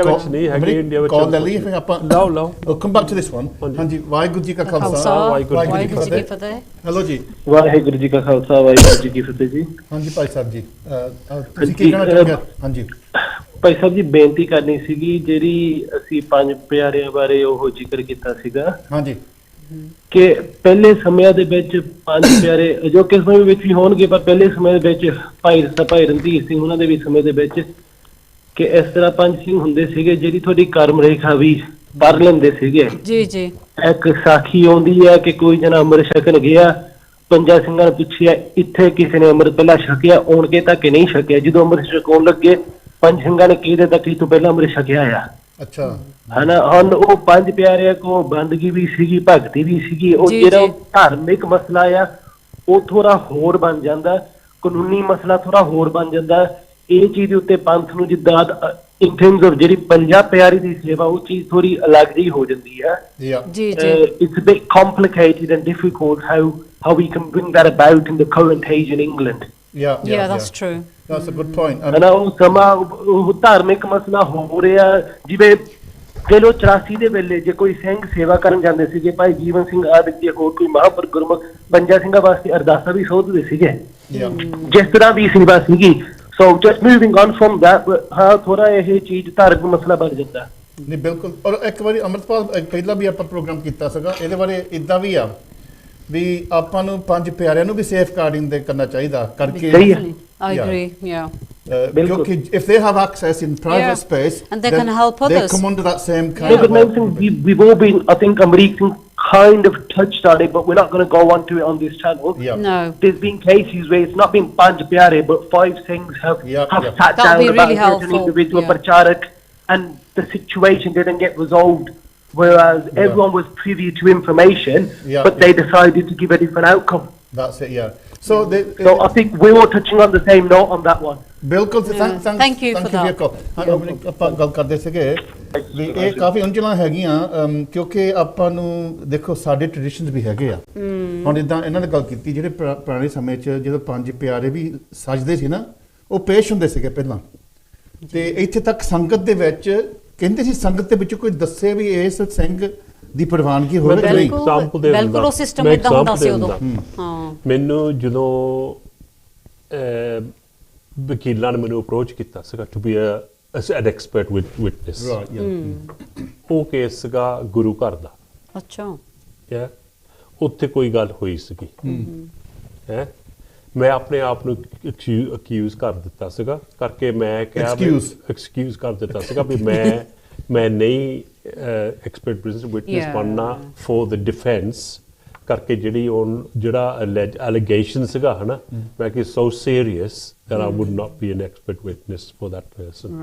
ਵਿੱਚ ਨਹੀਂ ਹੈਗੀ ਇੰਡੀਆ ਵਿੱਚ ਕਾਲ ਲੈ ਲਈ ਫਿਰ ਆਪਾਂ ਲਓ come back to this one ਹਾਂਜੀ ਵਾਹਿਗੁਰੂ ਜੀ ਕਾ ਖਾਲਸਾ ਵਾਹਿਗੁਰੂ ਜੀ ਕੀ ਫਤਿਹ ਹੈਲੋ ਜੀ ਵਾਹਿਗੁਰੂ ਜੀ ਕਾ ਖਾਲਸਾ ਵਾਹਿਗੁਰੂ ਜੀ ਕੀ ਫਤਿਹ ਜੀ ਹਾਂਜੀ ਭਾਈ ਸਾਹਿਬ ਜੀ ਤੁਸੀਂ ਕੀ ਕਹਿਣਾ ਚਾਹੁੰਦੇ ਹਾਂਜੀ ਭਾਈ ਸਾਹਿਬ ਜੀ ਬੇਨਤੀ ਕਰਨੀ ਸੀਗੀ ਜਿਹੜੀ ਅਸੀਂ ਪੰਜ ਪਿਆਰਿਆਂ ਬਾਰੇ ਉਹ ਜ਼ਿਕਰ ਕੀਤਾ ਸੀਗਾ ਹਾਂਜੀ ਕਿ ਪਹਿਲੇ ਸਮਿਆਂ ਦੇ ਵਿੱਚ ਪੰਜ ਪਿਆਰੇ ਅਜੋਕੇ ਸਮੇਂ ਵਿੱਚ ਵੀ ਹੋਣਗੇ ਪਰ ਪਹਿਲੇ ਸਮੇਂ ਦੇ ਵਿੱਚ ਭਾਈ ਰਣਧੀਰ ਸਿੰਘ ਉਹਨਾਂ ਦੇ ਵੀ ਸਮੇਂ ਦੇ ਵਿੱਚ ਕਿ ਇਸ ਤਰ੍ਹਾਂ ਪੰਜ ਸਿੰਘ ਹੁੰਦੇ ਸੀਗੇ ਜਿਹੜੀ ਤੁਹਾਡੀ ਕਰਮ ਰੇਖਾ ਵੀ ਪੜ੍ਹ ਲੈਂਦੇ ਸੀਗੇ ਜੀ ਇੱਕ ਸਾਖੀ ਆਉਂਦੀ ਹੈ ਕਿ ਕੋਈ ਜਣਾ ਅੰਮ੍ਰਿਤ ਛਕਣ ਗਿਆ ਪੰਜਾਂ ਸਿੰਘਾਂ ਨੇ ਪੁੱਛਿਆ ਇੱਥੇ ਕਿਸੇ ਨੇ ਅੰਮ੍ਰਿਤ ਪਹਿਲਾਂ ਛਕਿਆ ਆਉਣ ਕੇ ਤੱਕ ਨਹੀਂ ਛਕਿਆ ਜਦੋਂ ਅੰਮ੍ਰਿਤ ਛਕਾਉਣ ਲੱਗੇ ਪੰਜ ਸਿੰਘਾਂ ਨੇ ਕਿਹਦੇ ਤੱਕ ਤੋਂ ਪਹਿਲਾਂ ਅੰਮ੍ਰਿਤ ਛਕਿਆ ਆ ਅੱਛਾ ਹਨਾ ਹੁਣ ਉਹ ਪੰਜ ਪਿਆਰਿਆਂ ਕੋ ਬੰਦਗੀ ਵੀ ਸੀਗੀ ਭਗਤੀ ਵੀ ਸੀਗੀ ਉਹ ਜਿਹੜਾ ਧਾਰਮਿਕ ਮਸਲਾ ਆ ਉਹ ਥੋੜਾ ਹੋਰ ਬਣ ਜਾਂਦਾ ਕਾਨੂੰਨੀ ਮਸਲਾ ਥੋੜਾ ਹੋਰ ਬਣ ਜਾਂਦਾ ਇਹ ਚੀਜ਼ ਦੇ ਉੱਤੇ ਪੰਥ ਨੂੰ ਜਿੱਦਾਂ in terms of ਜਿਹੜੀ ਪੰਜਾਂ ਪਿਆਰੀ ਦੀ ਸੇਵਾ ਉਹ ਚੀਜ਼ ਥੋੜੀ ਅਲੱਗ ਜਿਹੀ ਹੋ ਜਾਂਦੀ ਹੈ ਜੀ it's a bit complicated and difficult how we can bring that about in the current age in England yeah that's true that's a good point ਹਨਾ ਉਹ ਸਮਾਂ ਉਹ ਧਾਰਮਿਕ ਮਸਲਾ ਹੋ ਰਿਹਾ ਜਿਵੇਂ ਚਲੋ 84 ਦੇ ਵੇਲੇ ਜੇ ਕੋਈ ਸਿੰਘ ਸੇਵਾ ਕਰਨ ਜਾਂਦੇ ਸੀਗੇ ਭਾਈ ਜੀਵਨ ਸਿੰਘ ਆਦਿ ਜਾਂ ਹੋਰ ਕੋਈ ਮਹਾਂਪੁਰਖ ਗੁਰਮੁਖ ਪੰਜਾਂ ਸਿੰਘਾਂ ਵਾਸਤੇ ਅਰਦਾਸਾਂ ਵੀ ਸੋਧਦੇ ਸੀਗੇ ਜਿਸ ਤਰ੍ਹਾਂ ਵੀ ਸੇਵਾ ਸੀਗੀ so just moving on from that ਹਾਂ ਥੋੜਾ ਇਹ ਚੀਜ਼ ਧਾਰਮਿਕ ਮਸਲਾ ਬਣ ਜਾਂਦਾ ਨਹੀਂ ਬਿਲਕੁਲ ਔਰ ਇੱਕ ਵਾਰੀ ਅੰਮ੍ਰਿਤਪਾਲ ਪਹਿਲਾਂ ਵੀ ਆਪਾਂ ਪ੍ਰੋਗਰਾਮ ਕੀਤਾ ਸੀਗਾ ਇਹਦੇ ਬਾਰੇ ਇਦਾਂ ਵੀ ਆ ਵੀ ਆਪਾਂ ਨੂੰ ਪੰਜ ਪਿਆਰਿਆਂ ਨੂੰ ਵੀ ਸੇਫ ਗਾਰਡਿੰਗ ਦੇ ਕਰਨਾ ਚਾਹੀਦਾ ਕਰਕੇ I agree because if they have access in private space and they can help others they come under that same kind of we've all been I think Amrik kind of touched on it but we're not going to go on to it on this channel no there's been cases where it's not been panj pyare but five things have sat down about an individual pracharak and the situation didn't get resolved whereas everyone was privy to information but they decided to give a different outcome that's it so I think we were touching on the same note on that one ਬਿਲਕੁਲ thank you for that ਆਪਾਂ ਗੱਲ ਕਰਦੇ ਸੀਗੇ ਵੀ ਇਹ ਕਾਫੀ ਉਲਝਣਾਂ ਹੈਗੀਆਂ ਕਿਉਂਕਿ ਆਪਾਂ ਨੂੰ ਦੇਖੋ ਸਾਡੇ ਟ੍ਰੈਡੀਸ਼ਨਸ ਵੀ ਹੈਗੇ ਆ ਹੁਣ ਇਦਾਂ ਇਹਨਾਂ ਨੇ ਗੱਲ ਕੀਤੀ ਜਿਹੜੇ ਪੁਰਾਣੇ ਸਮੇਂ 'ਚ ਜਦੋਂ ਪੰਜ ਪਿਆਰੇ ਵੀ ਸਜਦੇ ਸੀ ਨਾ ਉਹ ਪੇਸ਼ ਹੁੰਦੇ ਸੀਗੇ ਪਹਿਲਾਂ ਤੇ ਇੱਥੇ ਤੱਕ ਸੰਗਤ ਦੇ ਵਿੱਚ ਕਹਿੰਦੇ ਸੀ ਸੰਗਤ ਦੇ ਵਿੱਚ ਕੋਈ ਦੱਸੇ ਵੀ ਇਸ ਸਿੰਘ ਦੀ ਪ੍ਰਵਾਨਗੀ ਹੋਵੇ ਬਿਲਕੁਲ ਉਹ ਸਿਸਟਮ ਇਦਾਂ ਹੁੰਦਾ ਸੀ ਉਦੋਂ ਹਾਂ ਮੈਨੂੰ ਜਦੋਂ ਵਕੀਲਾਂ ਨੇ ਮੈਨੂੰ ਅਪਰੋਚ ਕੀਤਾ ਸੀਗਾ to be an expert witness ਉਹ ਕੇਸ ਸੀਗਾ ਗੁਰੂ ਘਰ ਦਾ ਅੱਛਾ ਉੱਥੇ ਕੋਈ ਗੱਲ ਹੋਈ ਸੀਗੀ ਮੈਂ ਆਪਣੇ ਆਪ ਨੂੰ ਅਕਿਊਜ਼ ਕਰ ਦਿੱਤਾ ਸੀਗਾ ਕਰਕੇ ਮੈਂ ਕਿਹਾ ਐਕਸਕਿਊਜ਼ ਕਰ ਦਿੱਤਾ ਸੀਗਾ ਵੀ ਮੈਂ ਨਹੀਂ ਐਕਸਪਰਟ ਵਿਟਨੈਸ ਬਣਨਾ ਫॉर द ਡਿਫੈਂਸ ਕਰਕੇ ਜਿਹੜਾ ਐਲੀਗੇਸ਼ਨ ਸੀਗਾ ਹਨਾ ਮੈਂ ਕਿ ਸੋ serious that I would not be an expert witness for that person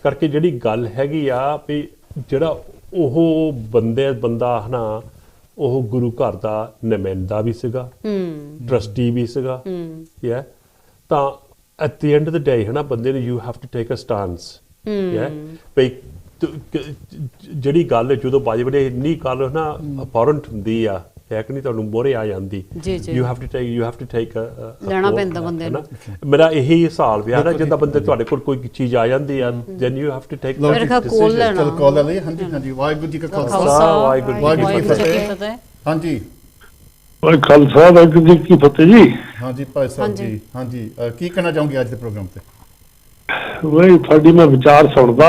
ਕਰਕੇ ਜਿਹੜੀ ਗੱਲ ਹੈਗੀ ਆ ਵੀ ਜਿਹੜਾ ਉਹ ਬੰਦਾ ਹਨਾ ਉਹ ਗੁਰੂ ਘਰ ਦਾ ਨੁਮਾਇੰਦਾ ਵੀ ਸੀਗਾ ਟਰਸਟੀ ਵੀ ਸੀਗਾ ਤਾਂ at the end of the day ਹਨਾ ਬੰਦੇ ਨੂੰ you have to take a stance ਵੀ ਜਿਹੜੀ ਗੱਲ ਜਦੋਂ ਬਾਜਵੜੇ ਇੰਨੀ ਗੱਲ ਨਾ ਅਪਾਰੈਂਟ ਹੁੰਦੀ ਆ ਹੈ ਕਿ ਨਹੀਂ, ਤੁਹਾਨੂੰ ਮੋਹਰੇ ਆ ਜਾਂਦੀ। ਜੀ ਜੀ ਯੂ ਹੈਵ ਟੂ ਟੇਕ ਲੈਣਾ ਪੈਂਦਾ ਬੰਦੇ ਨੂੰ। ਮੇਰਾ ਇਹੀ ਹਿਸਾਬ ਹੈ ਨਾ, ਜਿੱਦਾਂ ਬੰਦੇ ਤੁਹਾਡੇ ਕੋਲ ਕੋਈ ਚੀਜ਼ ਆ ਜਾਂਦੀ ਆ, then you have to take ਮੇਰੇ ਖਿਆਲ ਕੋਲ ਲੈਣਾ। ਚਲ ਕਾਲ ਲੈ ਲਈ। ਹਾਂਜੀ ਹਾਂਜੀ, ਵਾਹਿਗੁਰੂ ਜੀ ਕਾ ਖਾਲਸਾ ਵਾਹਿਗੁਰੂ ਜੀ ਕੀ ਫਤਿਹ। ਹਾਂਜੀ ਖਾਲਸਾ ਵਾਹਿਗੁਰੂ ਜੀ ਕੀ ਫਤਿਹ ਜੀ। ਹਾਂਜੀ ਭਾਈ ਸਾਹਿਬ ਜੀ, ਹਾਂਜੀ ਕੀ ਕਹਿਣਾ ਚਾਹੋਗੇ ਅੱਜ ਦੇ ਪ੍ਰੋਗਰਾਮ ਤੇ? ਵਈ ਤੁਹਾਡੀ ਮੈਂ ਵਿਚਾਰ ਸੁਣਦਾ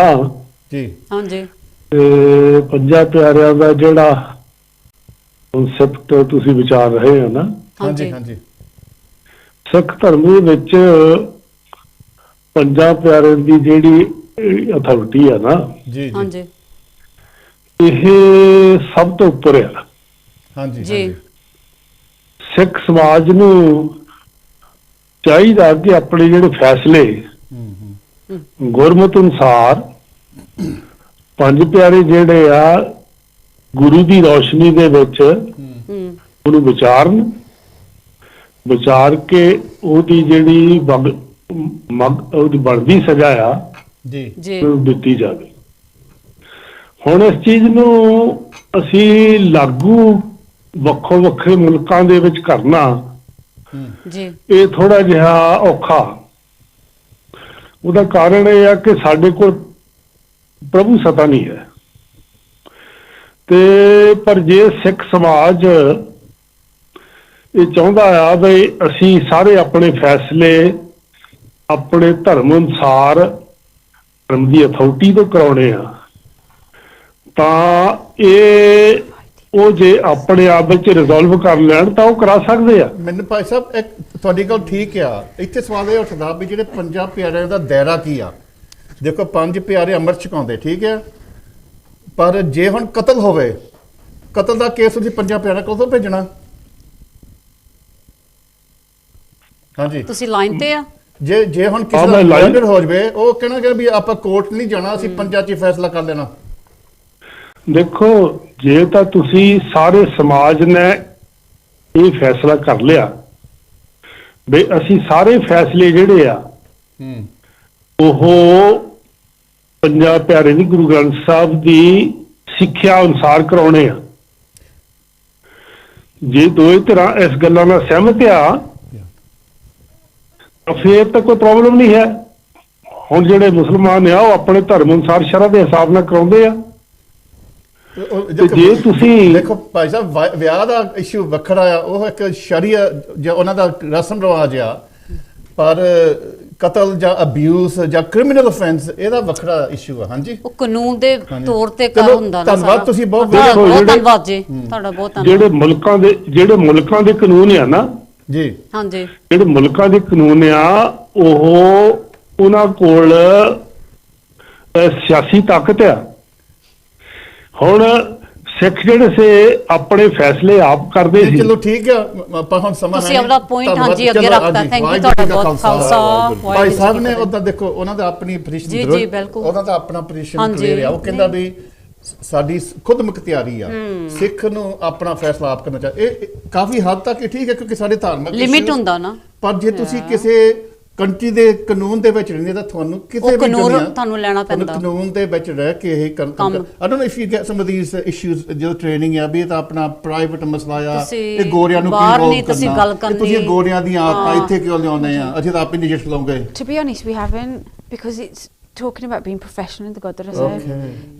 ਜੀ। ਹਾਂਜੀ ਤੇ ਪੰਜਾਂ ਪਿਆਰਿਆਂ ਦਾ ਜਿਹੜਾ ਕਨਸੈਪਟ ਤੁਸੀਂ ਵਿਚਾਰ ਰਹੇ ਹੋ ਨਾ, ਹਾਂਜੀ ਹਾਂਜੀ, ਸਿੱਖ ਧਰਮ ਦੇ ਵਿੱਚ ਪੰਜਾਂ ਪਿਆਰਿਆਂ ਦੀ ਜਿਹੜੀ ਅਥਾਰਟੀ ਆ ਨਾ, ਜੀ ਜੀ, ਹਾਂਜੀ ਇਹ ਸਭ ਤੋਂ ਉੱਪਰ ਆ। ਹਾਂਜੀ ਜੀ। ਸਿੱਖ ਸਮਾਜ ਨੂੰ ਚਾਹੀਦਾ ਕਿ ਆਪਣੇ ਜਿਹੜੇ ਫੈਸਲੇ ਗੁਰਮਤਿ ਅਨੁਸਾਰ ਪੰਜ ਪਿਆਰੇ ਜਿਹੜੇ ਆ ਗੁਰੂ ਦੀ ਰੌਸ਼ਨੀ ਦੇ ਵਿੱਚ ਉਹਨੂੰ ਵਿਚਾਰ ਕੇ ਉਹਦੀ ਜਿਹੜੀ ਉਹਦੀ ਬਣਦੀ ਸਜ਼ਾ ਆ ਜੀ ਜੀ ਉਹਨੂੰ ਦਿੱਤੀ ਜਾਵੇ। ਹੁਣ ਇਸ ਚੀਜ਼ ਨੂੰ ਅਸੀਂ ਲਾਗੂ ਵੱਖੋ ਵੱਖਰੇ ਮੁਲਕਾਂ ਦੇ ਵਿੱਚ ਕਰਨਾ ਜੀ ਇਹ ਥੋੜਾ ਜਿਹਾ ਔਖਾ। ਉਹਦਾ ਕਾਰਨ ਇਹ ਆ ਕਿ ਸਾਡੇ ਕੋਲ ਪ੍ਰਭੂ ਸਤਾ ਨਹੀਂ ਹੈ। ਤੇ ਪਰ ਜੇ ਸਿੱਖ ਸਮਾਜ ਇਹ ਚਾਹੁੰਦਾ ਆ ਵੀ ਅਸੀਂ ਸਾਰੇ ਆਪਣੇ ਫੈਸਲੇ ਆਪਣੇ ਧਰਮ ਅਨੁਸਾਰ ਧਰਮ ਦੀ ਅਥਾਰਟੀ ਤੋਂ ਕਰਾਉਣੇ ਆ, ਤਾਂ ਉਹ ਜੇ ਆਪਣੇ ਆਪ ਵਿੱਚ ਰਿਜ਼ੋਲਵ ਕਰ ਲੈਣ ਤਾਂ ਉਹ ਕਰਾ ਸਕਦੇ ਆ। ਮੈਨੂੰ ਭਾਈ ਸਾਹਿਬ ਇੱਕ ਤੁਹਾਡੀ ਗੱਲ ਠੀਕ ਆ। ਇੱਥੇ ਸਵਾਲ ਇਹ ਉੱਠਦਾ ਵੀ ਜਿਹੜੇ ਪੰਜਾਂ ਪਿਆਰਿਆਂ ਦਾ ਦਾਇਰਾ ਕੀ ਆ? ਦੇਖੋ ਪੰਜ ਪਿਆਰੇ ਅੰਮ੍ਰਿਤ ਛਕਾਉਂਦੇ, ਠੀਕ ਹੈ, ਪਰ ਜੇ ਹੁਣ ਕਤਲ ਹੋਵੇ, ਕਤਲ ਦਾ ਕੇਸ ਤੁਸੀਂ ਪੰਜਾਂ ਪਿਆਰਿਆਂ ਕੋਲ ਤੋਂ ਭੇਜਣਾ? ਹਾਂਜੀ, ਤੁਸੀਂ ਲਾਈਨ ਤੇ ਆ। ਜੇ ਹੁਣ ਕਿਸੇ ਦਾ ਮਰਡਰ ਹੋ ਜਾਵੇ, ਉਹ ਕਹਿਣਾ ਵੀ ਆਪਾਂ ਕੋਰਟ ਨਹੀਂ ਜਾਣਾ, ਅਸੀਂ ਪੰਜਾਂ 'ਚ ਹੀ ਫੈਸਲਾ ਕਰ ਲੈਣਾ। ਦੇਖੋ, ਜੇ ਤਾਂ ਤੁਸੀਂ ਸਾਰੇ ਸਮਾਜ ਨੇ ਇਹ ਫੈਸਲਾ ਕਰ ਲਿਆ ਵੀ ਅਸੀਂ ਸਾਰੇ ਫੈਸਲੇ ਜਿਹੜੇ ਆ ਉਹ ਪੰਜਾਂ ਪਿਆਰੇ ਦੀ ਗੁਰੂ ਗ੍ਰੰਥ ਸਾਹਿਬ ਦੀ ਸਿੱਖਿਆ ਅਨੁਸਾਰ ਕਰਾਉਣੇ ਆ, ਜੇ ਦੋਵੇਂ ਧਿਰਾਂ ਇਸ ਗੱਲਾਂ ਨਾਲ ਸਹਿਮਤ ਆ ਤਾਂ ਫਿਰ ਤਾਂ ਕੋਈ ਪ੍ਰੋਬਲਮ ਨਹੀਂ ਹੈ। ਹੁਣ ਜਿਹੜੇ ਮੁਸਲਮਾਨ ਆ ਉਹ ਆਪਣੇ ਧਰਮ ਅਨੁਸਾਰ ਸ਼ਰਅ ਦੇ ਹਿਸਾਬ ਨਾਲ ਕਰਾਉਂਦੇ ਆ। ਜੇ ਤੁਸੀਂ ਦੇਖੋ ਭਾਈ ਸਾਹਿਬ, ਵਿਆਹ ਦਾ ਇਸ਼ੂ ਵੱਖਰਾ ਆ, ਉਹ ਇੱਕ ਸ਼ਰੀਆ ਜਾਂ ਉਹਨਾਂ ਦਾ ਰਸਮ ਰਿਵਾਜ ਆ, ਪਰ ਕਤਲ ਜਾਂ ਅਬਿਊਜ਼ ਜਾਂ ਕ੍ਰਿਮੀਨਲ ਅਫੈਂਸ ਇਹਦਾ ਵੱਖਰਾ ਇਸ਼ੂ ਆ। ਹਾਂਜੀ, ਉਹ ਕਾਨੂੰਨ ਦੇ ਤੌਰ ਤੇ ਕਰ ਹੁੰਦਾ ਨਾ। ਧੰਨਵਾਦ, ਤੁਸੀਂ ਬਹੁਤ ਧੰਨਵਾਦ ਜੀ ਤੁਹਾਡਾ, ਬਹੁਤ ਧੰਨਵਾਦ। ਜਿਹੜੇ ਮੁਲਕਾਂ ਦੇ ਕਾਨੂੰਨ ਆ ਨਾ ਜੀ, ਹਾਂਜੀ, ਜਿਹੜੇ ਮੁਲਕਾਂ ਦੇ ਕਾਨੂੰਨ ਆ ਉਹਨਾਂ ਕੋਲ ਸਿਆਸੀ ਤਾਕਤ ਆ। ਹੁਣ ਸਿੱਖ ਜਿਹੜੇ ਸੇ ਆਪਣੇ ਫੈਸਲੇ ਆਪ ਕਰਦੇ ਸੀ। ਚਲੋ ਠੀਕ ਆ, ਆਪਾਂ ਹੁਣ ਸਮਾਂ ਤੁਸੀਂ ਆਪਣਾ ਪੁਆਇੰਟ ਹਾਂਜੀ ਅੱਗੇ ਰੱਖਤਾ। ਥੈਂਕ ਯੂ ਤੁਹਾਡਾ ਬਹੁਤ। ਖਾਲਸਾ ਭਾਈ ਸਾਹਿਬ ਨੇ ਉਹਦਾ ਦੇਖੋ, ਉਹਨਾਂ ਦਾ ਆਪਣੀ ਪੋਜੀਸ਼ਨ, ਜੀ ਜੀ ਬਿਲਕੁਲ, ਉਹਨਾਂ ਦਾ ਆਪਣਾ ਪੋਜੀਸ਼ਨ ਕਲੀਅਰ ਆ। ਉਹ ਕਹਿੰਦਾ ਵੀ ਸਾਡੀ ਖੁਦ ਮੁਖਤਿਆਰੀ ਆ, ਸਿੱਖ ਨੂੰ ਆਪਣਾ ਫੈਸਲਾ ਆਪ ਕਰਨਾ ਚਾਹੀਦਾ। ਇਹ ਕਾਫੀ ਹੱਦ ਤੱਕ ਠੀਕ ਹੈ, ਕਿਉਂਕਿ ਸਾਡੇ ਧਾਰਮਿਕ ਲਿਮਿਟ ਹੁੰਦਾ ਨਾ। ਪਰ ਜੇ ਤੁਸੀਂ ਕਿਸੇ ਕੰਟਰੀ ਦੇ ਕਾਨੂੰਨ ਦੇ ਵਿੱਚ ਰਹਿੰਦੇ ਤਾਂ ਤੁਹਾਨੂੰ ਕਿਸੇ ਵੀ ਤੁਹਾਨੂੰ ਲੈਣਾ ਪੈਂਦਾ, ਕਾਨੂੰਨ ਦੇ ਵਿੱਚ ਰਹਿ ਕੇ ਇਹ ਕੰਮ। I don't know if you get some of these issues, ਜੋ ਟ੍ਰੇਨਿੰਗ ਆ ਵੀ ਤਾਂ ਆਪਣਾ ਪ੍ਰਾਈਵੇਟ ਮਸਲਾ ਆ, ਇਹ ਗੋਰਿਆਂ ਨੂੰ ਬਾਹਰ ਨਹੀਂ ਤੁਸੀਂ ਗੱਲ ਕਰਨੀ, ਤੁਸੀਂ ਗੋਰਿਆਂ ਦੀਆਂ ਆਦਤਾਂ ਇੱਥੇ ਕਿਉਂ ਲਿਆਉਂਦੇ ਆ? ਅਸੀਂ ਤਾਂ ਆਪ ਹੀ ਨਹੀਂ ਜਿਸ ਲਾਉਂਗੇ। To be honest, we haven't, because it's talking about being professional in the God that I serve.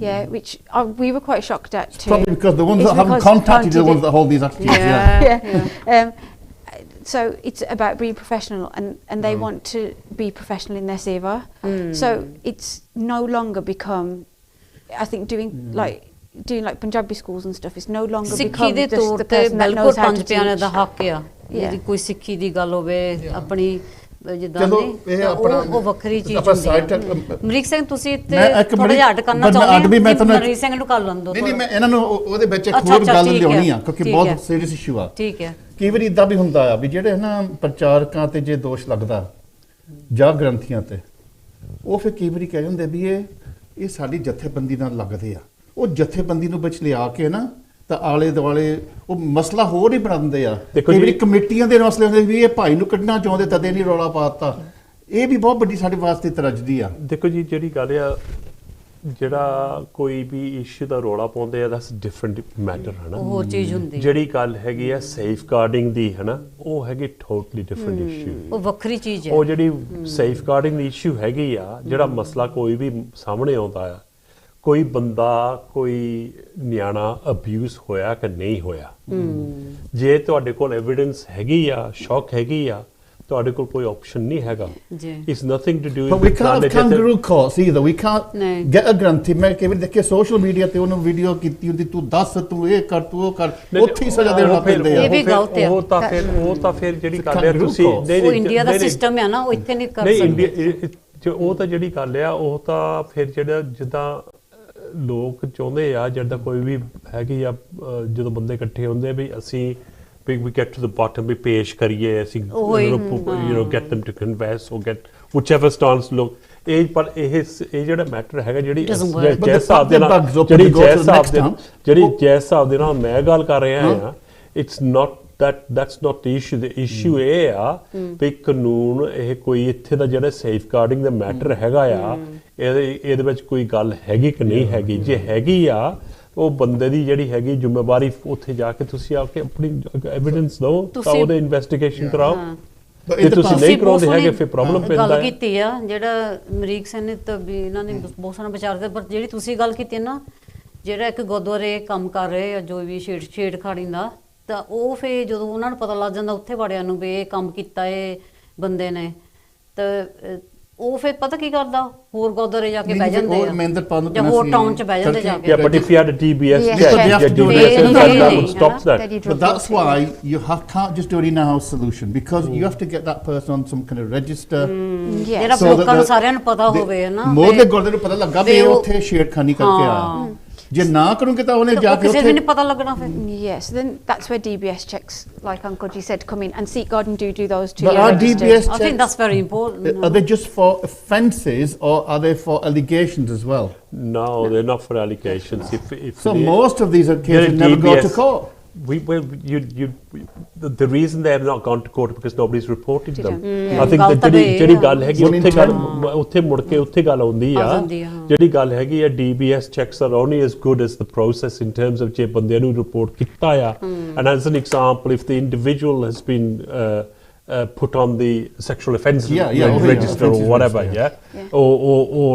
Yeah, which we were quite shocked at too. Probably because the ones that haven't contacted the ones that hold these attitudes. Yeah. So it's about being professional, and they want to be professional in their seva. So it's no longer become, I think, doing like Punjabi schools and stuff. It's no longer become just the person that knows how to teach. ਪਿਆਰਿਆਂ ਦਾ ਹੱਕ ਆ, ਜੇ ਕੋਈ ਸਿੱਖੀ ਦੀ ਗੱਲ ਹੋਵੇ ਆਪਣੀ ਜਿੱਦਾਂ ਦੀ, ਉਹ ਵੱਖਰੀ ਚੀਜ਼ ਹੁੰਦੀ ਹੈ। ਅਮਰੀਕ ਸਿੰਘ, ਤੁਸੀਂ ਥੋੜਾ ਜਿਹਾ ਅੱਡ ਕਰਨਾ ਚਾਹੁੰਦੇ ਹੋ? ਅਮਰੀਕ ਸਿੰਘ ਨੂੰ ਕਰ ਲੰਦੋ। ਨਹੀਂ, ਮੈਂ ਇਹਨਾਂ ਨੂੰ ਉਹਦੇ ਵਿੱਚ ਇੱਕ ਹੋਰ ਗੱਲ ਲਿਆਉਣੀ ਆ, ਕਿਉਂਕਿ ਬਹੁਤ ਸੀਰੀਅਸ ਇਸ਼ੂ ਆ। ਠੀਕ ਹੈ। ਕਈ ਵਾਰੀ ਇਦਾਂ ਵੀ ਹੁੰਦਾ ਆ ਵੀ ਜਿਹੜੇ ਨਾ ਪ੍ਰਚਾਰਕਾਂ ਤੇ ਜੇ ਦੋਸ਼ ਲੱਗਦਾ ਜਾਂ ਗ੍ਰੰਥੀਆਂ ਤੇ, ਉਹ ਫਿਰ ਕਈ ਵਾਰੀ ਕਹਿ ਜਾਂਦੇ ਵੀ ਇਹ ਸਾਡੀ ਜਥੇਬੰਦੀ ਨਾਲ ਲੱਗਦੇ ਆ। ਉਹ ਜਥੇਬੰਦੀ ਨੂੰ ਵਿੱਚ ਲਿਆ ਕੇ ਨਾ ਤਾਂ ਆਲੇ ਦੁਆਲੇ ਉਹ ਮਸਲਾ ਹੋਰ ਹੀ ਬਣਾ ਦਿੰਦੇ ਆ। ਕਈ ਵਾਰੀ ਕਮੇਟੀਆਂ ਦੇ ਮਸਲੇ ਹੁੰਦੇ ਵੀ ਇਹ ਭਾਈ ਨੂੰ ਕੱਢਣਾ ਚਾਹੁੰਦੇ ਤਦੇ ਨਹੀਂ ਰੌਲਾ ਪਾਤਾ। ਇਹ ਵੀ ਬਹੁਤ ਵੱਡੀ ਸਾਡੇ ਵਾਸਤੇ ਤਰਜਦੀ ਆ। ਦੇਖੋ ਜੀ, ਜਿਹੜੀ ਗੱਲ ਆ ਜਿਹੜਾ ਕੋਈ ਵੀ ਇਸ਼ੂ ਦਾ ਰੌਲਾ ਪਾਉਂਦੇ ਆ ਦੈਟਸ ਡਿਫਰੈਂਟ ਮੈਟਰ ਹੈ ਨਾ, ਉਹ ਹੋਰ ਚੀਜ਼ ਹੁੰਦੀ ਜਿਹੜੀ ਗੱਲ ਹੈਗੀ ਆ ਸੇਫ ਗਾਰਡਿੰਗ ਦੀ ਹੈ ਨਾ, ਉਹ ਹੈਗੀ ਟੋਟਲੀ ਡਿਫਰੈਂਟ ਇਸ਼ੂ। ਉਹ ਵੱਖਰੀ ਚੀਜ਼ ਹੈ। ਉਹ ਜਿਹੜੀ ਸੇਫ ਗਾਰਡਿੰਗ ਦੀ ਇਸ਼ੂ ਹੈਗੀ ਆ, ਜਿਹੜਾ ਮਸਲਾ ਕੋਈ ਵੀ ਸਾਹਮਣੇ ਆਉਂਦਾ ਆ, ਕੋਈ ਬੰਦਾ ਕੋਈ ਨਿਆਣਾ ਅਬਿਊਜ਼ ਹੋਇਆ ਕਿ ਨਹੀਂ ਹੋਇਆ, ਜੇ ਤੁਹਾਡੇ ਕੋਲ ਐਵੀਡੈਂਸ ਹੈਗੀ ਆ, ਸ਼ੌਕ ਹੈਗੀ ਆ, ਤੁਹਾਡੇ ਕੋਲ ਕੋਈ ਆਪਸ਼ਨ ਨਹੀਂ ਹੈਗਾ। It's nothing to do But we can't have kangaroo courts either. We can't No. get a grantee। ਮੈਂ ਕਿਵੇਂ ਦੇਖੇ ਸੋਸ਼ਲ ਮੀਡੀਆ ਤੇ ਉਹਨੂੰ ਵੀਡੀਓ ਕੀਤੀ ਹੁੰਦੀ, ਤੂੰ ਦੱਸ, ਤੂੰ ਇਹ ਕਰ, ਤੂੰ ਉਹ ਕਰ, ਉੱਥੇ ਹੀ ਸਜ਼ਾ ਦੇਣਾ ਪੈਂਦੇ ਆ। ਇਹ ਵੀ ਗਲਤ ਹੈ। ਉਹ ਤਾਂ ਫਿਰ ਜਿਹੜੀ ਗੱਲ ਹੈ ਤੁਸੀਂ ਉਹ ਇੰਡੀਆ ਦਾ ਸਿਸਟਮ ਹੈ ਨਾ, ਉਹ ਇੱਥੇ ਨਹੀਂ ਕਰ ਸਕਦੇ। ਨਹੀਂ, ਉਹ ਤਾਂ ਜਿਹੜੀ ਗੱਲ ਆ, ਉਹ ਤਾਂ ਫਿਰ ਜਿਹੜਾ ਜਿੱਦਾਂ ਲੋਕ ਚਾਹੁੰਦੇ ਆ, ਜਿੱਦਾਂ ਕੋਈ ਵੀ ਹੈਗੀ ਆ, ਜਦੋਂ ਬੰਦੇ ਇਕੱਠੇ ਹੁੰਦੇ ਵੀ ਅਸੀਂ we get to the bottom, ਵੀ ਪੇਸ਼ ਕਰੀਏ ਅਸੀਂ, get them to confess or get whichever stance ਲੋਕ ਇਹ। ਪਰ ਇਹ ਜਿਹੜਾ ਮੈਟਰ ਹੈਗਾ, ਜਿਹੜੀ ਜਿਸ ਹਿਸਾਬ ਦੇ ਨਾਲ ਮੈਂ ਗੱਲ ਕਰ ਰਿਹਾ ਆ, it's not that's not the issue। the issue ਇਹ ਆ ਵੀ ਕਾਨੂੰਨ, ਇਹ ਕੋਈ ਇੱਥੇ ਦਾ ਜਿਹੜਾ ਸੇਫ ਗਾਰਡਿੰਗ ਦਾ ਮੈਟਰ ਹੈਗਾ ਆ, ਇਹਦੇ ਵਿੱਚ ਕੋਈ ਗੱਲ ਹੈਗੀ ਕਿ ਨਹੀਂ ਹੈਗੀ। ਜੇ ਹੈਗੀ ਆ, ਉਹ ਬੰਦੇ ਦੀ ਜਿਹੜੀ ਹੈਗੀ ਜ਼ਿੰਮੇਵਾਰੀ, ਉੱਥੇ ਜਾ ਕੇ ਤੁਸੀਂ ਆ ਕੇ ਆਪਣੀ ਐਵੀਡੈਂਸ ਦਿਓ, ਤਾਂ ਉਹਦੇ ਇਨਵੈਸਟੀਗੇਸ਼ਨ ਕਰਾਓ। ਜੇ ਤੁਸੀਂ ਨਹੀਂ ਕਰਾਉਂਦੇ ਹੈਗੇ, ਫਿਰ ਪ੍ਰੋਬਲਮ ਪੈਂਦਾ ਹੈ। ਗੱਲ ਕੀਤੀ ਆ ਜਿਹੜਾ ਅਮਰੀਕ ਸਿੰਘ ਨੇ, ਤਾਂ ਵੀ ਇਹਨਾਂ ਨੇ ਬਹੁਤ ਸਾਰਾ ਵਿਚਾਰ ਕੀਤਾ, ਪਰ ਜਿਹੜੀ ਤੁਸੀਂ ਗੱਲ ਕੀਤੀ ਨਾ, ਜਿਹੜਾ ਇੱਕ ਗੁਰਦੁਆਰੇ ਕੰਮ ਕਰ ਰਹੇ ਆ, ਜੋ ਵੀ ਛੇੜਖਾੜੀ ਦਾ, ਤਾਂ ਉਹ ਫਿਰ ਜਦੋਂ ਉਹਨਾਂ ਨੂੰ ਪਤਾ ਲੱਗ ਜਾਂਦਾ ਉੱਥੇ ਵਾਲਿਆਂ ਨੂੰ ਵੀ ਇਹ ਕੰਮ ਕੀਤਾ ਇਹ ਬੰਦੇ ਨੇ, ਤਾਂ ਉਹ ਫਿਰ ਪਤਾ ਕੀ ਕਰਦਾ, ਹੋਰ ਗੁਰਦੁਆਰੇ ਜਾ ਕੇ ਬਹਿ ਜਾਂਦੇ ਆ, ਜਾਂ ਹੋਰ ਟਾਊਨ ਚ ਬਹਿ ਜਾਂਦੇ ਜਾ ਕੇ। Yeah, but if you had a DBS check, that would stop that. But that's why you can't just do an in-house solution, because you have to get that person on some kind of register। ਜਿਹੜਾ ਲੋਕਾਂ ਨੂੰ ਸਾਰਿਆਂ ਨੂੰ ਪਤਾ ਹੋਵੇ ਨਾ, ਮੋਹਲੇ ਗੁਰਦੇ ਨੂੰ ਪਤਾ ਲੱਗਾ ਵੀ ਉੱਥੇ ਛੇੜਖਾਨੀ ਕਰਕੇ ਆਇਆ। ਜੇ ਨਾ ਕਰੋਗੇ ਤਾਂ ਉਹਨੇ ਜਾ ਕੇ ਕਿਸੇ ਨੂੰ ਨਹੀਂ ਪਤਾ ਲੱਗਣਾ ਫਿਰ। Yes, then that's where DBS checks, like Uncle G said, come in, and Sikh Garden do those too. But are DBS checks, I think that's very important. Are they just for offences, or are they for allegations as well? No, they're not for allegations. So most of these cases never go to court. The reason they have not gone to court because nobody's reported them. I think that ਜਿਹੜੀ ਗੱਲ ਹੈਗੀ, ਉੱਥੇ ਮੁੜ ਕੇ ਉੱਥੇ ਗੱਲ ਆਉਂਦੀ ਆ, ਜਿਹੜੀ ਗੱਲ ਹੈਗੀ ਆ, DBS checks are only as good as the process in terms of ਜੇ ਬੰਦੇ ਨੂੰ ਰਿਪੋਰਟ ਕੀਤਾ ਆ। And as an example, if the individual has been put on the sexual offence register or whatever, or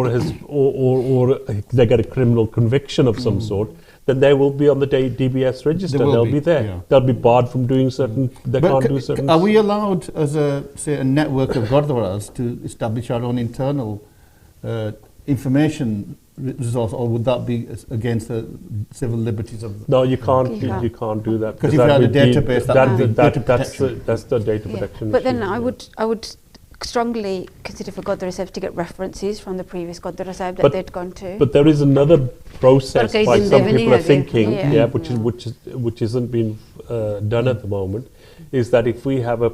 they get a criminal conviction of some sort, then they will be on the DBS register. They'll be there. They'll be barred from doing certain. They can't do certain. Are we allowed, as a network of gurdwaras, to establish our own internal information resource, or would that be against the civil liberties of? No, you can't. You can't do that. Because if you had a database, that's the data protection. But then I would strongly consider for Gurdwara Sahib to get references from the previous Gurdwara Sahib that they'd gone to. But there is another process by some people are thinking, which isn't being done at the moment, is that if we have a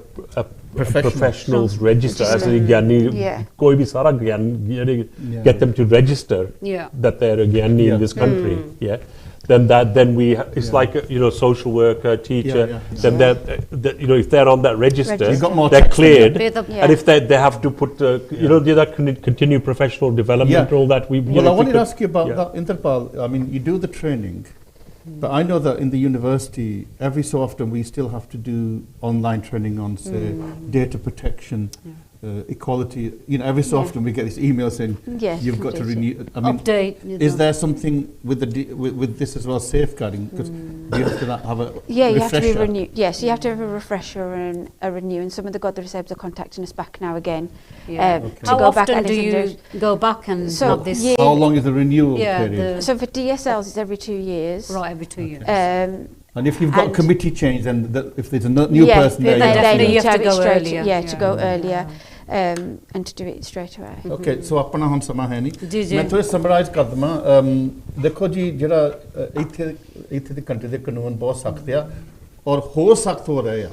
professionals register as a Gyani, koi bhi sara Gyani, get them to register that they're a Gyani in this country, then we it's like a, social worker, teacher, then they're if they're on that register, they're cleared, and if they have to put that continue professional development, all that well, I wanted to ask you about that, Interpal. I mean, you do the training, but I know that in the university every so often we still have to do online training on, say, data protection, equality. Every so often we get this email saying you've got to renew. I mean, update. Is there something with with this as well, safeguarding? Because you have to have a you refresher. have to be renewed. Yes, you have to have a refresher and a renew. And some of the Gurdwara Sahibs are contacting us back now again. How often do you go back and have this? How long is the renewal period? So for DSLs, it's every 2 years. Right, every 2 years. And if you've got a committee change, then if there's a new person there, you have to go earlier. To go earlier. And to do it straight away. Okay, so ਆਪਣਾ ਹੁਣ ਸਮਾਂ ਹੈ ਨਹੀਂ, ਮੈਂ ਥੋੜਾ summarise ਕਰ ਦਵਾਂ। ਦੇਖੋ ਜੀ, ਜਿਹੜਾ ਇੱਥੇ ਦੀ ਕੰਟਰੀ ਦੇ ਕਾਨੂੰਨ ਬਹੁਤ ਸਖਤ ਆ, ਔਰ ਹੋਰ ਸਖਤ ਹੋ ਰਹੇ ਆ।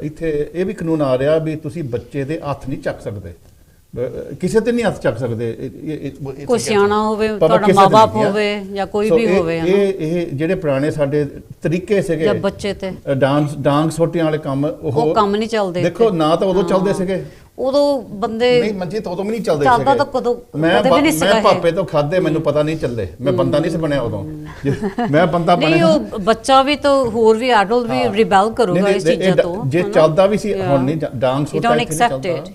ਇੱਥੇ ਇਹ ਵੀ ਕਾਨੂੰਨ ਆ ਰਿਹਾ ਵੀ ਤੁਸੀਂ ਬੱਚੇ ਦੇ ਹੱਥ ਨਹੀਂ ਚੱਕ ਸਕਦੇ, ਕਿਸੇ ਤੇ ਨਹੀਂ ਹੱਥ ਚੱਕ ਸਕਦੇ, ਕੋਈ ਸਿਆਣਾ ਹੋਵੇ, ਤੁਹਾਡਾ ਮਾਂ-ਬਾਪ ਹੋਵੇ ਜਾਂ ਕੋਈ ਵੀ ਹੋਵੇ। ਇਹ ਜਿਹੜੇ ਪੁਰਾਣੇ ਸਾਡੇ ਤਰੀਕੇ ਸੀਗੇ, ਜਾਂ ਬੱਚੇ ਤੇ ਡਾਂਗ ਸੋਟੀਆਂ ਵਾਲੇ ਕੰਮ, ਉਹ ਕੰਮ ਨਹੀਂ ਚੱਲਦੇ। ਦੇਖੋ, ਨਾ ਤਾਂ ਉਦੋਂ ਚੱਲਦੇ ਸੀਗੇ, ਉਦੋਂ ਬੰਦੇ ਨਹੀਂ ਮੰਜੇ ਤੋਂ ਉਦੋਂ ਵੀ ਨਹੀਂ ਚੱਲਦੇ ਚੱਲਦਾ ਤਾਂ ਕਦੋਂ ਕਦੇ ਵੀ ਨਹੀਂ ਸੀਗਾ ਮੈਂ ਪਾਪੇ ਤੋਂ ਖਾਦੇ ਮੈਨੂੰ ਪਤਾ ਨਹੀਂ ਚੱਲੇ ਮੈਂ ਬੰਦਾ ਨਹੀਂ ਸੀ ਬਣਿਆ ਉਦੋਂ ਮੈਂ ਬੰਦਾ ਬਣਿਆ ਨਹੀਂ ਉਹ ਬੱਚਾ ਵੀ ਤਾਂ ਹੋਰ ਵੀ ਐਡਲਟ ਵੀ ਰਿਬੈਲ ਕਰੂਗਾ ਇਸ ਚੀਜ਼ਾਂ ਤੋਂ ਜੇ ਚੱਲਦਾ ਵੀ ਸੀ ਹੁਣ ਨਹੀਂ dance you don't accept it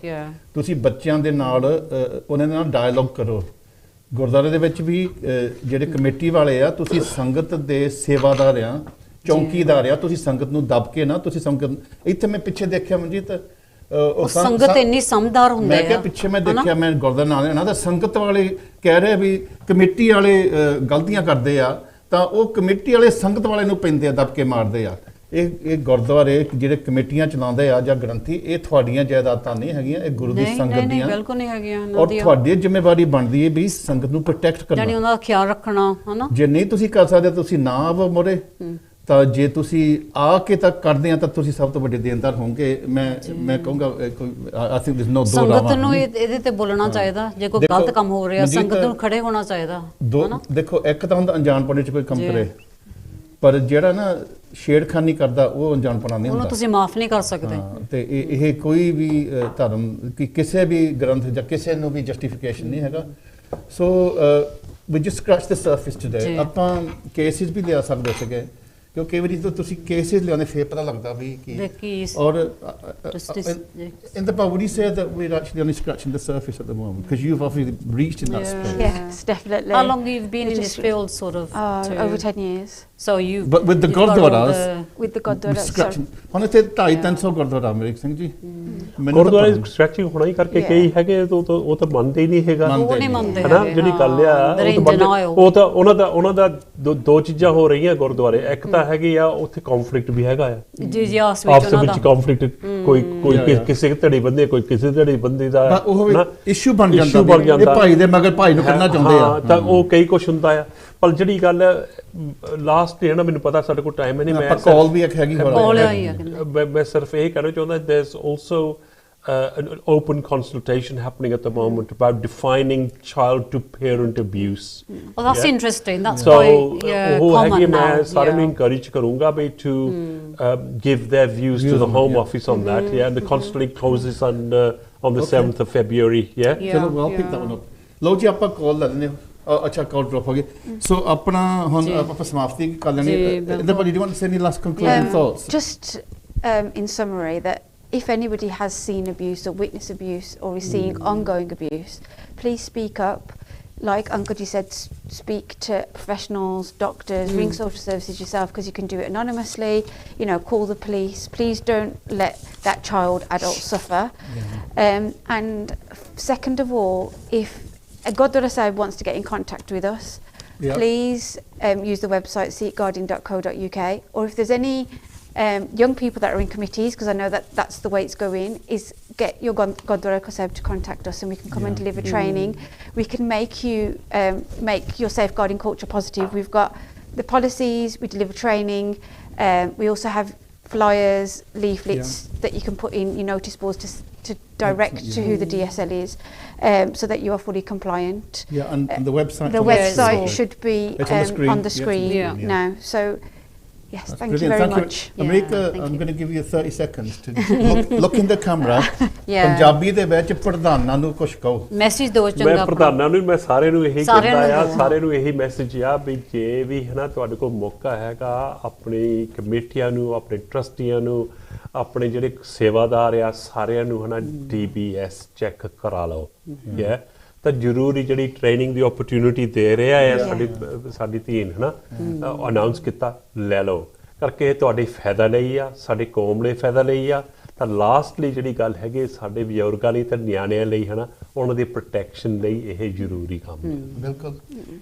ਤੁਸੀਂ ਬੱਚਿਆਂ ਦੇ ਨਾਲ ਉਹਨਾਂ ਨਾਲ ਡਾਇਲੌਗ ਕਰੋ ਗੁਰਦੁਆਰੇ ਦੇ ਵਿੱਚ ਵੀ ਜਿਹੜੇ ਕਮੇਟੀ ਵਾਲੇ ਆ ਤੁਸੀਂ ਸੰਗਤ ਦੇ ਸੇਵਾਦਾਰ ਆ ਚੌਂਕੀਦਾਰ ਆ ਤੁਸੀਂ ਸੰਗਤ ਨੂੰ ਦਬ ਕੇ ਨਾ ਤੁਸੀਂ ਸੰਗਤ ਇੱਥੇ ਮੈਂ ਪਿੱਛੇ ਦੇਖਿਆ ਮਨਜੀਤ ਉਹ ਸੰਗਤ ਇੰਨੀ ਸਮਝਦਾਰ ਹੁੰਦੇ ਆ ਮੈਂ ਕਿਹਾ ਪਿੱਛੇ ਮੈਂ ਦੇਖਿਆ ਮੈਂ ਗੁਰਦੁਆਰੇ ਨਾਲ ਨਾ ਤਾਂ ਸੰਗਤ ਵਾਲੇ ਕਹਿ ਰਹੇ ਵੀ ਕਮੇਟੀ ਵਾਲੇ ਗਲਤੀਆਂ ਕਰਦੇ ਆ ਤਾਂ ਉਹ ਕਮੇਟੀ ਵਾਲੇ ਸੰਗਤ ਵਾਲੇ ਨੂੰ ਪੈਂਦੇ ਆ ਦਬ ਕੇ ਮਾਰਦੇ ਆ ਇਹ ਗੁਰਦੁਆਰੇ ਜਿਹੜੇ ਕਮੇਟੀਆਂ ਚਲਾਉਂਦੇ ਆ ਜਾਂ ਗ੍ਰੰਥੀ ਇਹ ਤੁਹਾਡੀਆਂ ਜਾਇਦਾਦਾਂ ਨਹੀਂ ਹੈਗੀਆਂ ਇਹ ਗੁਰੂ ਦੀ ਸੰਗਤ ਦੀਆਂ ਨਹੀਂ ਬਿਲਕੁਲ ਨਹੀਂ ਹੈਗੀਆਂ ਔਰ ਤੁਹਾਡੀ ਜ਼ਿੰਮੇਵਾਰੀ ਬਣਦੀ ਹੈ ਵੀ ਸੰਗਤ ਨੂੰ ਪ੍ਰੋਟੈਕਟ ਕਰਨਾ ਜਾਨੀ ਉਹਨਾਂ ਦਾ ਖਿਆਲ ਰੱਖਣਾ ਹਨਾ ਜੇ ਨਹੀਂ ਤੁਸੀਂ ਕਰ ਸਕਦੇ ਤੁਸੀਂ ਨਾ ਆਵੋ ਮੋਰੇ ਤਾਂ ਜੇ ਤੁਸੀਂ ਆ ਕੇ ਤੱਕ ਕਰਦੇ ਆ ਤਾਂ ਤੁਸੀਂ ਸਭ ਤੋਂ ਵੱਡੇ ਦੇਣਦਾਰ ਹੋਵੋਗੇ ਮੈਂ ਕਹੂੰਗਾ ਆਈ ਥਿੰਕ ਦਿਸ ਨੋ ਦੋ ਸੰਗਤ ਨੂੰ ਇਹਦੇ ਤੇ ਬੋਲਣਾ ਚਾਹੀਦਾ ਜੇ ਕੋਈ ਗਲਤ ਕੰਮ ਹੋ ਰਿਹਾ ਸੰਗਤ ਨੂੰ ਖੜੇ ਹੋਣਾ ਚਾਹੀਦਾ ਦੇਖੋ ਇੱਕ ਤਾਂ ਹੁੰਦਾ ਅਣਜਾਣਪੁਣੇ ਚ ਕੋਈ ਕੰਮ ਕਰੇ ਪਰ ਜਿਹੜਾ ਨਾ ਛੇੜਖਾਨੀ ਕਰਦਾ ਉਹ ਅਣਜਾਣਪੁਣਾ ਨਹੀਂ ਹੁੰਦਾ ਉਹਨੂੰ ਤੁਸੀਂ ਮਾਫ ਨਹੀਂ ਕਰ ਸਕਦੇ ਤੇ ਇਹ ਕੋਈ ਵੀ ਧਰਮ ਕਿਸੇ ਵੀ ਗ੍ਰੰਥ ਜਾਂ ਕਿਸੇ ਨੂੰ ਵੀ ਜਸਟੀਫਿਕੇਸ਼ਨ ਨਹੀਂ ਹੈਗਾ ਸੋ ਵੀ ਜਸਟ ਸਕ੍ਰੈਚ ਦ ਸਰਫੇਸ ਟੁਡੇ ਆਪਾਂ ਕੇਸਿਸ ਵੀ ਲਿਆ ਸਕਦੇ ਸੀਗੇ ਕਿਉਂਕਿ ਕਈ ਵਾਰੀ ਤੁਸੀਂ ਕੇਸਿਸ ਲਿਆਉਂਦੇ ਫੇਰ ਪਤਾ ਲੱਗਦਾ ਵੀ ਕਿ ਔਰ in the but would you say that we're actually only scratching the surface at the moment because you've obviously reached in that space yes definitely how long you've been in this field sort of over 10 years so you but with the gurdwaras with the gurdwaras ਹੁਣ ਇੱਥੇ 250 ਗੁਰਦੁਆਰਾ ਅਮਰੀਕ ਸਿੰਘ ਜੀ ਗੁਰਦੁਆਰੇ stretching ਹੋਣਾ ਹੀ ਕਰਕੇ ਕਈ ਹੈਗੇ ਉਹ ਤਾਂ ਮੰਨਦੇ ਹੀ ਨਹੀਂ ਹੈਗਾ ਉਹ ਨਹੀਂ ਮੰਨਦੇ ਹਨਾ ਜਿਹੜੀ ਗੱਲ ਆ ਉਹ ਤਾਂ ਉਹਨਾਂ ਦਾ ਦੋ ਚੀਜ਼ਾਂ ਹੋ ਰਹੀਆਂ ਗੁਰਦੁਆਰੇ ਇੱਕ ਤਾਂ ਹੈਗੀ ਆ ਉੱਥੇ ਕੌਨਫਲਿਕਟ ਵੀ ਹੈਗਾ ਆ ਜੀ ਆਪਸ ਵਿੱਚ ਕੌਨਫਲਿਕਟ ਕੋਈ ਕਿਸੇ ਧੜੀ ਬੰਦੇ ਕੋਈ ਕਿਸੇ ਧੜੀ ਬੰਦੇ ਦਾ ਉਹ ਇਸ਼ੂ ਬਣ ਜਾਂਦਾ ਇਹ ਭਾਈ ਦੇ ਮਗਰ ਭਾਈ ਨੂੰ ਕਰਨਾ ਚਾਹੁੰਦੇ ਆ ਤਾਂ ਉਹ ਕਈ ਕੁਝ ਹੁੰਦਾ ਆ ਪਰ ਜਿਹੜੀ ਗੱਲ ਲਾਸਟ ਹੈ ਨਾ ਮੈਨੂੰ ਪਤਾ ਸਾਡੇ ਕੋਲ ਟਾਈਮ ਨਹੀਂ ਮੈਂ ਕਾਲ ਵੀ ਇੱਕ ਹੈਗੀ ਮੈਂ ਸਿਰਫ ਇਹ ਕਹਿਣਾ ਚਾਹੁੰਦਾ there's also an open consultation happening at the moment about defining child to parent abuse. Well, that's interesting. That's quite common now. ਮੈਂ ਸਾਰਿਆਂ ਨੂੰ encourage ਕਰੂੰਗਾ ਵੀ to give their views to the Home Office on that. And the consulting closes on the 7th of February. ਚਲੋ well pick that one up. ਲਓ ਜੀ ਆਪਾਂ ਕਾਲ ਲੈ ਲੈਂਦੇ ਹਾਂ ਅੱਛਾ ਕਾਲ ਡ੍ਰੌਪ ਹੋ ਗਈ ਸੋ ਆਪਣਾ ਹੁਣ ਆਪਾਂ ਸਮਾਪਤੀ ਕਰ ਲੈਣੀ ਇਹਦੇ ਪਰ you want to say any last concluding thoughts just in summary that if anybody has seen abuse or witnessed abuse or is seeing ongoing abuse, please speak up. Like Uncle G said, speak to professionals, doctors, ring social services yourself because you can do it anonymously. You know, call the police. Please don't let that child, adult suffer. And second of all, if a Gurdwara Sahib wants to get in contact with us, please use the website sikhguardian.co.uk, or if there's any young people that are in committees, because I know that that's the way it's going, is get your Gurdwara Sahib to contact us and we can come and deliver training. We can make you make your safeguarding culture positive. We've got the policies, we deliver training, we also have flyers, leaflets that you can put in your notice boards to direct to who the DSL is, so that you are fully compliant. And the website should be on the screen now. So yes, thank you very much. Amrika, I'm going to give you 30 seconds to look in the camera. Punjabi ਦੇ ਵਿੱਚ ਪ੍ਰਧਾਨਾਂ ਨੂੰ ਕੁਝ ਕਹੋ message ਦਿਓ ਚੰਗਾ ਮੈਂ ਪ੍ਰਧਾਨਾਂ ਨੂੰ ਮੈਂ ਸਾਰਿਆਂ ਨੂੰ ਇਹੀ ਕਹਿੰਦਾ ਆ ਸਾਰਿਆਂ ਨੂੰ ਇਹੀ ਮੈਸੇਜ ਆ ਵੀ ਜੇ ਵੀ ਹਨਾ ਤੁਹਾਡੇ ਕੋਲ ਮੌਕਾ ਹੈਗਾ ਆਪਣੀ ਕਮੇਟੀਆਂ ਨੂੰ ਆਪਣੇ ਟਰਸਟੀਆਂ ਨੂੰ ਆਪਣੇ ਜਿਹੜੇ ਸੇਵਾਦਾਰ ਆ ਸਾਰਿਆਂ ਨੂੰ ਹਨਾ DBS ਚੈੱਕ ਕਰਾ ਲਓ ਤਾਂ ਜ਼ਰੂਰੀ ਜਿਹੜੀ ਟ੍ਰੇਨਿੰਗ ਦੀ ਓਪਰਚੁਨਿਟੀ ਦੇ ਰਿਹਾ ਹੈ ਸਾਡੀ ਧੀਨ ਹਨਾ ਅਨਾਉਂਸ ਕੀਤਾ ਲੈ ਲਓ ਕਰਕੇ ਤੁਹਾਡੇ ਫਾਇਦਾ ਲਈ ਆ ਸਾਡੇ ਕੌਮ ਲਈ ਫਾਇਦਾ ਲਈ ਆ ਤਾਂ ਲਾਸਟਲੀ ਜਿਹੜੀ ਗੱਲ ਹੈਗੀ ਸਾਡੇ ਬਜ਼ੁਰਗਾਂ ਲਈ ਤੇ ਨਿਆਣਿਆਂ ਲਈ ਹਨਾ ਉਹਨਾਂ ਦੀ ਪ੍ਰੋਟੈਕਸ਼ਨ ਲਈ ਇਹ ਜ਼ਰੂਰੀ ਕੰਮ ਹੈ ਬਿਲਕੁਲ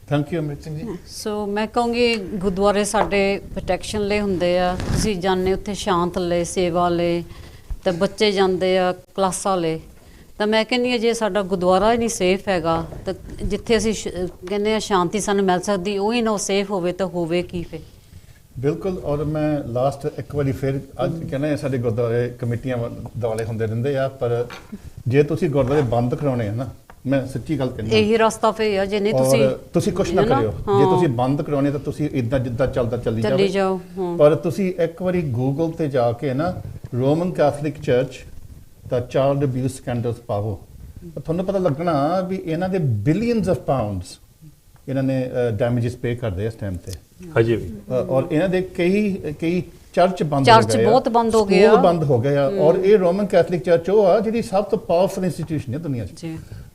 ਥੈਂਕ ਯੂ ਅਮ੍ਰਿਤ ਸਿੰਘ ਜੀ ਸੋ ਮੈਂ ਕਹੂੰਗੀ ਗੁਰਦੁਆਰੇ ਸਾਡੇ ਪ੍ਰੋਟੈਕਸ਼ਨ ਲਈ ਹੁੰਦੇ ਆ ਤੁਸੀਂ ਜਾਣਦੇ ਉੱਥੇ ਸ਼ਾਂਤ ਲਈ ਸੇਵਾ ਲਈ ਤੇ ਬੱਚੇ ਜਾਂਦੇ ਆ ਕਲਾਸਾਂ ਲਈ ਤਾਂ ਮੈਂ ਕਹਿੰਦੀ ਹਾਂ ਜੇ ਸਾਡਾ ਗੁਰਦੁਆਰਾ ਹੀ ਨਹੀਂ ਸੇਫ ਹੈਗਾ ਤਾਂ ਜਿੱਥੇ ਅਸੀਂ ਕਹਿੰਦੇ ਹਾਂ ਸ਼ਾਂਤੀ ਸਾਨੂੰ ਮਿਲ ਸਕਦੀ ਉਹ ਹੀ ਨਾ ਸੇਫ ਹੋਵੇ ਤਾਂ ਹੋਵੇ ਕੀ ਫਿਰ ਬਿਲਕੁਲ ਔਰ ਮੈਂ ਲਾਸਟ ਇੱਕ ਵਾਰੀ ਫਿਰ ਅੱਜ ਕਹਿੰਦੇ ਸਾਡੇ ਗੁਰਦੁਆਰੇ ਕਮੇਟੀਆਂ ਦੁਆਲੇ ਹੁੰਦੇ ਰਹਿੰਦੇ ਆ ਪਰ ਜੇ ਤੁਸੀਂ ਗੁਰਦੁਆਰੇ ਬੰਦ ਕਰਾਉਣੇ ਆ ਨਾ ਮੈਂ ਸੱਚੀ ਗੱਲ ਕਹਿੰਦਾ ਇਹੀ ਰਸਤਾ ਫੇ ਆ ਜੇ ਨਹੀਂ ਤੁਸੀਂ ਕੁਛ ਨਾ ਕਰਿਓ ਜੇ ਤੁਸੀਂ ਬੰਦ ਕਰਾਉਣੇ ਤਾਂ ਤੁਸੀਂ ਇਦਾਂ ਜਿੱਦਾਂ ਚੱਲਦਾ ਚੱਲੀ ਜਾਓ ਪਰ ਤੁਸੀਂ ਇੱਕ ਵਾਰੀ ਗੂਗਲ ਤੇ ਜਾ ਕੇ ਨਾ ਰੋਮਨ ਕੈਥੋਲਿਕ ਚਰਚ ਤਾਂ ਚਾਈਲਡ ਅਬਿਊਜ਼ ਸਕੈਂਡਲਸ ਪਾਵੋ, ਤੁਹਾਨੂੰ ਪਤਾ ਲੱਗਣਾ ਵੀ ਇਹਨਾਂ ਦੇ ਬਿਲੀਅਨਸ ਆਫ ਪਾਉਂਡਸ ਇਹਨਾਂ ਨੇ ਡੈਮੇजेस ਪੇ ਕਰਦੇ ਇਸ ਟਾਈਮ ਤੇ ਹਜੇ ਵੀ। ਔਰ ਇਹਨਾਂ ਦੇ ਕਈ ਚਰਚ ਬੰਦ ਹੋ ਗਏ, ਚਰਚ ਬਹੁਤ ਬੰਦ ਹੋ ਗਏ ਸਕੂਲ ਆ, ਬੰਦ ਹੋ ਗਏ ਆ। ਔਰ ਇਹ ਰੋਮਨ ਕੈਥੋਲਿਕ ਚਰਚ ਉਹ ਆ ਜਿਹੜੀ ਸਭ ਤੋਂ ਪਾਵਰਫੁਲ ਇੰਸਟੀਟਿਊਸ਼ਨ ਹੈ ਦੁਨੀਆ 'ਚ।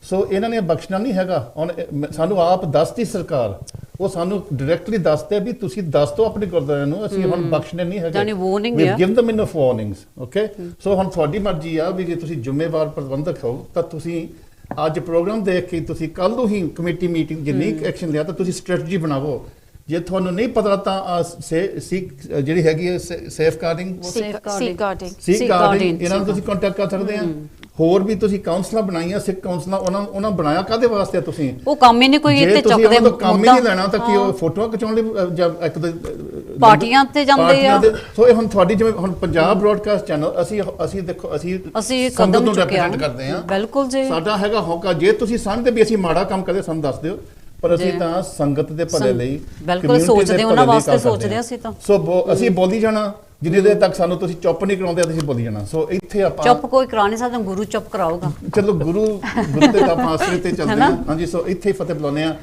ਸੋ ਇਹਨਾਂ ਨੇ ਬਖਸ਼ਣਾ ਨਹੀਂ ਹੈਗਾ। ਹੁਣ ਸਾਨੂੰ ਆਪ ਦੱਸਦੀ ਸਰਕਾਰ, ਉਹ ਸਾਨੂੰ ਡਾਇਰੈਕਟਲੀ ਦੱਸਦੇ ਵੀ ਤੁਸੀਂ ਦੱਸ ਦਿਓ ਆਪਣੇ ਗੁਰਦੁਆਰਿਆਂ ਨੂੰ, ਅਸੀਂ ਹੁਣ ਬਖਸ਼ਣੇ ਨਹੀਂ ਹੈਗੇ। ਜਾਨੀ ਵਾਰਨਿੰਗ ਵੀ ਆ। Give them enough warnings, okay? ਸੋ ਹੁਣ ਤੁਹਾਡੀ ਮਰਜ਼ੀ ਆ ਵੀ ਜੇ ਤੁਸੀਂ ਜ਼ਿੰਮੇਵਾਰ ਪ੍ਰਬੰਧਕ ਹੋ ਤਾਂ ਤੁਸੀਂ ਅੱਜ ਪ੍ਰੋਗਰਾਮ ਦੇਖ ਕੇ ਤੁਸੀਂ ਕੱਲ ਨੂੰ ਹੀ ਕਮੇਟੀ ਮੀਟਿੰਗ ਜਿੰਨੀ ਐਕਸ਼ਨ ਲਿਆ ਤਾਂ ਤੁਸੀਂ ਸਟ੍ਰੈਟਜੀ ਬਣਾਵੋ। ਜੇ ਤੁਹਾਨੂੰ ਨਹੀਂ ਪਤਾ ਤਾਂ ਸਿੱਖ ਜਿਹੜੀ ਹੈਗੀ ਹੈ ਸੇਫ ਗਾਰਡਿੰਗ ਇਹਨਾਂ ਨੂੰ ਤੁਸੀਂ ਕੰਟੈਕਟ ਕਰ ਸਕਦੇ ਆ। ਹੋਰ ਵੀ ਤੁਸੀਂ ਕਾਉਂਸਲਾਂ ਬਣਾਈਆਂ, ਸਿੱਖ ਕਾਉਂਸਲਾਂ, ਉਹਨਾਂ ਬਣਾਇਆ ਕਾਦੇ ਵਾਸਤੇ? ਤੁਸੀਂ ਉਹ ਕੰਮ ਹੀ ਨਹੀਂ ਕੋਈ ਇੱਥੇ ਚੱਕਦੇ, ਤਾਂ ਕੰਮ ਹੀ ਨਹੀਂ ਲੈਣਾ ਤਾਂ ਕੀ ਉਹ ਫੋਟੋਆਂ ਖਿਚਾਉਣ ਲਈ ਜਾਂ ਇੱਕ ਪਾਰਟੀਆਂ ਤੇ ਜਾਂਦੇ ਆ। ਸੋ ਇਹ ਹੁਣ ਤੁਹਾਡੀ ਜਿਵੇਂ ਹੁਣ ਪੰਜਾਬ ਬ੍ਰੌਡਕਾਸਟ ਚੈਨਲ ਅਸੀਂ ਦੇਖੋ ਅਸੀਂ ਸੰਗਤ ਨੂੰ ਰੈਪਰੈਜ਼ੈਂਟ ਕਰਦੇ ਆ। ਬਿਲਕੁਲ ਜੀ, ਸਾਡਾ ਹੈਗਾ ਹੋਕਾ। ਜੇ ਤੁਸੀਂ ਸਮਝਦੇ ਵੀ ਅਸੀਂ ਮਾੜਾ ਕੰਮ ਕਰਦੇ ਸਾਨੂੰ ਦੱਸ ਦਿਓ, ਪਰ ਅਸੀਂ ਤਾਂ ਸੰਗਤ ਦੇ ਭਲੇ ਲਈ ਬਿਲਕੁਲ ਸੋਚਦੇ, ਉਹਨਾਂ ਵਾਸਤੇ ਸੋਚਦੇ ਆ ਅਸੀਂ ਤਾਂ। ਸੋ ਅਸੀਂ ਬੋਲੀ ਜਾਣਾ ਜਿੰਨੀ ਦੇਰ ਤੱਕ ਸਾਨੂੰ ਤੁਸੀਂ ਚੁੱਪ ਨਹੀਂ ਕਰਾਉਂਦੇ, ਤੁਸੀਂ ਬੋਲੀ ਜਾਣਾ। ਸੋ ਇੱਥੇ ਆਪਾਂ ਚੁੱਪ ਕੋਈ ਕਰਾ ਨਹੀਂ ਸਕਦਾ, ਗੁਰੂ ਚੁੱਪ ਕਰਾਊਗਾ। ਚਲੋ ਗੁਰੂ ਤੇ ਆਪਾਂ ਆਸਰੇ ਤੇ ਚੱਲਦੇ ਹਾਂ। ਹਾਂਜੀ, ਸੋ ਇੱਥੇ ਫਤਿਹ ਬੁਲਾਉਂਦੇ ਆ।